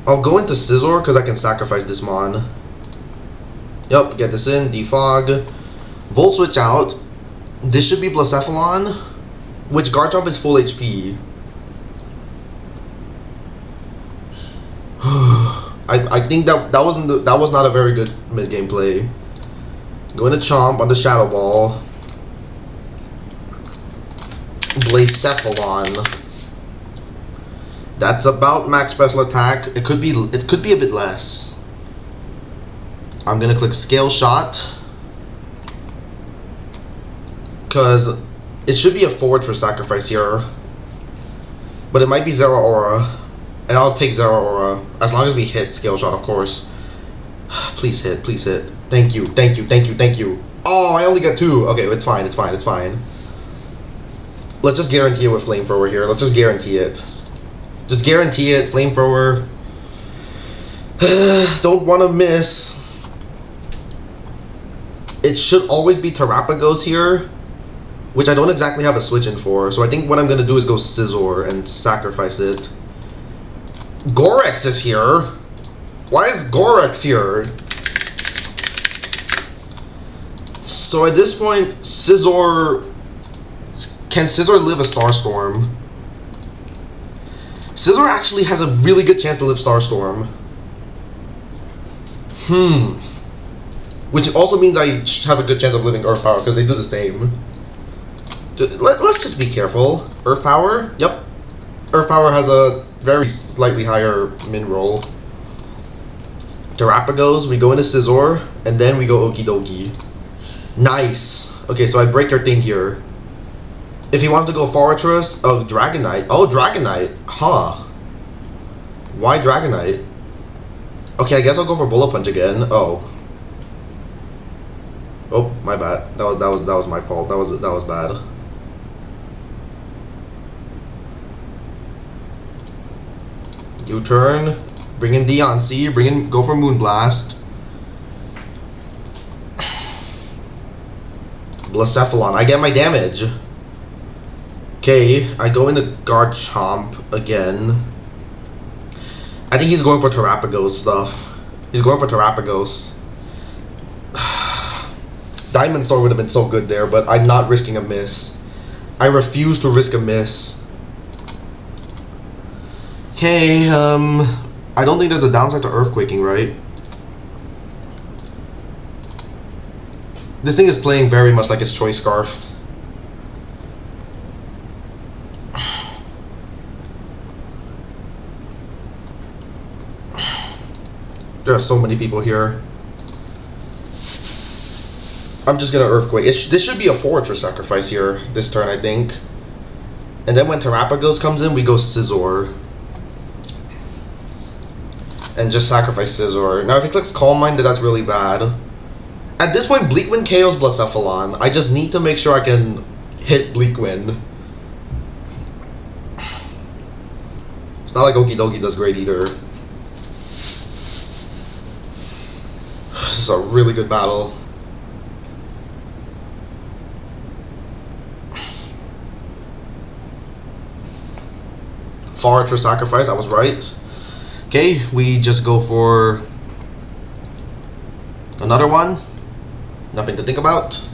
I'll go into Scizor because I can sacrifice this Mon. Yup, get this in. Defog. Volt Switch out. This should be Blacephalon, which Garchomp is full HP. I think that was not a very good mid game play. Going to Chomp on the Shadow Ball. Blacephalon. That's about max special attack. It could be a bit less. I'm gonna click Scale Shot because it should be a Fortress sacrifice here, but it might be Zero Aura, and I'll take Zero Aura as long as we hit Scale Shot, of course. Please hit, please hit. Thank you. Oh, I only got 2. Okay, it's fine. Let's just guarantee it with Flamethrower here. Let's just guarantee it. Just guarantee it, Flamethrower. Don't want to miss. It should always be Terrapagos here, which I don't exactly have a switch in for. So I think what I'm going to do is go Scizor and sacrifice it. Gorex is here. Why is Gorex here? So at this point, Scizor... Can Scizor live a Starstorm? Scizor actually has a really good chance to live Starstorm. Which also means I have a good chance of living Earth Power, because they do the same. Let's just be careful. Earth Power? Yep. Earth Power has a very slightly higher min roll. Terrapagos, we go into Scizor, and then we go Okie Dokie. Nice. Okay, so I break your thing here. If he wants to go Fortress, oh, Dragonite. Oh, Dragonite. Huh. Why Dragonite? Okay, I guess I'll go for Bullet Punch again. Oh. Oh, my bad. That was my fault. That was bad. U-turn. Bring in Diancie. Go for Moonblast. Blacephalon. I get my damage. Okay, I go into Garchomp again. I think he's going for Terrapagos stuff. He's going for Terrapagos. Diamond Storm would have been so good there, but I'm not risking a miss. I refuse to risk a miss. Okay, I don't think there's a downside to Earthquaking, right? This thing is playing very much like its Choice Scarf. There are so many people here. I'm just gonna Earthquake. This should be a Fortress sacrifice here, this turn, I think. And then when Terrapagos comes in, we go Scizor. And just sacrifice Scizor. Now if he clicks Calm Mind, that's really bad. At this point, Bleak Wind KOs Blacephalon. I just need to make sure I can hit Bleak Wind. It's not like Okie Dokie does great either. This is a really good battle. Fortress sacrifice, I was right. Okay, we just go for another one. Nothing to think about.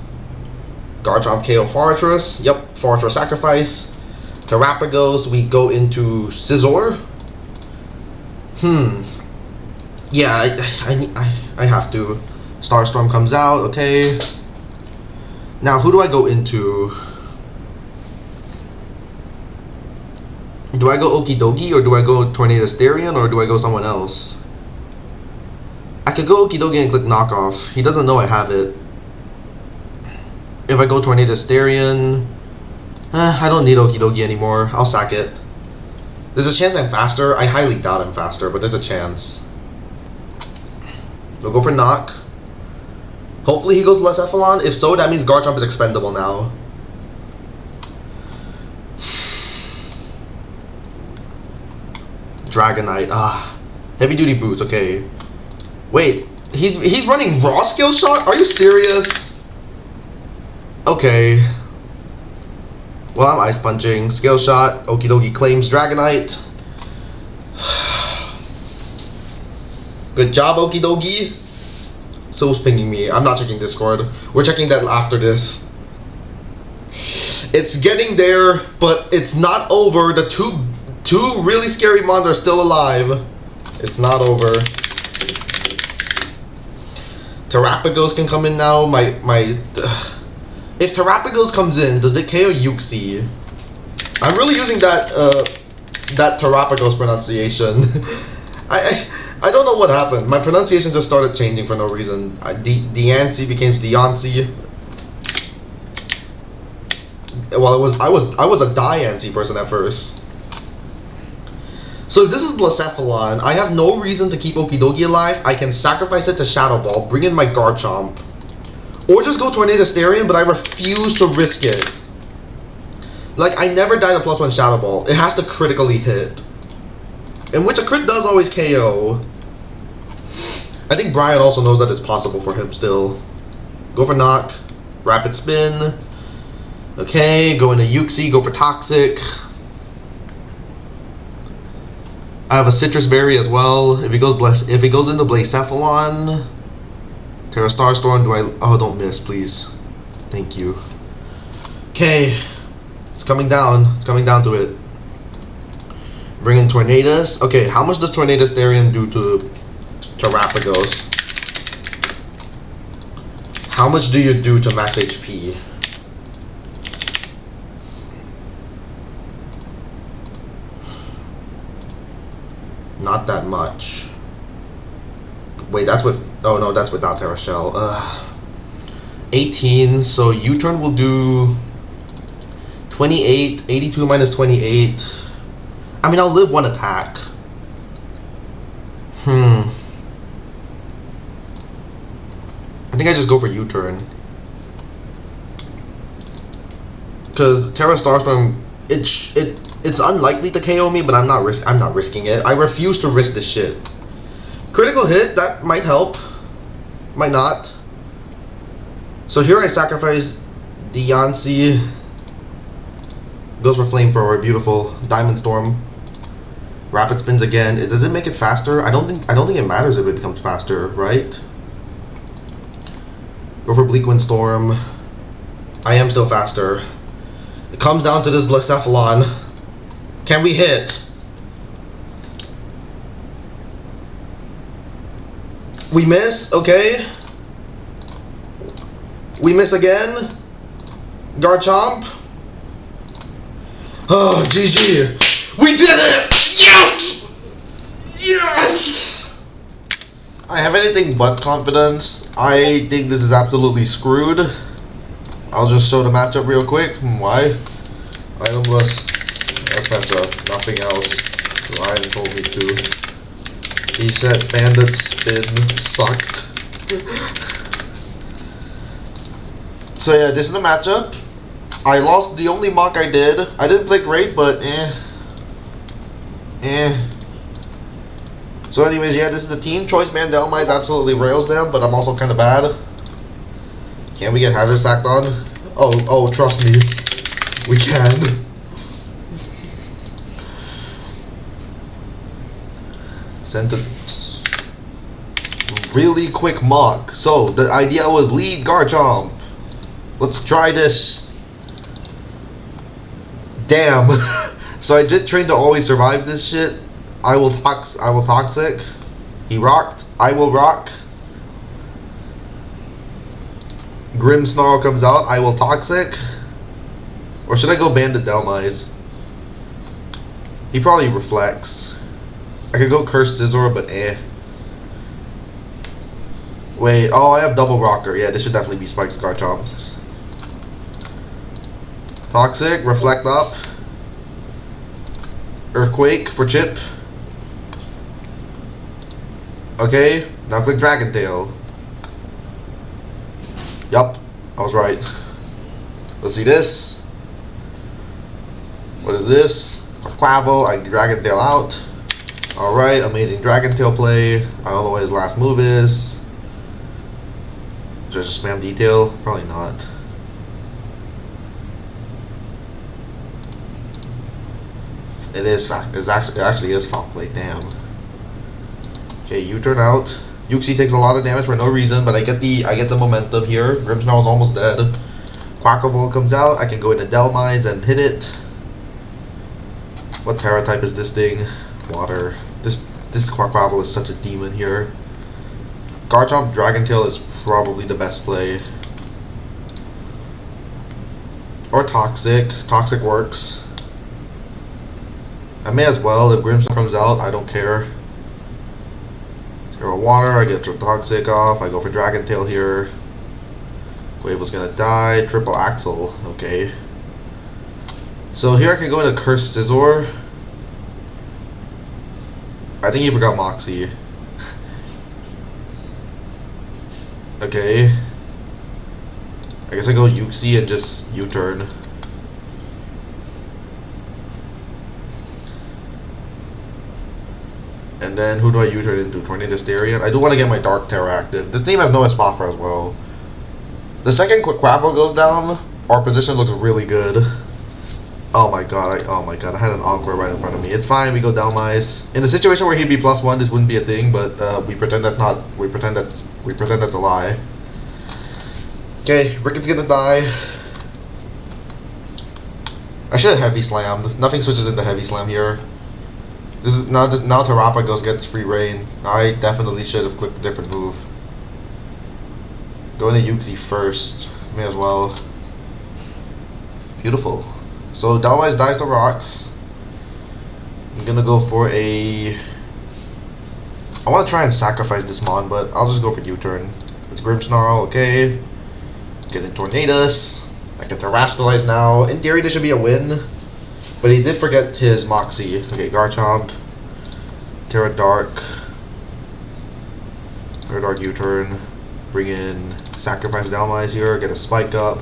Garchomp KO Fortress. Yep, Fortress sacrifice. Terrapagos, we go into Scizor. Yeah, I have to. Starstorm comes out, okay. Now, who do I go into? Do I go Okidogi or do I go Tornadus or do I go someone else? I could go Okidogi and click knockoff. He doesn't know I have it. If I go Tornadus I don't need Okidogi anymore. I'll sack it. There's a chance I'm faster. I highly doubt I'm faster, but there's a chance. We'll go for knock. Hopefully he goes Blacephalon. If so, that means Garchomp is expendable now. Dragonite. Heavy duty boots, okay. Wait, he's running raw skill shot? Are you serious? Okay. Well, I'm ice punching. Skill shot. Okidogi claims Dragonite. Good job, Okidogi. So's pinging me. I'm not checking Discord. We're checking that after this. It's getting there, but it's not over. The two really scary mons are still alive. It's not over. Terrapagos can come in now. If Terrapagos comes in, does it KO Yuxi? I'm really using that Terrapagos pronunciation. I don't know what happened. My pronunciation just started changing for no reason. Diancie became Diancie. Well, I was a Diancie person at first. So if this is Blacephalon, I have no reason to keep Okidogi alive. I can sacrifice it to Shadow Ball, bring in my Garchomp, or just go Tornadus, but I refuse to risk it. Like, I never died a +1 Shadow Ball. It has to critically hit, in which a crit does always KO. I think Brian also knows that it's possible for him still. Go for knock, rapid spin. Okay, go into Yuxi, go for toxic. I have a citrus berry as well. If he goes into Blacephalon, Terra Starstorm, don't miss, please. Thank you. Okay. It's coming down. It's coming down to it. Bring in Tornadus. Okay, how much does Tornadus do to Terrapagos? How much do you do to max HP? Not that much. Wait, that's with... Oh no, that's without Terra Shell. 18, so U-turn will do 28, 82 minus 28. I mean, I'll live one attack. I think I just go for U-turn. Because Terra Starstorm, it's unlikely to KO me, but I'm not risking it. I refuse to risk this shit. Critical hit, that might help. Might not. So here I sacrifice Diancie. Goes for Flamethrower, beautiful. Diamond Storm. Rapid spins again. Does it make it faster? I don't think it matters if it becomes faster, right? Go for Bleak Wind Storm. I am still faster. It comes down to this Blacephalon. Can we hit? We miss, okay. We miss again. Garchomp. Oh, GG. We did it! Yes! Yes! I have anything but confidence. I think this is absolutely screwed. I'll just show the matchup real quick. Why? Itemless, etc. Nothing else. Ryan told me to. He said Bandit Spin sucked. So yeah, this is the matchup. I lost the only mock I did. I didn't play great, but So anyways, yeah, this is the team. Choice Mandelmize absolutely rails them, but I'm also kind of bad. Can we get Hazard stacked on? Oh, trust me. We can. Sent a really quick mock. So, the idea was lead Garchomp. Let's try this. Damn. So I did train to always survive this shit. I will toxic. He rocked. I will rock. Grimmsnarl comes out. I will toxic. Or should I go Bandit Delmize? He probably reflects. I could go Curse Scizor, but eh. Wait, oh, I have double rocker. Yeah, this should definitely be Spike's Garchomp. Toxic, reflect up. Earthquake for chip. Okay, now click Dragon Tail. Yup, I was right. Let's see this. What is this? Quabble, I Dragon Tail out. Alright, amazing Dragon Tail play. I don't know what his last move is. Just spam detail? Probably not. It actually is foul play, damn. Okay, U-turn out. Yuxi takes a lot of damage for no reason, but I get the momentum here. Grimmsnarl is almost dead. Quackable comes out. I can go into Delmize and hit it. What Terra type is this thing? Water. This Quackable is such a demon here. Garchomp Dragon Tail is probably the best play. Or Toxic. Toxic works. I may as well. If Grimmsnarl comes out, I don't care. Zero water, I get Toxic off. I go for Dragon Tail here. Quavo's gonna die. Triple Axle. Okay. So here I can go into Curse Scizor. I think he forgot Moxie. Okay. I guess I go Yuxi and just U-turn. And then who do I U-turn into? Tornado Starion? I do want to get my Dark Terror active. This team has no Espafra as well. The second Quackle goes down, our position looks really good. Oh my god, I had an Encore right in front of me. It's fine, we go Delmize. In a situation where he'd be +1, this wouldn't be a thing, but we pretend that's a lie. Okay, Rickett's gonna die. I should have Heavy Slammed. Nothing switches into Heavy Slam here. This is now Tarapa gets free reign. I definitely should have clicked a different move. Go into Yuxi first. May as well. Beautiful. So Delmize dies to rocks. I'm gonna go for a... I want to try and sacrifice this Mon, but I'll just go for U-turn. It's Grimmsnarl, okay. Get in Tornadus. I can Terrastallize now. In theory, this should be a win. But he did forget his Moxie. Okay, Garchomp. Terra Dark. Terra Dark U-turn. Bring in Sacrifice Delmize here. Get a Spike up.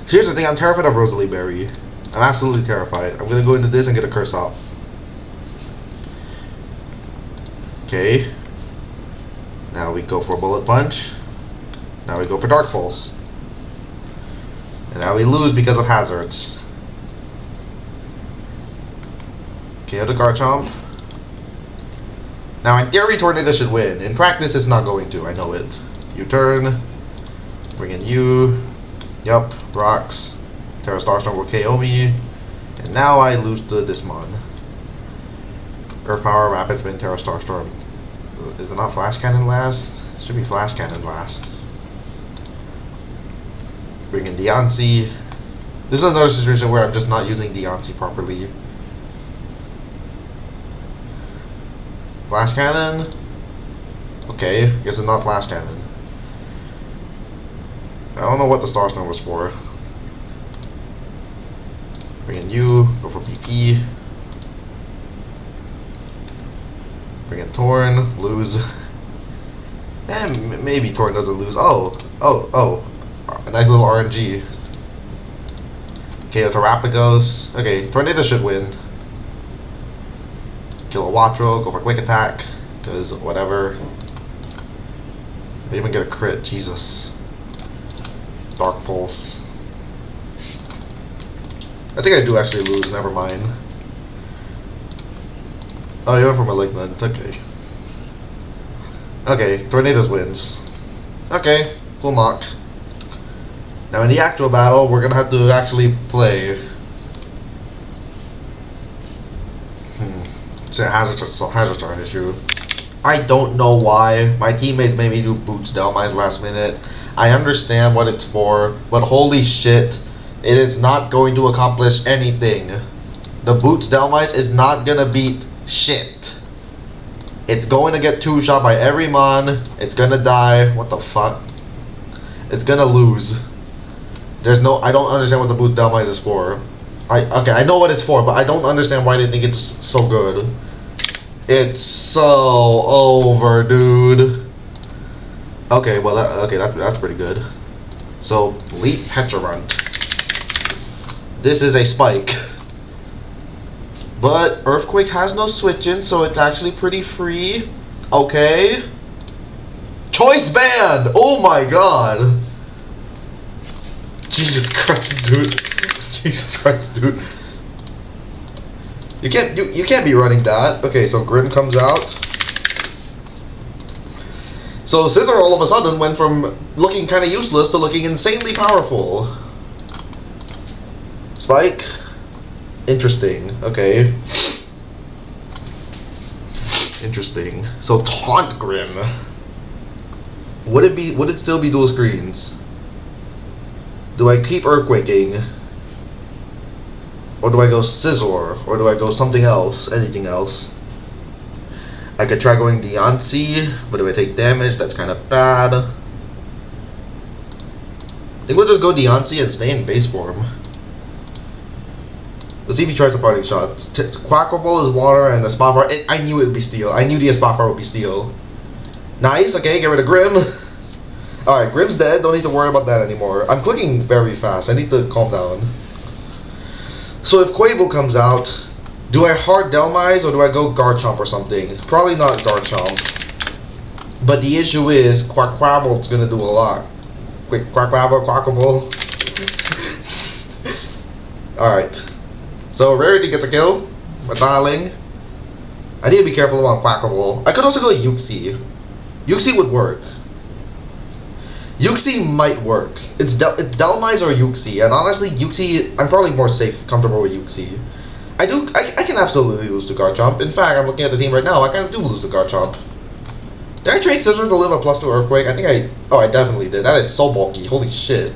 So here's the thing, I'm terrified of Rosalie Berry. I'm absolutely terrified. I'm gonna go into this and get a Curse out. Okay. Now we go for Bullet Punch. Now we go for Dark Pulse. And now we lose because of hazards. KO to Garchomp. Now in theory, Tornado should win. In practice, it's not going to. I know it. U-turn. Bring in you. Yup. Rocks. Terra Starstorm will KO me. And now I lose to this Mon. Earth Power, Rapid Spin, Terra Starstorm. Is it not Flash Cannon last? It should be Flash Cannon last. Bring in Deontay. This is another situation where I'm just not using Deontay properly. Flash Cannon? Okay, guess it's not Flash Cannon. I don't know what the Starstorm was for. Bring in you, go for BP. Bring in Torn, lose. And maybe Torn doesn't lose. Oh, a nice little RNG. KO Terrapagos. Okay, Tornado should win. Kill a Wattrel, go for Quick Attack. Because whatever. I didn't even get a crit. Jesus. Dark Pulse. I think I do actually lose. Never mind. Oh, you went for Malignant. Okay. Okay, Tornadoes wins. Okay, cool mock. Now in the actual battle, we're gonna have to actually play. It's a hazard issue. I don't know why. My teammates made me do Boots Delmise last minute. I understand what it's for, but holy shit, it is not going to accomplish anything. The Boots Delmise is not gonna beat shit. It's going to get 2-shot by every mon. It's gonna die. What the fuck? It's gonna lose. There's no. I don't understand what the Boots Delmise is for. Okay, I know what it's for, but I don't understand why they think it's so good. It's so over, dude. Okay, well, that's pretty good. So, Leap Petrarunt. This is a spike. But Earthquake has no switching, so it's actually pretty free. Okay. Choice Band! Oh my god! Jesus Christ, dude. Jesus Christ, dude. You can't be running that. Okay, so Grim comes out. So Scissor all of a sudden went from looking kind of useless to looking insanely powerful. Spike. Interesting. Okay. Interesting. So Taunt Grim. Would it still be dual screens? Do I keep Earthquaking? Or do I go Scissor? Or do I go something else? Anything else? I could try going Deontay, but if I take damage, that's kind of bad. I think we'll just go Deontay and stay in base form. Let's see if he tries the parting shot. Quacklevolt is water and the Spotfire. I knew it would be steel. I knew the Spotfire would be steel. Nice, okay, get rid of Grim. Alright, Grim's dead. Don't need to worry about that anymore. I'm clicking very fast. I need to calm down. So if Quavel comes out, do I hard Delmise or do I go Garchomp or something? Probably not Garchomp. But the issue is Quacklevolt's gonna do a lot. Quick, Quacklevolt. Alright. So Rarity gets a kill. My darling. I need to be careful about Quacklevolt. I could also go Yuxi. Yuxi would work. Yuxi might work. It's Delmise or Yuxi, and honestly, Yuxi, I'm probably more safe, comfortable with Yuxi. I can absolutely lose to Garchomp. In fact, I'm looking at the team right now. I kind of do lose to Garchomp. Did I trade Scissor to live a +2 Earthquake? I think I definitely did. That is so bulky. Holy shit.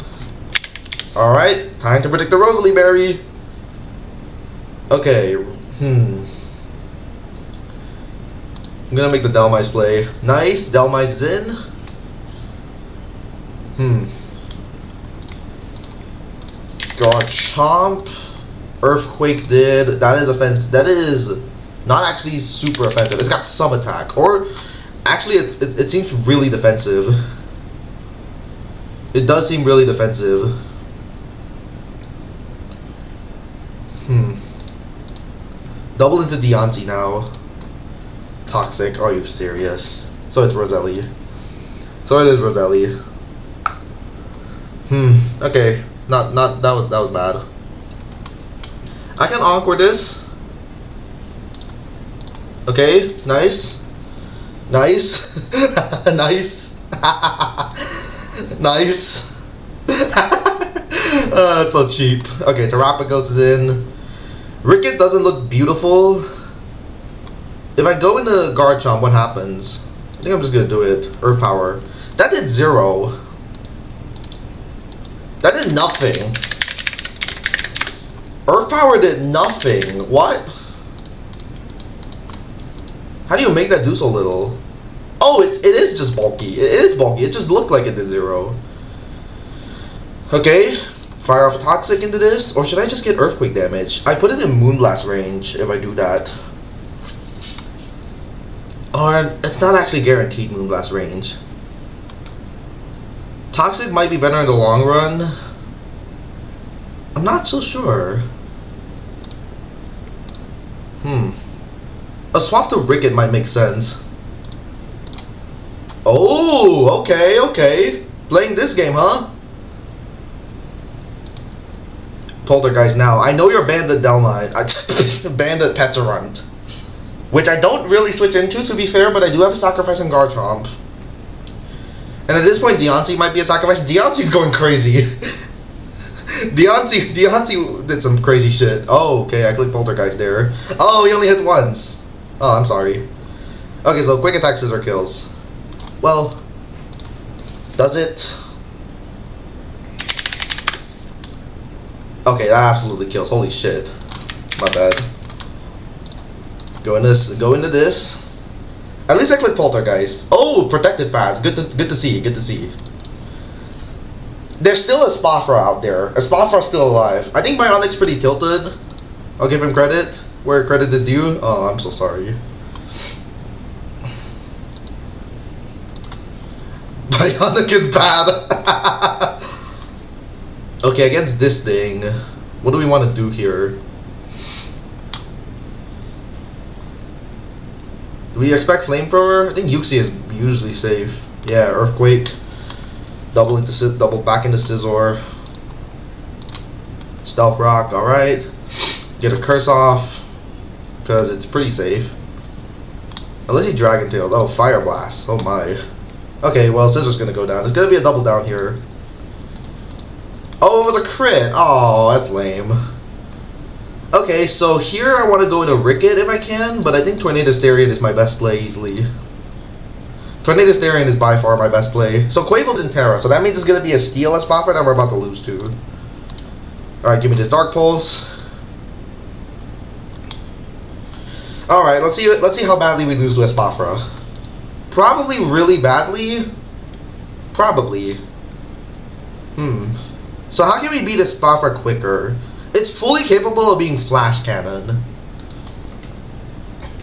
All right, time to predict the Rosalie Berry. Okay. I'm gonna make the Delmise play. Nice, Delmise is in. Garchomp, Earthquake did. That is offensive. That is not actually super offensive. It's got some attack, or actually, it seems really defensive. It does seem really defensive. Double into Deontay now. Toxic. Are you serious? So it's Rosalie. So it is Rosalie. Okay. Not that was bad. I can Encore this. Okay, nice. Nice. Nice. Nice. That's so cheap. Okay, Terrapagos is in. Ricket doesn't look beautiful. If I go into Garchomp, what happens? I think I'm just gonna do it. Earth Power. That did 0. That did nothing. Earth Power did nothing. What? How do you make that do so little? Oh, it is just bulky. It is bulky. It just looked like it did 0. Okay. Fire off Toxic into this. Or should I just get Earthquake damage? I put it in Moonblast range if I do that. Or it's not actually guaranteed Moonblast range. Toxic might be better in the long run. I'm not so sure. A swap to Ricket might make sense. Oh, okay, okay. Playing this game, huh? Poltergeist now. I know you're Bandit Delmine. Bandit Petarant. Which I don't really switch into, to be fair, but I do have a sacrifice in Garchomp. And at this point, Deontay might be a sacrifice. Deontay's going crazy. Deontay did some crazy shit. Oh, okay, I clicked Poltergeist there. Oh, he only hits once. Oh, I'm sorry. Okay, so quick attack scissor kills. Well, does it? Okay, that absolutely kills. Holy shit. My bad. Go into this. At least I click Poltergeist. Oh, protective pads. Good to see. Good to see. There's still a Spoffra out there. A Spoffra's still alive. I think Bionic's pretty tilted. I'll give him credit where credit is due. Oh, I'm so sorry. Bionic is bad. Okay, against this thing, what do we want to do here? Do we expect Flamethrower? I think Uxie is usually safe. Yeah, Earthquake. Double back into Scizor. Stealth Rock, alright. Get a Curse off, because it's pretty safe. Unless he Dragon Tailed. Oh, Fire Blast. Oh my. Okay, well, Scissor's gonna go down. It's gonna be a double down here. Oh, it was a crit. Oh, that's lame. Okay, so here I want to go into Ricket if I can, but I think Tornado Starion is my best play easily. Tornado Starion is by far my best play. So Quavel and Terra, so that means it's going to be a steal at Spofford that we're about to lose to. Alright, give me this Dark Pulse. Alright, let's see how badly we lose to Espafra. Probably really badly. Probably. So how can we beat Espafra quicker? It's fully capable of being Flash Cannon.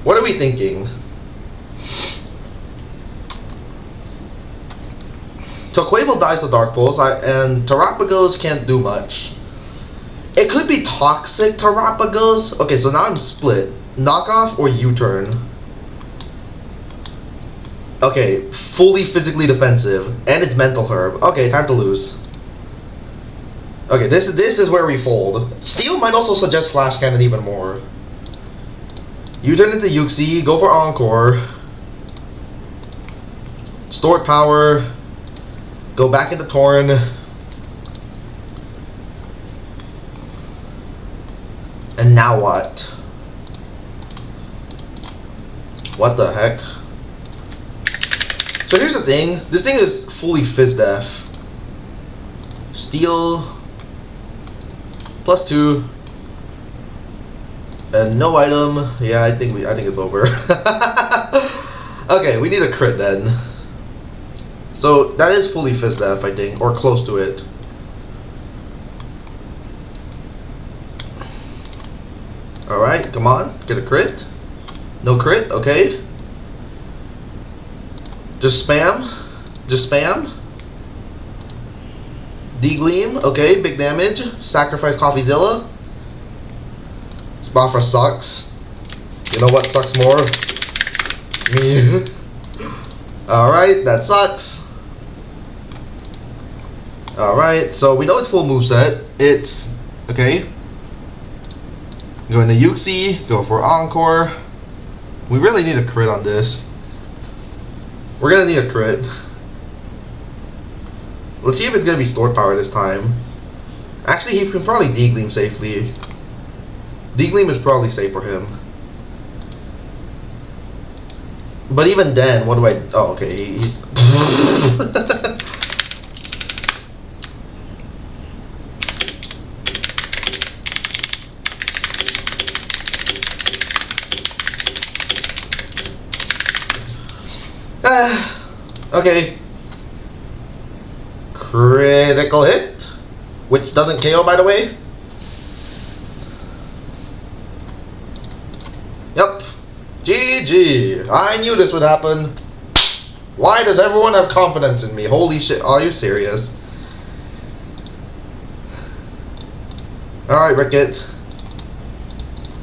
What are we thinking? So Quavel dies to Dark Pulse, and Terrapagos can't do much. It could be Toxic Terrapagos. Okay, so now I'm split. Knockoff or U-turn? Okay, fully physically defensive, and it's Mental Herb. Okay, time to lose. Okay, this is where we fold. Steel might also suggest Flash Cannon even more. U-turn into Uxie, go for Encore. Stored power. Go back into Torn. And now what? What the heck? So here's the thing. This thing is fully Fizz Def. Steel. +2. And no item. Yeah, I think it's over. Okay, we need a crit then. So that is fully Fizz Def, I think, or close to it. Alright, come on, get a crit. No crit, okay. Just spam. Just spam. D-Gleam, okay, big damage. Sacrifice Coffeezilla. Spoffra sucks. You know what sucks more? Me. Alright, that sucks. Alright, so we know it's full moveset. It's, okay. Go into Uxie, go for Encore. We really need a crit on this. We're gonna need a crit. Let's see if it's gonna be stored power this time. Actually, he can probably D-Gleam safely. D-Gleam is probably safe for him. But even then, what do I... Oh, okay, he's... Okay. Critical hit, which doesn't KO, by the way. Yep. GG. I knew this would happen. Why does everyone have confidence in me? Holy shit. Are you serious? Alright, Ricket.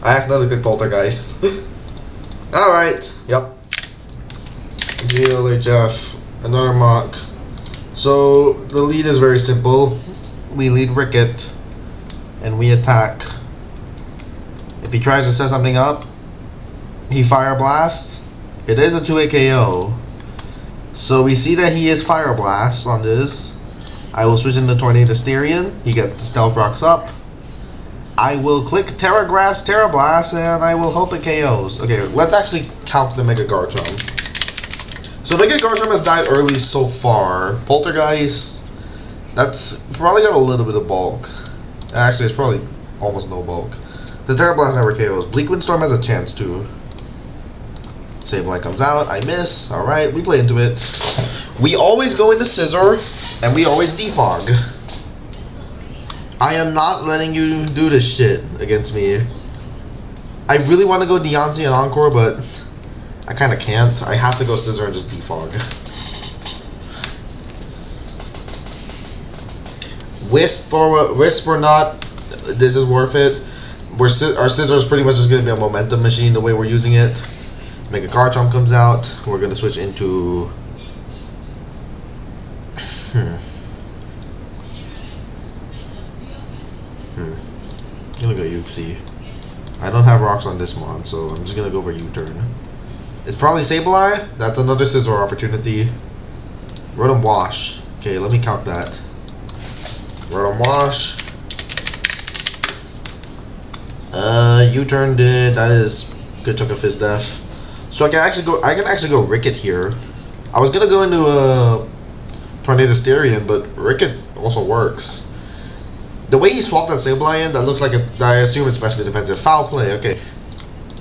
I accidentally clicked Poltergeist. Alright. Yep. GLHF. Another mock. So the lead is very simple. We lead Ricket, and we attack. If he tries to set something up, he fire blasts. It is a 2-hit KO. So we see that he is fire blast on this. I will switch into Tornado Styrian. He gets the stealth rocks up. I will click Terra Grass, Terra Blast, and I will hope it KOs. Okay, let's actually count the Mega Garchomp. So Mega Garchomp has died early so far. Poltergeist, that's probably got a little bit of bulk. Actually, it's probably almost no bulk. The Terra Blast never KOs. Bleak Windstorm has a chance too. Sableye comes out, I miss. Alright, we play into it. We always go into Scissor, and we always defog. I am not letting you do this shit against me. I really want to go Deontay and Encore, but I kind of can't. I have to go Scissor and just defog. Wisp or not, this is worth it. Our Scissor is pretty much just going to be a momentum machine the way we're using it. Mega Garchomp comes out. We're going to switch into... I'm gonna go Uxie. I don't have rocks on this mon, so I'm just gonna go for U-turn. It's probably Sableye. That's another Scissor opportunity. Rotom Wash. Okay, let me count that. Rotom Wash. U-turn did. That is good chunk of Fizz Def. So I can actually go Ricket here. I was gonna go into a Tornado Styrian, but Ricket also works. The way he swapped that Sableye in, that looks like I assume it's specially defensive. Foul play, okay.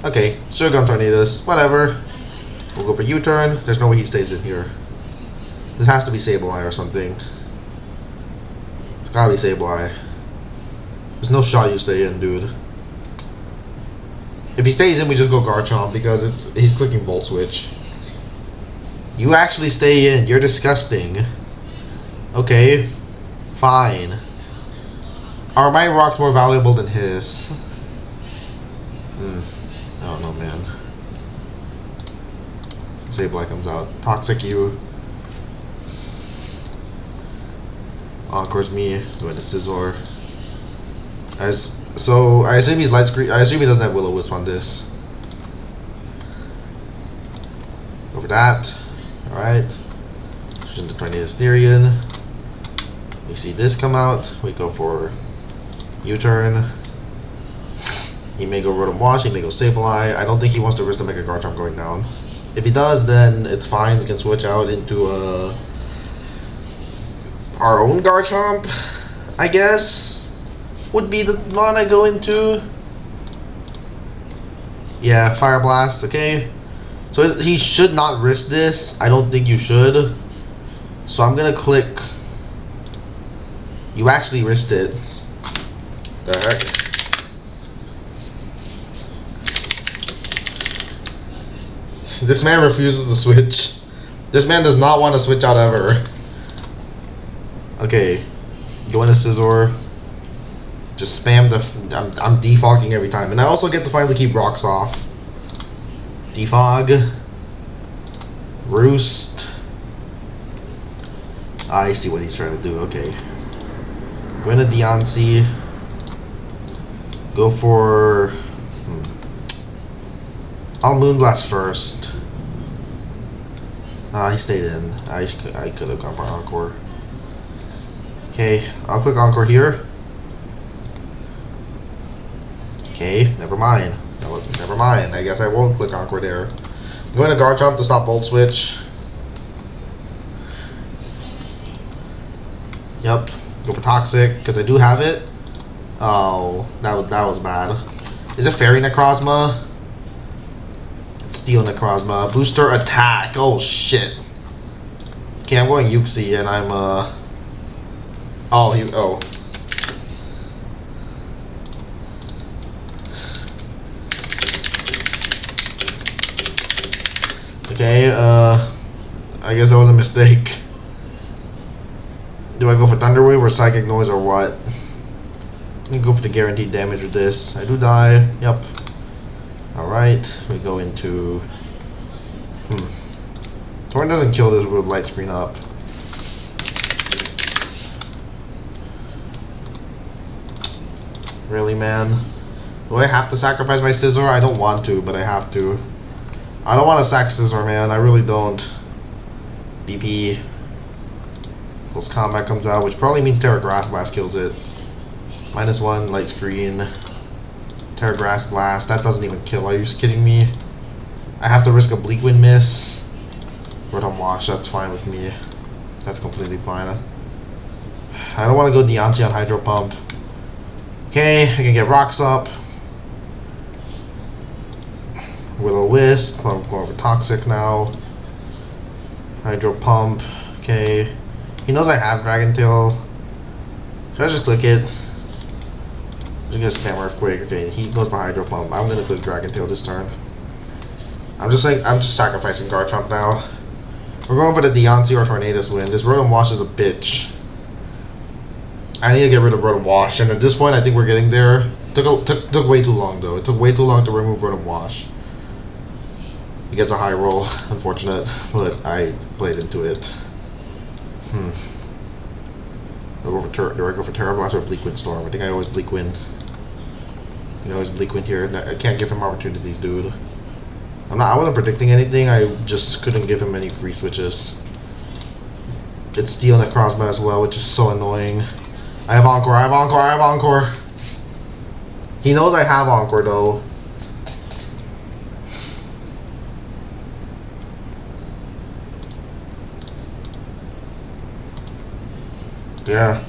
Okay, Sugar Tornadoes, whatever. We'll go for U-turn. There's no way he stays in here. This has to be Sableye or something. It's gotta be Sableye. There's no shot you stay in, dude. If he stays in, we just go Garchomp because he's clicking Volt Switch. You actually stay in. You're disgusting. Okay, fine. Are my rocks more valuable than his? I don't know, man. Sableye comes out. Toxic you. Encore's me. Going to Scizor. So I assume he's Light Screen. I assume he doesn't have Will-O-Wisp on this. Go for that. Alright. Switch into Tornado Styrian. We see this come out. We go for U-turn. He may go Rotom Wash, he may go Sableye. I don't think he wants to risk the Mega Garchomp going down. If he does, then it's fine. We can switch out into our own Garchomp, I guess. Would be the one I go into. Yeah, Fire Blast, okay. So he should not risk this. I don't think you should. So I'm gonna click. You actually risked it. The heck? This man refuses to switch. This man does not want to switch out ever. Okay, go into Scizor. Just spam the. I'm defogging every time, and I also get to finally keep rocks off. Defog. Roost. I see what he's trying to do. Okay. Go into Deontay. Go for. I'll Moonblast first. He stayed in. I could have gone for Encore. Okay, I'll click Encore here. Okay, never mind. Never mind. I guess I won't click Encore there. I'm going to Garchomp to stop Volt Switch. Yep. Go for Toxic, because I do have it. Oh, that was bad. Is it Fairy Necrozma? It's Steel Necrozma. Booster Attack. Oh, shit. Okay, I'm going Uxie, and I'm, Oh. Okay, I guess that was a mistake. Do I go for Thunder Wave or Psychic Noise or what? Let me go for the guaranteed damage with this. I do die. Yep. Alright, we go into... Torn doesn't kill this with light screen up. Really, man? Do I have to sacrifice my Scissor? I don't want to, but I have to. I don't want to sack Scissor, man. I really don't. DP. Close Combat comes out, which probably means Terra Grass Blast kills it. -1, light screen. Terra Grass Blast. That doesn't even kill. Are you just kidding me? I have to risk a Bleak Wind miss. Rotom Wash. That's fine with me. That's completely fine. I don't want to go Deontay on Hydro Pump. Okay, I can get rocks up. Will-O-Wisp. I'm going for Toxic now. Hydro Pump. Okay. He knows I have Dragon Tail. Should I just click it? I'm just gonna spam Earthquake. Okay, he goes for Hydro Pump. I'm gonna click Dragon Tail this turn. I'm just sacrificing Garchomp now. We're going for the Deontay or Tornadus win. This Rotom Wash is a bitch. I need to get rid of Rotom Wash, and at this point, I think we're getting there. Took way too long though. It took way too long to remove Rotom Wash. He gets a high roll, unfortunate, but I played into it. Do I go for Terra Blast or Bleak Wind Storm? I think I always Bleak Wind. I always Bleak Wind here. I can't give him opportunities, dude. I wasn't predicting anything. I just couldn't give him any free switches. It's stealing a Necrozma as well, which is so annoying. I have Encore. I have Encore. I have Encore. He knows I have Encore though. Yeah,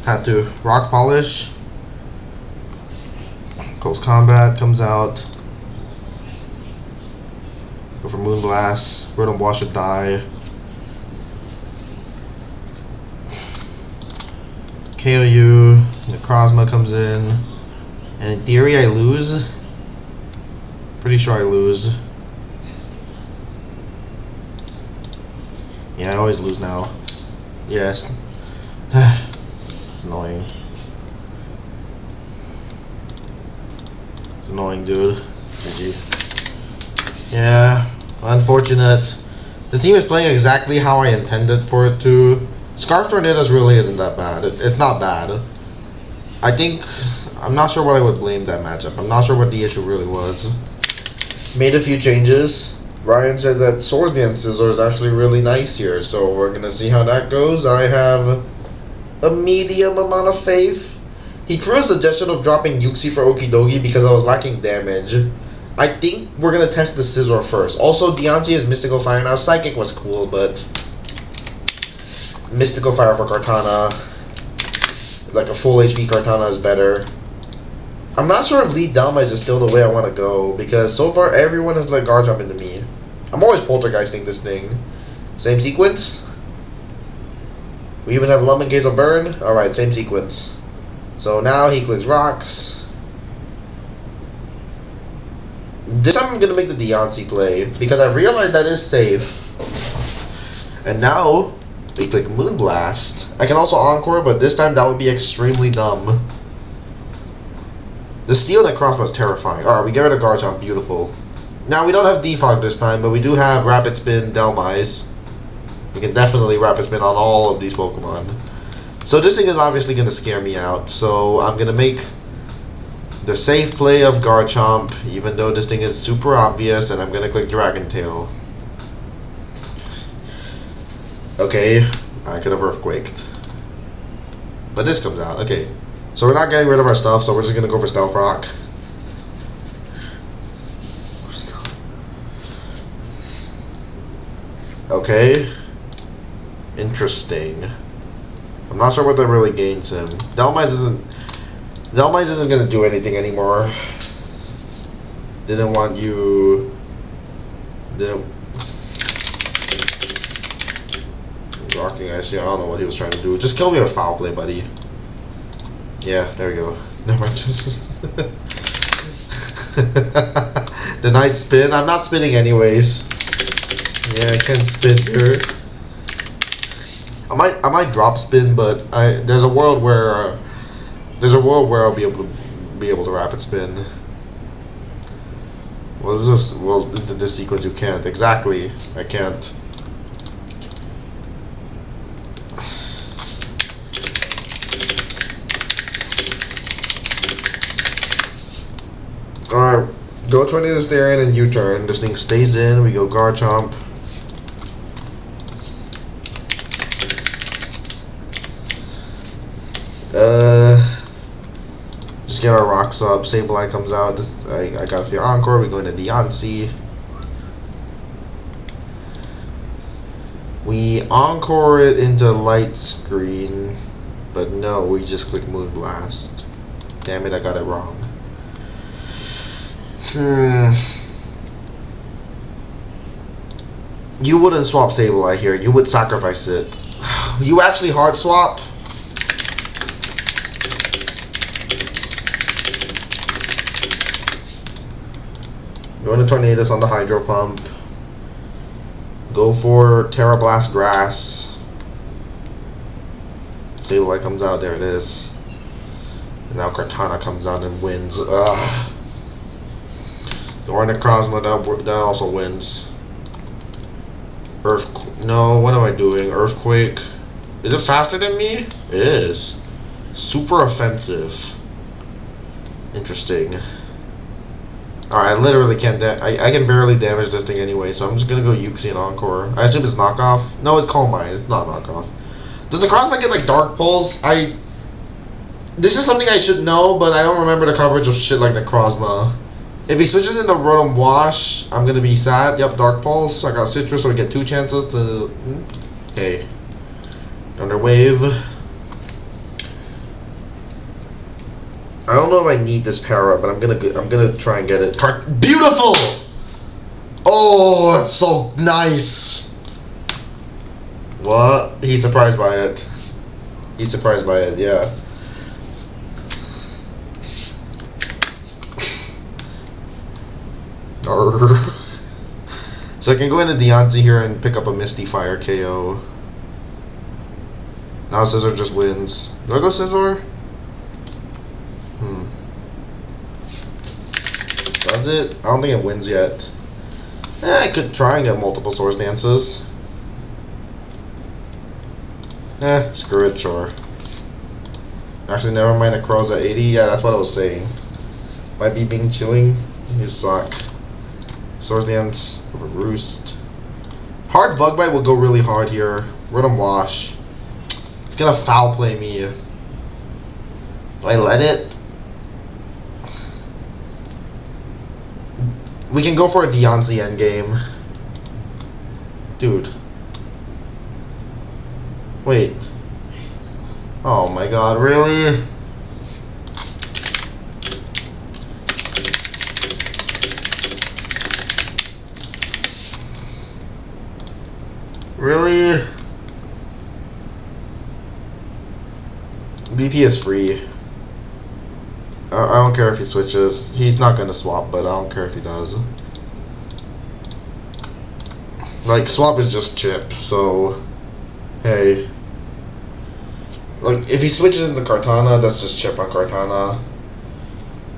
had to. Rock Polish. Close Combat comes out. Go for Moonblast. Rotom Wash should die. KOU. Necrozma comes in. And in theory I lose. Pretty sure I lose. Yeah, I always lose now. Yes. It's annoying. It's annoying, dude. GG. Yeah, unfortunate. This team is playing exactly how I intended for it to. Scarf Tornadus really isn't that bad. It's not bad. I'm not sure what I would blame that matchup. I'm not sure what the issue really was. Made a few changes. Ryan said that Sword Dance Scissor is actually really nice here, so we're gonna see how that goes. I have a medium amount of faith. He threw a suggestion of dropping Yuxi for Okidogi because I was lacking damage. I think we're gonna test the Scizor first. Also, Deontay is Mystical Fire now. Psychic was cool, but Mystical Fire for Kartana, like a full HP Kartana, is better. I'm not sure if Lead Dhelmise is still the way I want to go, because so far everyone has let Garchomp into me. I'm always poltergeisting this thing. Same sequence. We even have Lemon Case of Burn. Alright, same sequence. So now he clicks rocks. This time I'm going to make the Deontay play, because I realized that is safe. And now we click Moonblast. I can also Encore, but this time that would be extremely dumb. The Steel Necrozma is terrifying. Alright, we get rid of Garchomp. Beautiful. Now, we don't have Defog this time, but we do have Rapid Spin Dhelmise. We can definitely Rapid Spin on all of these Pokemon. So this thing is obviously going to scare me out. So I'm going to make the safe play of Garchomp, even though this thing is super obvious, and I'm going to click Dragon Tail. Okay, I could have Earthquaked. But this comes out. Okay. So we're not getting rid of our stuff, so we're just gonna go for Stealth Rock. Okay. Interesting. I'm not sure what that really gains him. Dhelmise isn't gonna do anything anymore. Didn't want you. Didn't. Rocking Ice. I don't know what he was trying to do. Just kill me with Foul Play, buddy. Yeah, there we go. Never mind. The Night Spin. I'm not spinning anyways. Yeah, I can spin here. I might drop spin, but there's a world where I'll be able to Rapid Spin. Well, into this sequence you can't. Exactly. I can't. Alright, go Tornado Stare and U-turn. This thing stays in. We go Garchomp. Just get our rocks up. Sableye comes out. This I got a few Encore. We go into Deontay. We Encore it into Light Screen, but no, we just click Moonblast. Damn it, I got it wrong. You wouldn't swap Sableye here. You would sacrifice it. You actually hard swap? Go into Tornadus on the Hydro Pump. Go for Terra Blast Grass. Sableye comes out. There it is. And now Kartana comes out and wins. Ugh. The Ornithosma, that also wins. No, what am I doing? Earthquake. Is it faster than me? It is. Super offensive. Interesting. Alright, I literally can't I can barely damage this thing anyway, so I'm just gonna go Uxie and Encore. I assume it's knockoff. No, it's Calm Mind. It's not knockoff. Does the Necrozma get like Dark Pulse? This is something I should know, but I don't remember the coverage of shit like Necrozma. If he switches into Rotom Wash, I'm gonna be sad. Yep, Dark Pulse. I got Citrus, so we get 2 chances to. Okay. Thunder Wave. I don't know if I need this para, but I'm gonna try and get it. Beautiful! Oh, that's so nice. What? He's surprised by it. He's surprised by it. Yeah. So I can go into Deontay here and pick up a Misty Fire KO. Now Scizor just wins. Do I go Scizor? Does it? I don't think it wins yet. I could try and get multiple Swords Dances. Screw it, sure. Actually, never mind, it crawls at 80. Yeah, that's what I was saying. Might be being chilling. You suck. Swords Dance over Roost. Hard Bug Bite will go really hard here. Rotom Wash. It's gonna foul play me. Do I let it? We can go for a Deontay endgame. Dude. Wait. Oh my god, really? Really? BP is free. I don't care if he switches. He's not gonna swap, but I don't care if he does. Like, swap is just chip, so hey. Like, if he switches into Kartana, that's just chip on Kartana.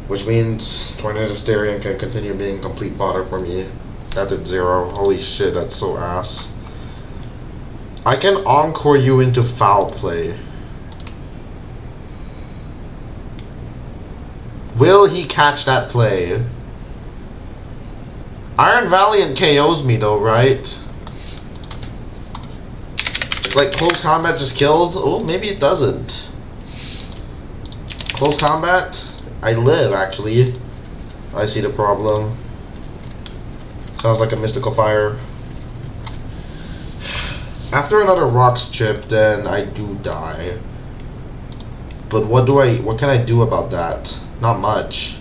Which means Tornadus can continue being complete fodder for me. That did 0. Holy shit, that's so ass. I can Encore you into foul play. Will he catch that play? Iron Valiant KOs me though, right? Like, close combat just kills? Oh, maybe it doesn't. Close combat? I live, actually. I see the problem. Sounds like a Mystical Fire. After another Rocks chip, then I do die. But what can I do about that? Not much.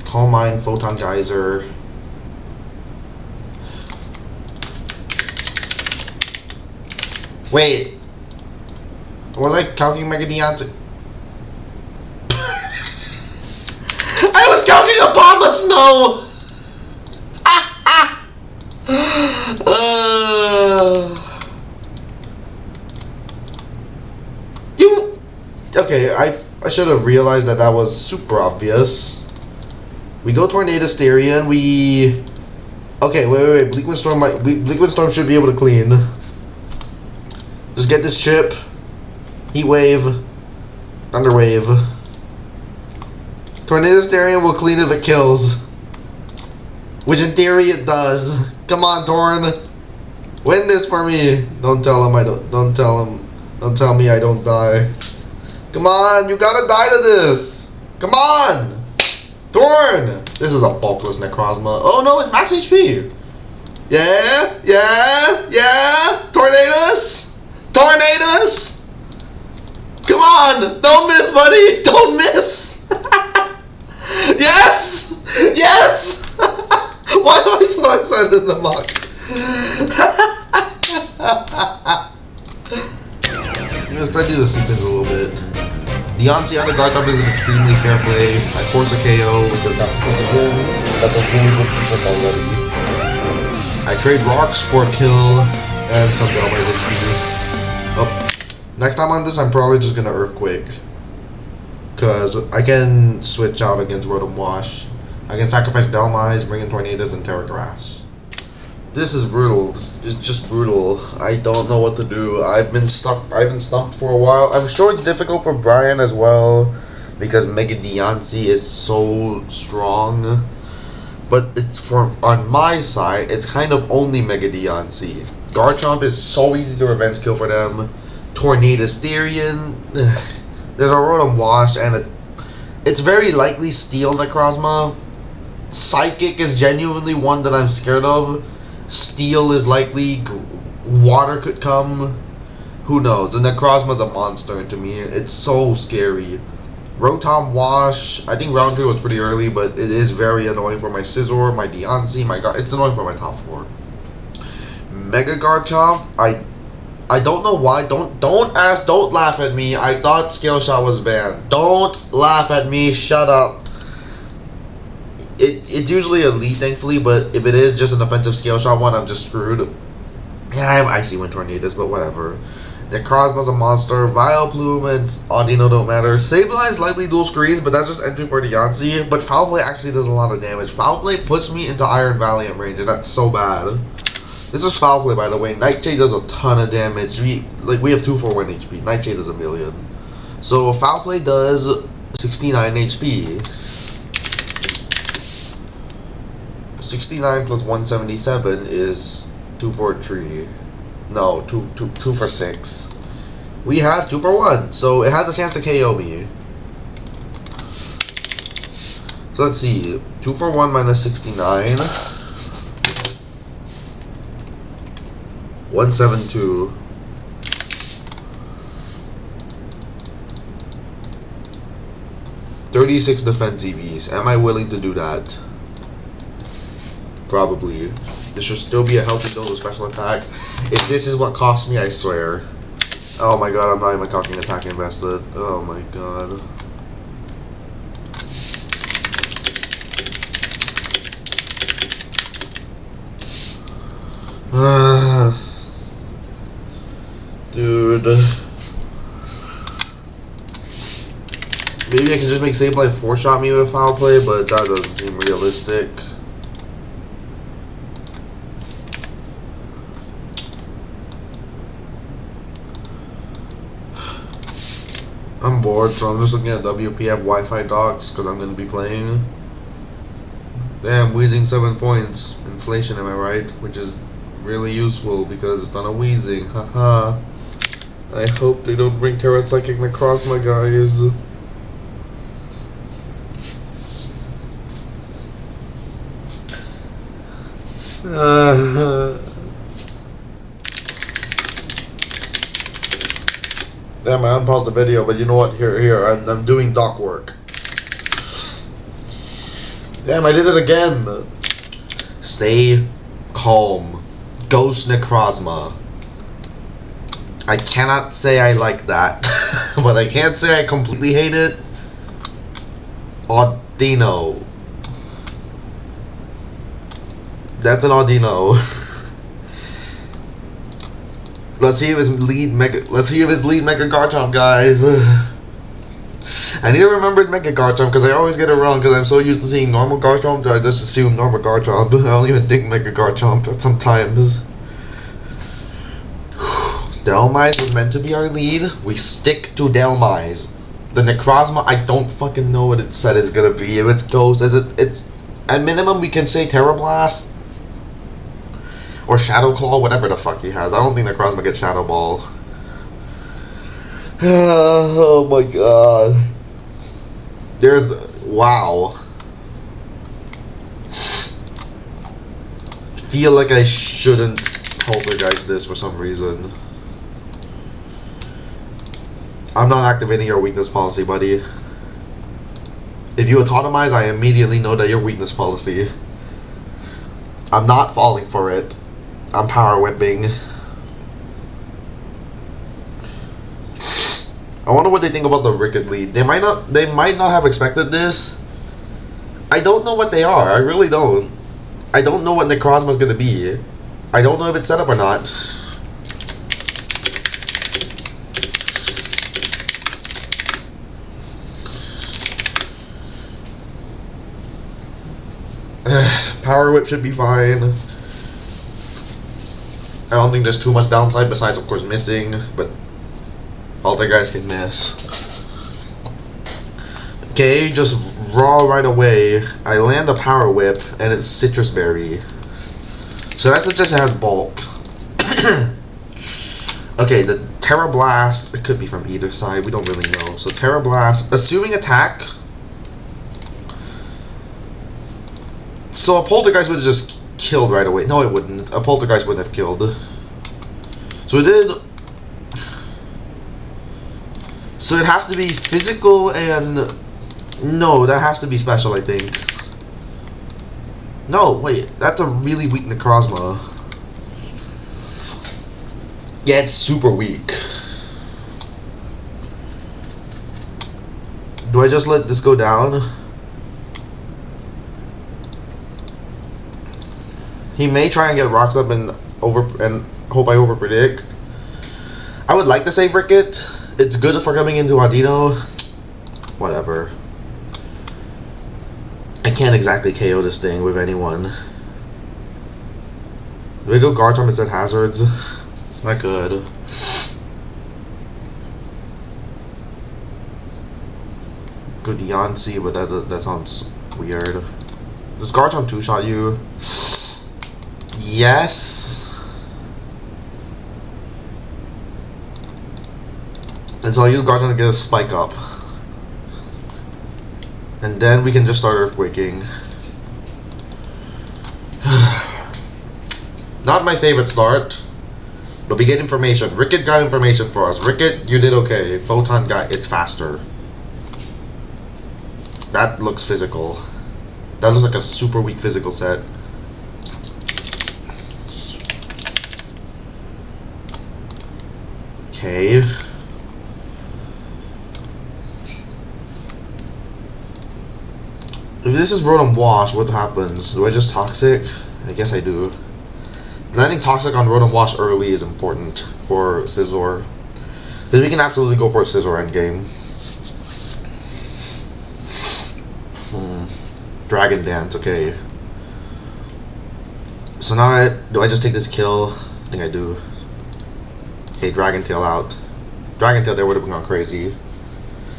Calm Mind, Photon Geyser. Wait. Was I calculating Mega Deontay? I was calculating a Bomb of Snow! Okay, I should have realized that was super obvious. We go Tornadus Therian, we... Okay, wait. Bleak Wind Storm should be able to clean. Just get this chip. Heat Wave. Thunder Wave. Tornado Stereo will clean if it kills. Which in theory it does. Come on, Torn. Win this for me. Don't tell him I don't. Don't tell him. Don't tell me I don't die. Come on, you gotta die to this. Come on, Torn. This is a bulkless Necrozma. Oh no, it's max HP. Yeah, yeah, yeah. Tornadoes, Tornadoes. Come on, don't miss, buddy. Don't miss. Yes, yes. Why am I so excited in the mock? I'm gonna start doing the sequence a little bit. Deontay on the guard top is an extremely fair play. I force a KO because that's a really good sequence already. I trade rocks for a kill and some Delmai's HP. Oh, next time on this, I'm probably just gonna Earthquake. Because I can switch out against Rotom Wash. I can sacrifice Delmai's, bring in Tornadoes, and Terra Grass. This is brutal. It's just brutal. I don't know what to do. I've been stumped for a while. I'm sure it's difficult for Brian as well because Mega Deontay is so strong. But it's on my side, it's kind of only Mega Deontay. Garchomp is so easy to revenge kill for them. Tornado Styrian. There's a Rotom Wash and it's very likely Steel Necrozma. Psychic is genuinely one that I'm scared of. Steel is likely. Water could come. Who knows? The Necrozma's a monster to me. It's so scary. Rotom Wash. I think round 3 was pretty early, but it is very annoying for my Scizor, my Deontay, my Gar. It's annoying for my top 4. Mega Garchomp. I don't know why. Don't laugh at me. I thought Scale Shot was banned. Don't laugh at me. Shut up. It's usually elite, thankfully, but if it is just an offensive Scale Shot one, I'm just screwed. Yeah, I have Icy Wind Tornadoes, but whatever. Necrozma's a monster. Vileplume and Audino don't matter. Sableine's likely dual screens, but that's just entry for Deontay. But Foul Play actually does a lot of damage. Foul Play puts me into Iron Valiant range, and that's so bad. This is Foul Play, by the way. Nightshade does a ton of damage. We have 2 for 1 HP. Nightshade does a million. So Foul Play does 69 HP. 69 plus 177 is 2 for 3. No, 2 for 6. We have 2 for 1, so it has a chance to KO me. So let's see. 2 for 1 minus 69. 172. $36 defense EVs. Am I willing to do that? Probably. This should still be a healthy dose of special attack. If this is what cost me, I swear. Oh my god, I'm not even cocking attack invested. Oh my god. Dude. Maybe I can just make Sableye 4-shot me with Foul Play, but that doesn't seem realistic. I'm bored, so I'm just looking at WPF Wi-Fi docs because I'm going to be playing. Damn, wheezing 7 points. Inflation, am I right? Which is really useful because it's not a wheezing. Haha. I hope they don't bring Terra Psychic Necrozma, guys. Damn, I unpaused the video, but you know what? Here, I'm doing doc work. Damn, I did it again. Stay calm. Ghost Necrozma. I cannot say I like that, but I can't say I completely hate it. Audino. That's an Audino. Let's see if his lead Mega Garchomp, guys. I need to remember Mega Garchomp because I always get it wrong because I'm so used to seeing normal Garchomp that I just assume normal Garchomp. I don't even think Mega Garchomp sometimes. Delmise was meant to be our lead. We stick to Delmise. The Necrozma, I don't fucking know what it said it's gonna be. If it's Ghost, it's at minimum we can say Terra Blast or Shadow Claw, whatever the fuck he has. I don't think Necrozma gets Shadow Ball. Oh my god. There's wow. Feel like I shouldn't poltergeist this for some reason. I'm not activating your weakness policy, buddy. If you autotomize, I immediately know that your weakness policy. I'm not falling for it. I'm power whipping. I wonder what they think about the Ricket lead. They might not have expected this. I don't know what they are. I really don't. I don't know what Necrozma is gonna be. I don't know if it's set up or not. Power Whip should be fine. I don't think there's too much downside besides, of course, missing, but Poltergeist can miss. Okay, just raw right away. I land a Power Whip, and it's Citrus Berry. So that just has bulk. Okay, the Terra Blast, it could be from either side, we don't really know. So Terra Blast, assuming attack. So a Poltergeist would have just killed right away. No, it wouldn't. A Poltergeist wouldn't have killed. So it did. So it'd have to be physical and... No, that has to be special, I think. No, wait. That's a really weak Necrozma. Yeah, it's super weak. Do I just let this go down? He may try and get rocks up and hope I overpredict. I would like to save Ricket. It's good for coming into Audino. Whatever. I can't exactly KO this thing with anyone. Do I go Garchomp instead Hazards? Not good. Good Yancy, but that sounds weird. Does Garchomp two-shot you? Yes. And so I'll use Garchomp to get a spike up. And then we can just start earthquaking. Not my favorite start. But we get information. Ricket got information for us. Ricket, you did okay. Photon got it's faster. That looks physical. That looks like a super weak physical set. Okay. If this is Rotom Wash, what happens? Do I just Toxic? I guess I do. Landing Toxic on Rotom Wash early is important for Scizor. Because we can absolutely go for a Scizor endgame. Dragon Dance, okay. So now do I just take this kill? I think I do. Okay, Dragon Tail out. Dragon Tail there would have gone crazy.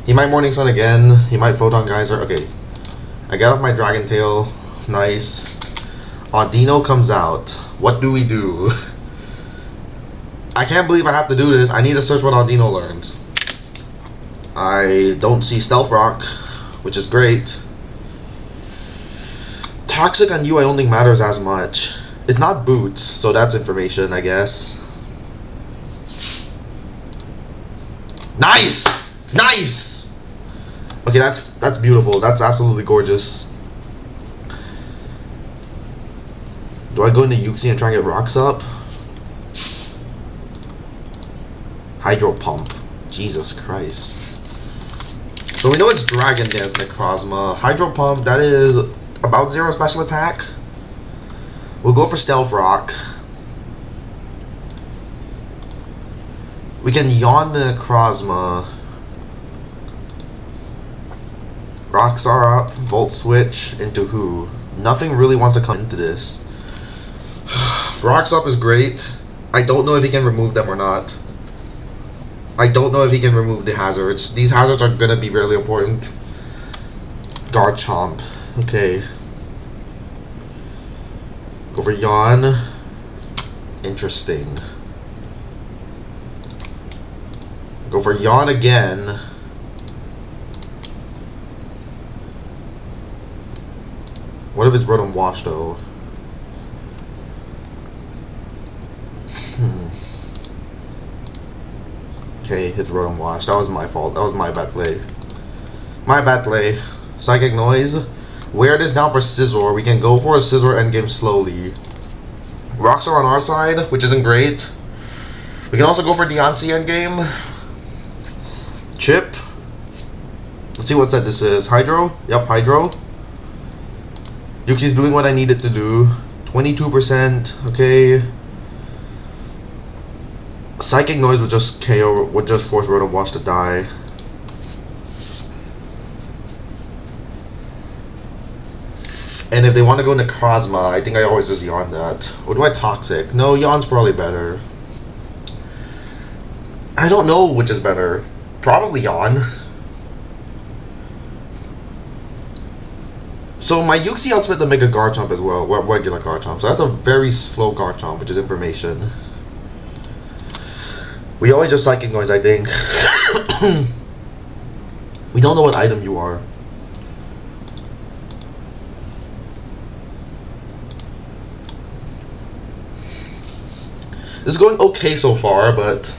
He might Morning Sun again. He might Photon Geyser. Okay. I get off my Dragon Tail. Nice. Audino comes out. What do we do? I can't believe I have to do this. I need to search what Audino learns. I don't see Stealth Rock, which is great. Toxic on you I don't think matters as much. It's not Boots, so that's information, I guess. Nice! Nice! Okay, that's beautiful. That's absolutely gorgeous. Do I go into Uxie and try and get rocks up? Hydro Pump. Jesus Christ. So we know it's Dragon Dance Necrozma. Hydro Pump, that is about 0 special attack. We'll go for Stealth Rock. We can yawn the Necrozma. Rocks are up. Volt Switch into who? Nothing really wants to come into this. Rocks up is great. I don't know if he can remove them or not. I don't know if he can remove the hazards. These hazards are gonna be really important. Garchomp. Okay. Go for Yawn. Interesting. Go for Yawn again. What if it's Rotom Wash though? Okay, it's Rotom Wash. That was my fault. That was my bad play. My bad play. Psychic Noise. Wear this down for Scizor. We can go for a Scizor endgame slowly. Rocks are on our side, which isn't great. We can also go for Deontay endgame. Chip. Let's see what set this is. Hydro? Yep, Hydro. Yuki's doing what I need it to do. 22%. Okay. Psychic Noise would just KO, would just force Rotom Wash to die. And if they want to go Necrozma, I think I always just Yawn that. Or do I Toxic? No, Yawn's probably better. I don't know which is better. Probably Yawn. So my Yuxi outsmit the Mega Garchomp as well. Regular Garchomp. So that's a very slow Garchomp, which is information. We always just Psychic Noise, I think. We don't know what item you are. This is going okay so far, but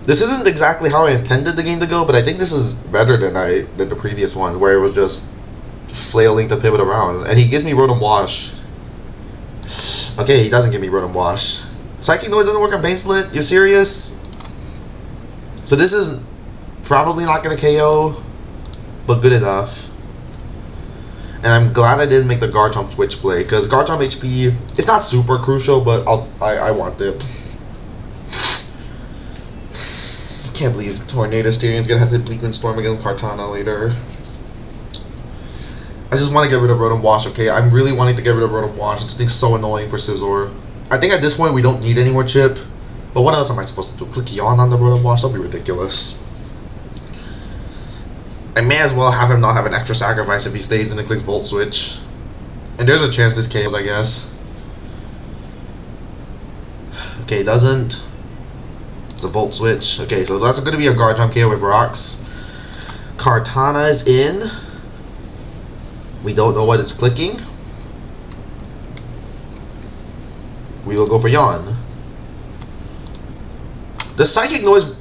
this isn't exactly how I intended the game to go, but I think this is better than the previous one, where it was just flailing to pivot around. And he gives me Rotom Wash. Okay, he doesn't give me Rotom Wash. Psychic Noise doesn't work on Pain Split? You serious? So this is probably not going to KO, but good enough. And I'm glad I didn't make the Garchomp switch play, because Garchomp HP is not super crucial, but I want it. Can't believe Tornado Styrion's gonna have to Bleak Storm against Kartana later. I just want to get rid of Rotom Wash, okay? I'm really wanting to get rid of Rotom Wash. This thing's so annoying for Scizor. I think at this point we don't need any more chip. But what else am I supposed to do? Click Yawn on the Rotom Wash? That'll be ridiculous. I may as well have him not have an extra sacrifice if he stays and it clicks Volt Switch. And there's a chance this KOs, I guess. Okay, doesn't. It's a Volt Switch. Okay, so that's going to be a Garchomp KO with Rocks. Kartana is in. We don't know what it's clicking. We will go for Yawn. The Psychic Noise...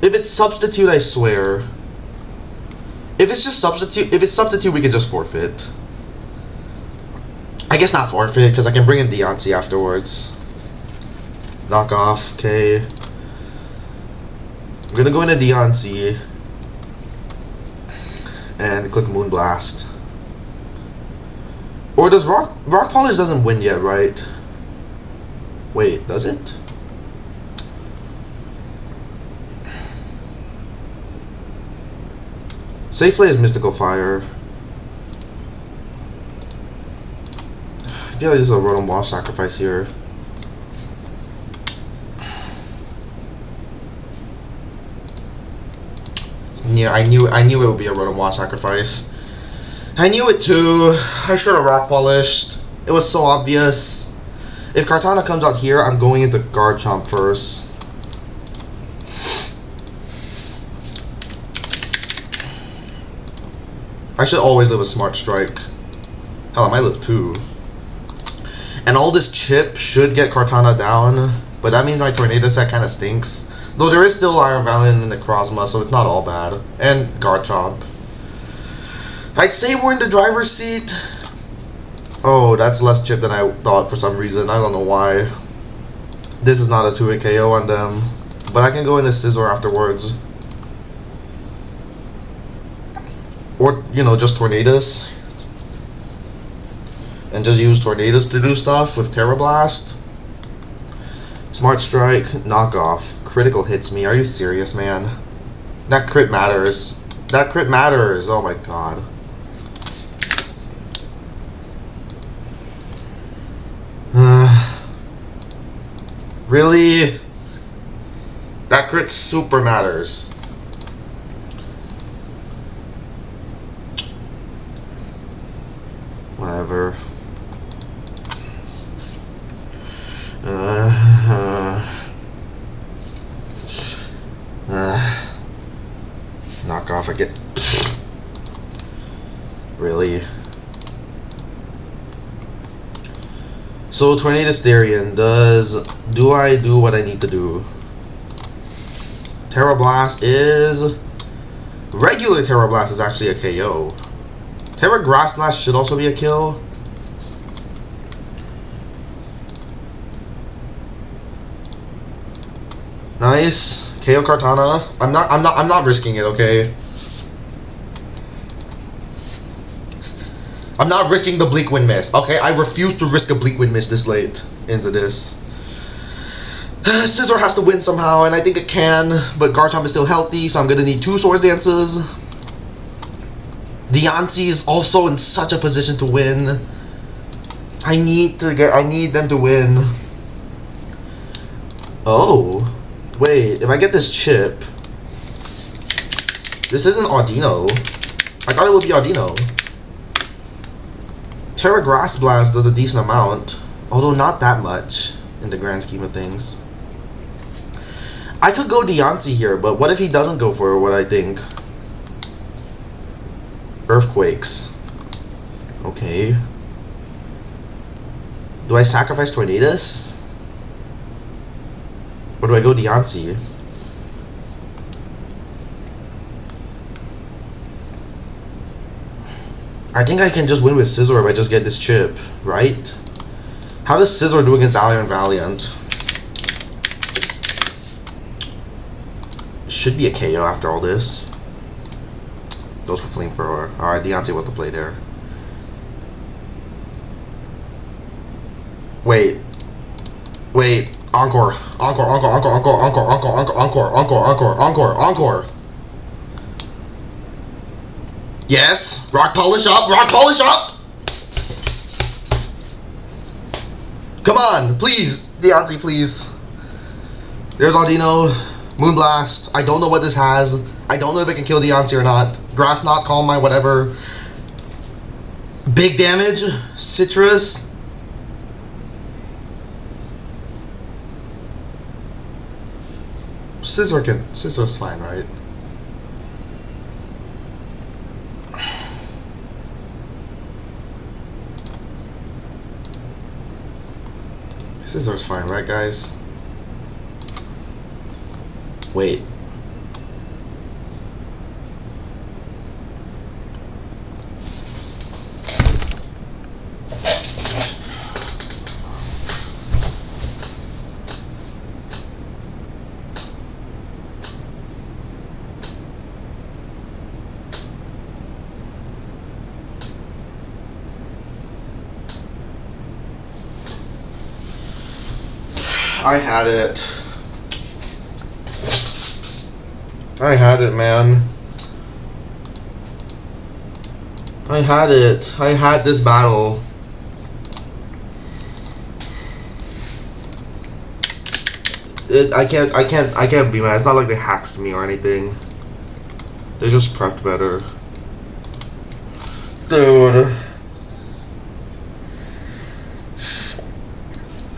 If it's Substitute, I swear. If it's just Substitute... If it's Substitute, we can just forfeit. I guess not forfeit, because I can bring in Deontay afterwards. Knock off, okay. I'm gonna go into Deontay and click Moonblast. Or does Rock Polish doesn't win yet, right? Wait, does it? Safe play is Mystical Fire. I feel like this is a Rotom Wash sacrifice here. Yeah, I knew it would be a Rotom Wash sacrifice. I knew it too. I should have Rock Polished. It was so obvious. If Kartana comes out here, I'm going into Garchomp first. I should always live a Smart Strike. Hell, I might live 2. And all this chip should get Kartana down, but that means my Tornado set kind of stinks. Though there is still Iron Valiant and Necrozma, so it's not all bad. And Garchomp. I'd say we're in the driver's seat. Oh, that's less chip than I thought for some reason. I don't know why. This is not a 2-hit KO on them. But I can go into Scizor afterwards. Or, you know, just Tornadoes. And just use Tornadoes to do stuff with Terra Blast. Smart Strike, Knock Off. Critical hits me. Are you serious, man? That crit matters. That crit matters. Oh my god. Really? That crit super matters. Whatever. Knock off again. Really? So Tornadus Darien do I do what I need to do? Terra Blast is regular Terra Blast is actually a KO. Terra Grass Blast should also be a kill. Nice. KO Kartana. I'm not risking it, okay? I'm not risking the Bleak Wind Mist, okay? I refuse to risk a Bleak Wind Mist this late into this. Scizor has to win somehow, and I think it can, but Garchomp is still healthy, so I'm gonna need 2 Swords Dances. Deontay is also in such a position to win. I need them to win. Oh. Wait, if I get this chip... This isn't Audino. I thought it would be Audino. Terra Grass Blast does a decent amount, although not that much in the grand scheme of things. I could go Deontay here, but what if he doesn't go for what I think? Earthquakes. Okay. Do I sacrifice Tornadus? Or do I go Deontay? I think I can just win with Scizor if I just get this chip, right? How does Scizor do against Allian Valiant? Should be a KO after all this. Goes for Flamethrower. Alright, Deontay with the play there. Wait. Wait. Encore. Encore, encore, encore, encore, encore, encore, encore, encore, encore, encore, encore, encore. Yes! Rock Polish up! Rock Polish up! Come on! Please! Deontay, please. There's Audino. Moonblast. I don't know what this has. I don't know if it can kill Deontay or not. Grass Knot, Calm Mind, whatever. Big damage. Citrus. Scizor's fine, right? Scizor's fine, right, guys? Wait. I had it. I had it, man. I had it. I had this battle. I can't be mad. It's not like they hacked me or anything. They just prepped better. Dude.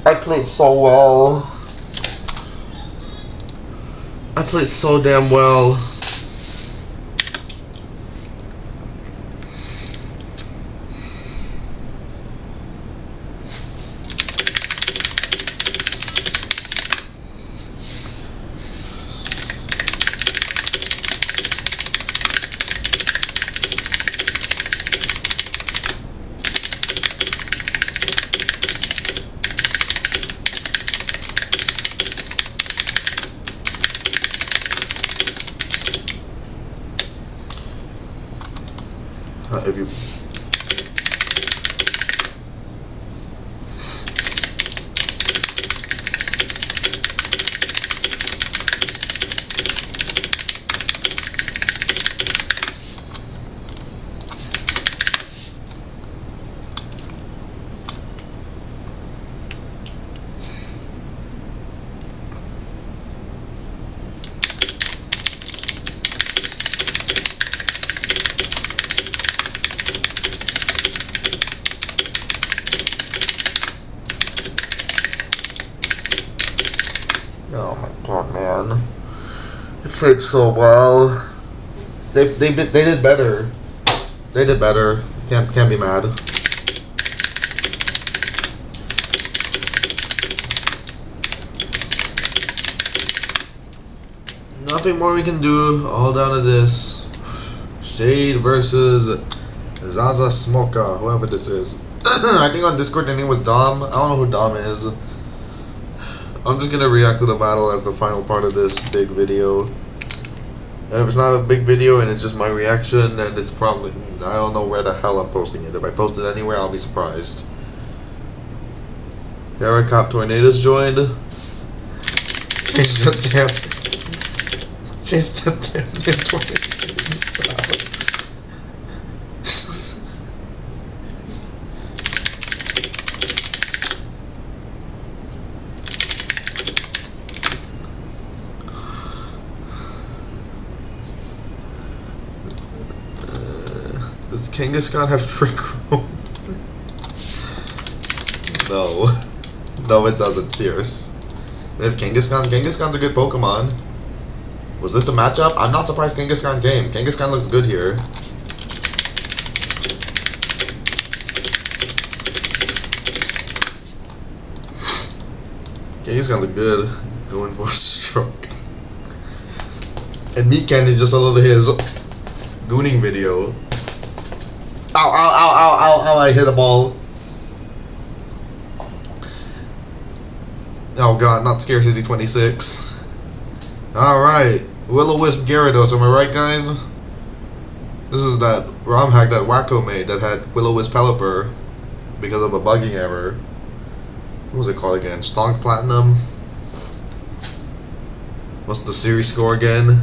I played so well. I played so damn well. If you Oh man, they played so well. They did better. They did better. Can't be mad. Nothing more we can do. All down to this. Shade versus Zaza Smoka, whoever this is. I think on Discord the name was Dom. I don't know who Dom is. I'm just gonna react to the battle as the final part of this big video. And if it's not a big video and it's just my reaction, then it's probably, I don't know where the hell I'm posting it. If I post it anywhere, I'll be surprised. Derek Cop Tornadoes joined. Change the damn name Tornadoes. Does Kangaskhan have Trick Room? No. No, it doesn't, Fierce. They have Kangaskhan's a good Pokemon. Was this the matchup? I'm not surprised Kangaskhan came. Kangaskhan looks good here. Kangaskhan look good. Going for a stroke. And Meat Candy just uploaded his gooning video. Ow, ow, ow, ow, ow, ow, I hit a ball. Oh god, not Scarcity 26. Alright, Will-O-Wisp Gyarados, am I right, guys? This is that ROM hack that Wacko made that had Will-O-Wisp Pelipper because of a bugging error. What was it called again? Stonk Platinum? What's the series score again?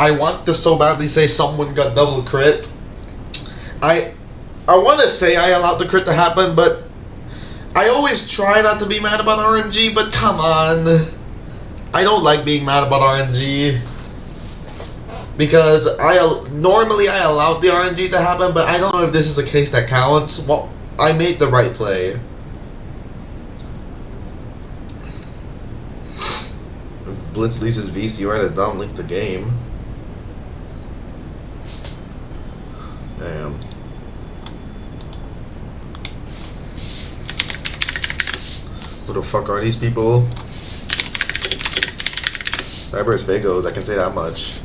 I want to so badly say someone got double crit. I want to say I allowed the crit to happen, but I always try not to be mad about RNG, but come on. I don't like being mad about RNG. Because normally I allowed the RNG to happen, but I don't know if this is a case that counts. Well, I made the right play. Blitz leases VC right as Dom linked the game. Damn. Who the fuck are these people? Cyber's Vagos, I can say that much.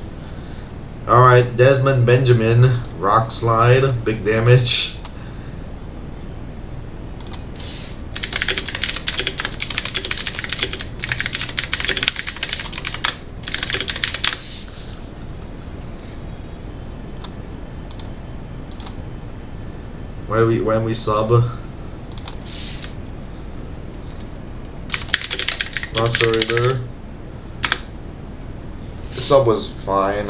Alright, Desmond Benjamin. Rock Slide, big damage. When we sub, not sure either. The sub was fine.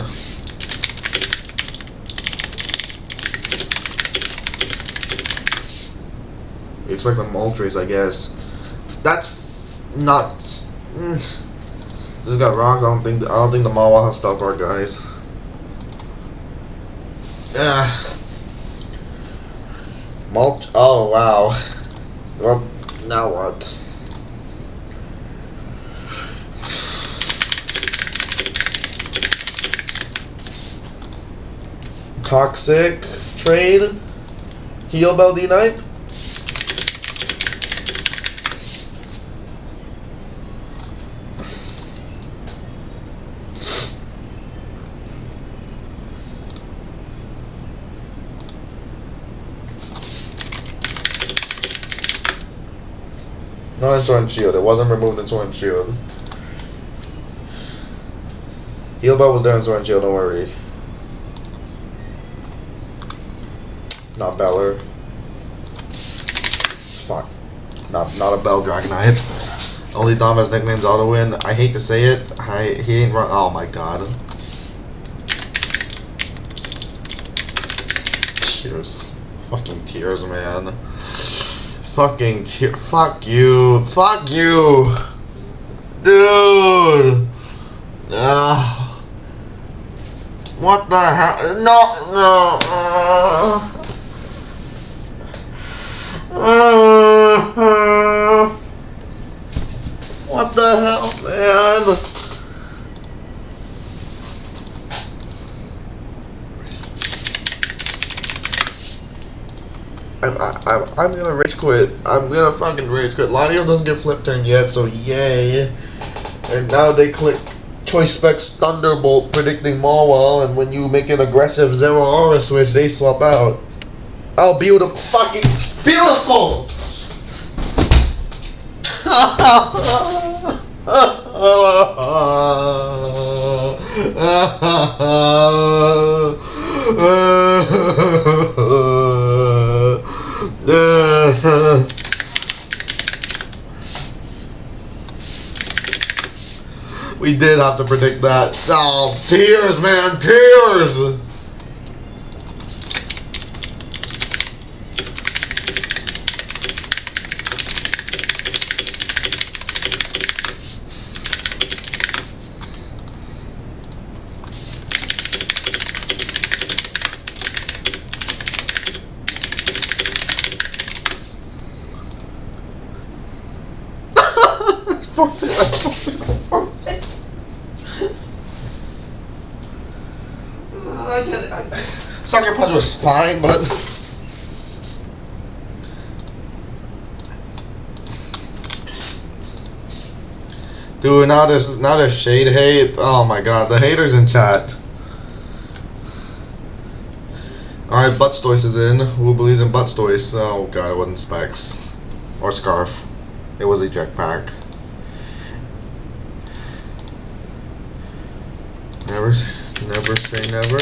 You expect a Moltres, I guess. That's not. This got rocks. I don't think the Mawa has stuff for guys. Oh wow. Well, now what? Toxic trade. Heal Bell D-Knight. Not in Sword and Shield. It wasn't removed in Sword and Shield. Heal Bell was there in Sword and Shield, don't worry. Not Beller. Fuck. Not a Bell Dragonite. Only Dom has nicknames auto win. I hate to say it. He ain't run. Oh my god. Tears. Fucking tears, man. Fucking tears. Fuck you. Fuck you. What the hell? No, no. What the hell, man? I'm gonna rage quit. I'm gonna fucking rage quit. Lanio doesn't get flip turn yet, so yay. And now they click Choice Specs Thunderbolt predicting Mawile, and when you make an aggressive Zero Aura switch, they swap out. Oh, beautiful. Fucking beautiful! We did have to predict that. Oh, tears, man, tears! Forfeit. I get it. Sucker Punch was fine, but dude, now there's shade hate. Oh my god, the haters in chat. Alright, Buttstoise is in. Who believes in Buttstoise? Oh god, it wasn't Specs. Or Scarf. It was Eject Pack. Never say never.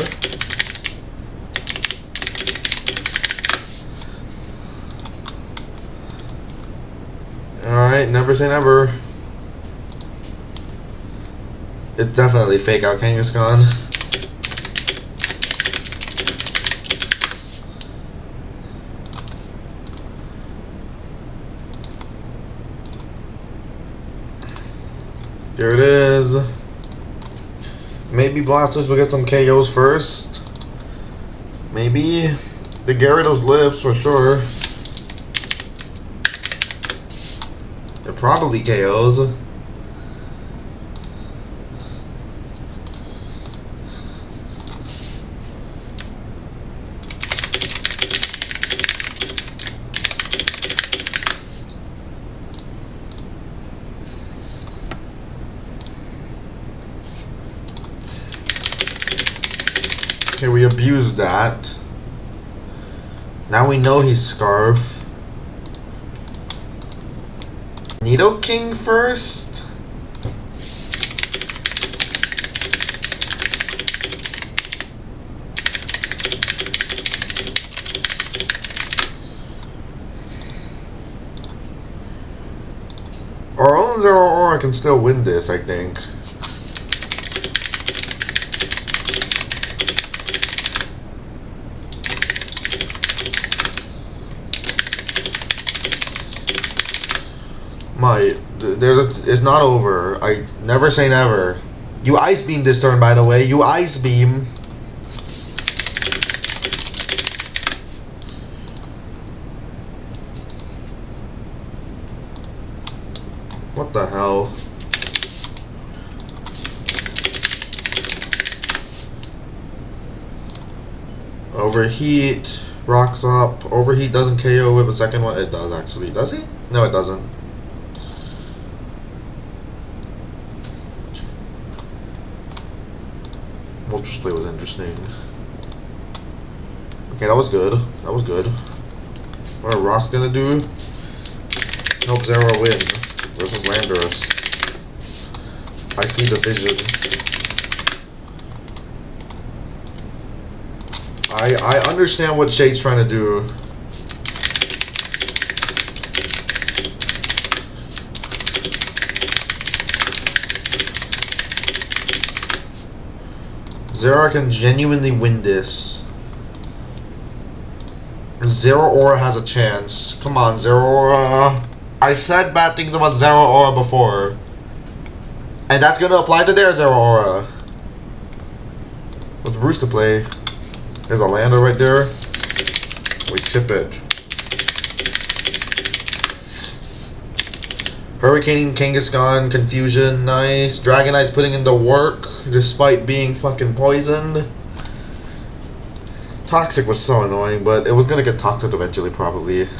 Alright, never say never. It's definitely fake out Kangaskhan. There it is. Maybe Blastoise will get some KOs first. Maybe. The Gyarados lives for sure. They're probably KOs. Okay, we abused that. Now we know he's Scarf. Nidoking first? Our own Zero Aura can still win this, I think. It's not over. I never say never. You Ice Beam this turn, by the way. You Ice Beam. What the hell? Overheat. Rocks up. Overheat doesn't KO with a second one. It does, actually. Does he? No, it doesn't. Ultra Split was interesting. Okay, that was good. That was good. What are Rock's gonna do? Help Zero win versus Landorus. I see the vision. I understand what Shade's trying to do. Zero can genuinely win this. Zero Aura has a chance. Come on, Zero Aura. I've said bad things about Zero Aura before. And that's gonna apply to their Zero Aura. What's the Bruce to play? There's a lander right there. We chip it. Hurricaning, Kangaskhan, Confusion, nice. Dragonite's putting in the work despite being fucking poisoned. Toxic was so annoying, but it was gonna get toxic eventually, probably.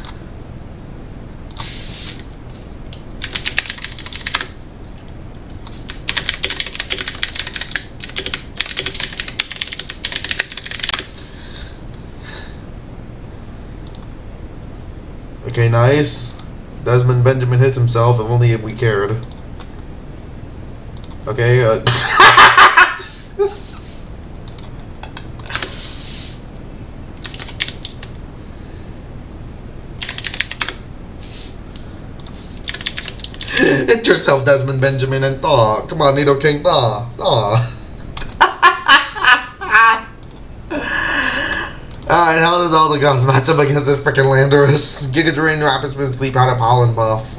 Okay, nice. Desmond Benjamin hits himself, if only if we cared. Okay, hit yourself, Desmond Benjamin, and thaw. Come on, Nido King, thaw. Thaw. Alright, how does all the guns match up against this freaking Landorus? Giga Drain, Rapid Spin, Sleep Out of Pollen Buff.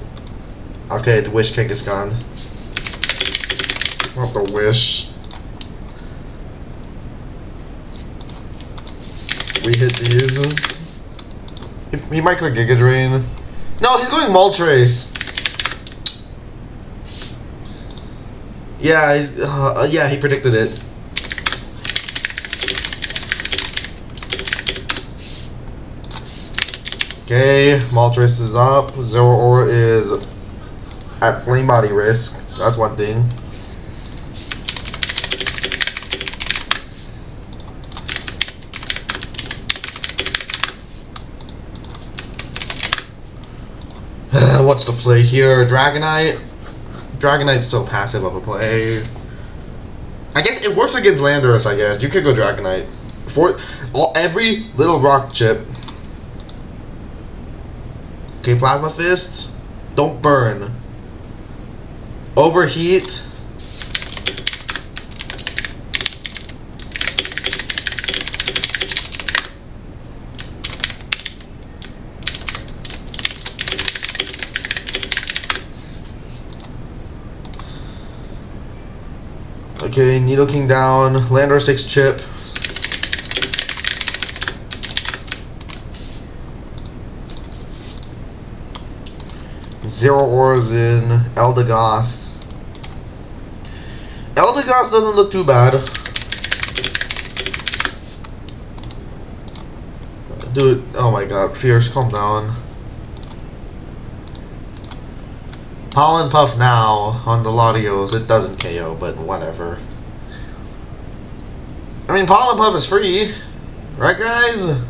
Okay, it's Wish Kangaskhan. Not the Wish. We hit these. He might click Giga Drain. No, he's going Moltres. Yeah, yeah, he predicted it. Okay, Moltres is up. Zero Aura is at Flame Body risk. That's one thing. What's the play here? Dragonite? Dragonite's so passive of a play. I guess it works against Landorus, I guess. You could go Dragonite. Every little rock chip. Okay, Plasma Fists. Don't burn. Overheat. Okay, Needle King down. Landorus takes chip. Zero Auras in. Eldegoss. Eldegoss doesn't look too bad. Dude, oh my god, Fierce, calm down. Pollen Puff now on the Latios. It doesn't KO, but whatever. I mean, Pollen Puff is free. Right, guys?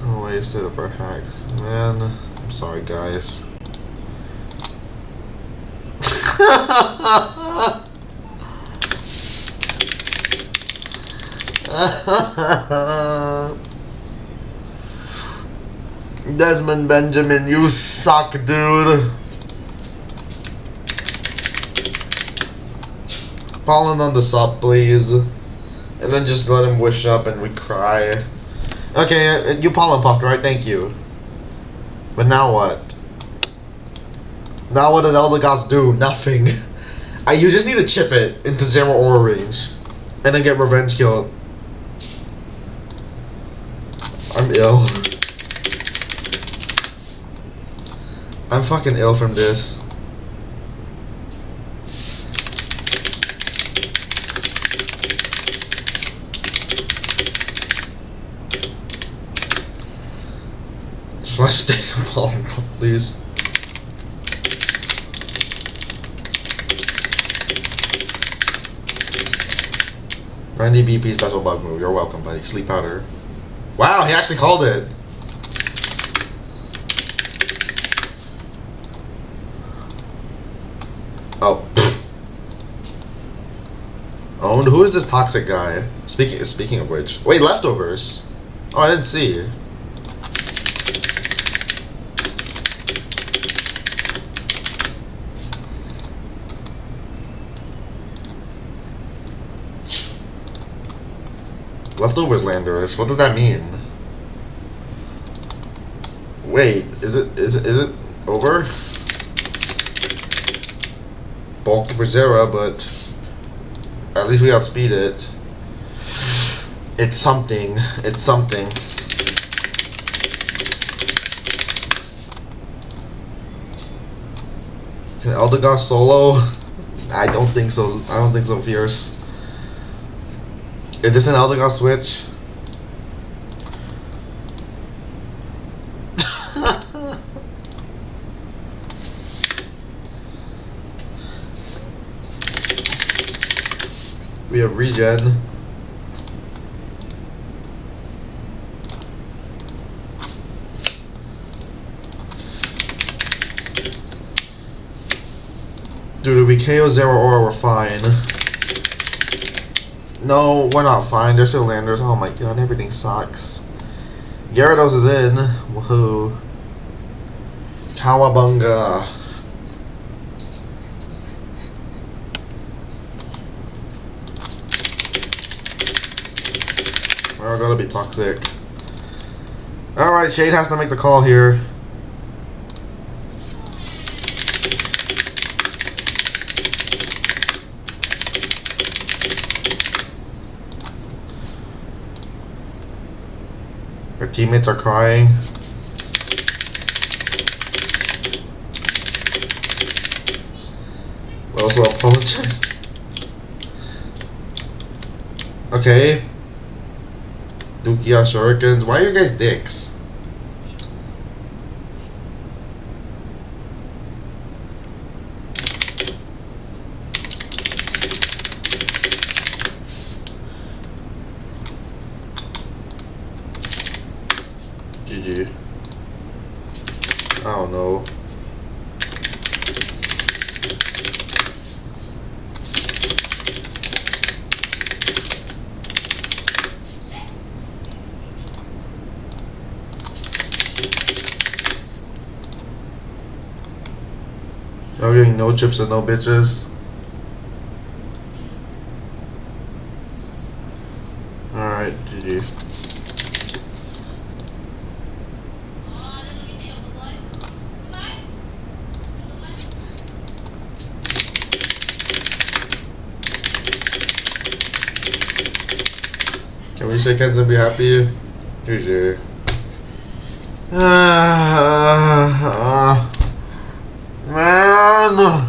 Oh, wasted it for hacks. Man, I'm sorry, guys. Desmond Benjamin, you suck, dude. Pollen on the sub, please. And then just let him wish up and we cry. Okay, you pollen puffed, right? Thank you. But now what? Now what does Eldegoss do? Nothing. You just need to chip it into Zero Aura range. And then get Revenge killed. I'm ill. I'm fucking ill from this. Just let's stay the pollen, please. Brandy BP special bug move. You're welcome, buddy. Sleep powder. Wow, he actually called it. Oh. Owned? Who is this toxic guy? Speaking of which. Wait, leftovers. Oh, I didn't see. Leftovers Landorus. What does that mean? Wait, is it over? bulky for Zera, but at least we outspeed it. It's something. It's something. Can Eldegoss solo? I don't think so. I don't think so, Fierce. Is this an Eldegoss switch? We have regen. Dude, if we KO Zero Aura, we're fine. No, we're not fine. They're still landers. Oh my god, everything sucks. Gyarados is in. Woohoo. Kawabunga. We're gonna be toxic. Alright, Shade has to make the call here. Our teammates are crying. We also apologize. Okay. Dukia Shurikens. Why are you guys dicks? GG. I don't know. Y'all getting no chips and no bitches. Alright, GG. Can we shake hands and be happy? GG. Man.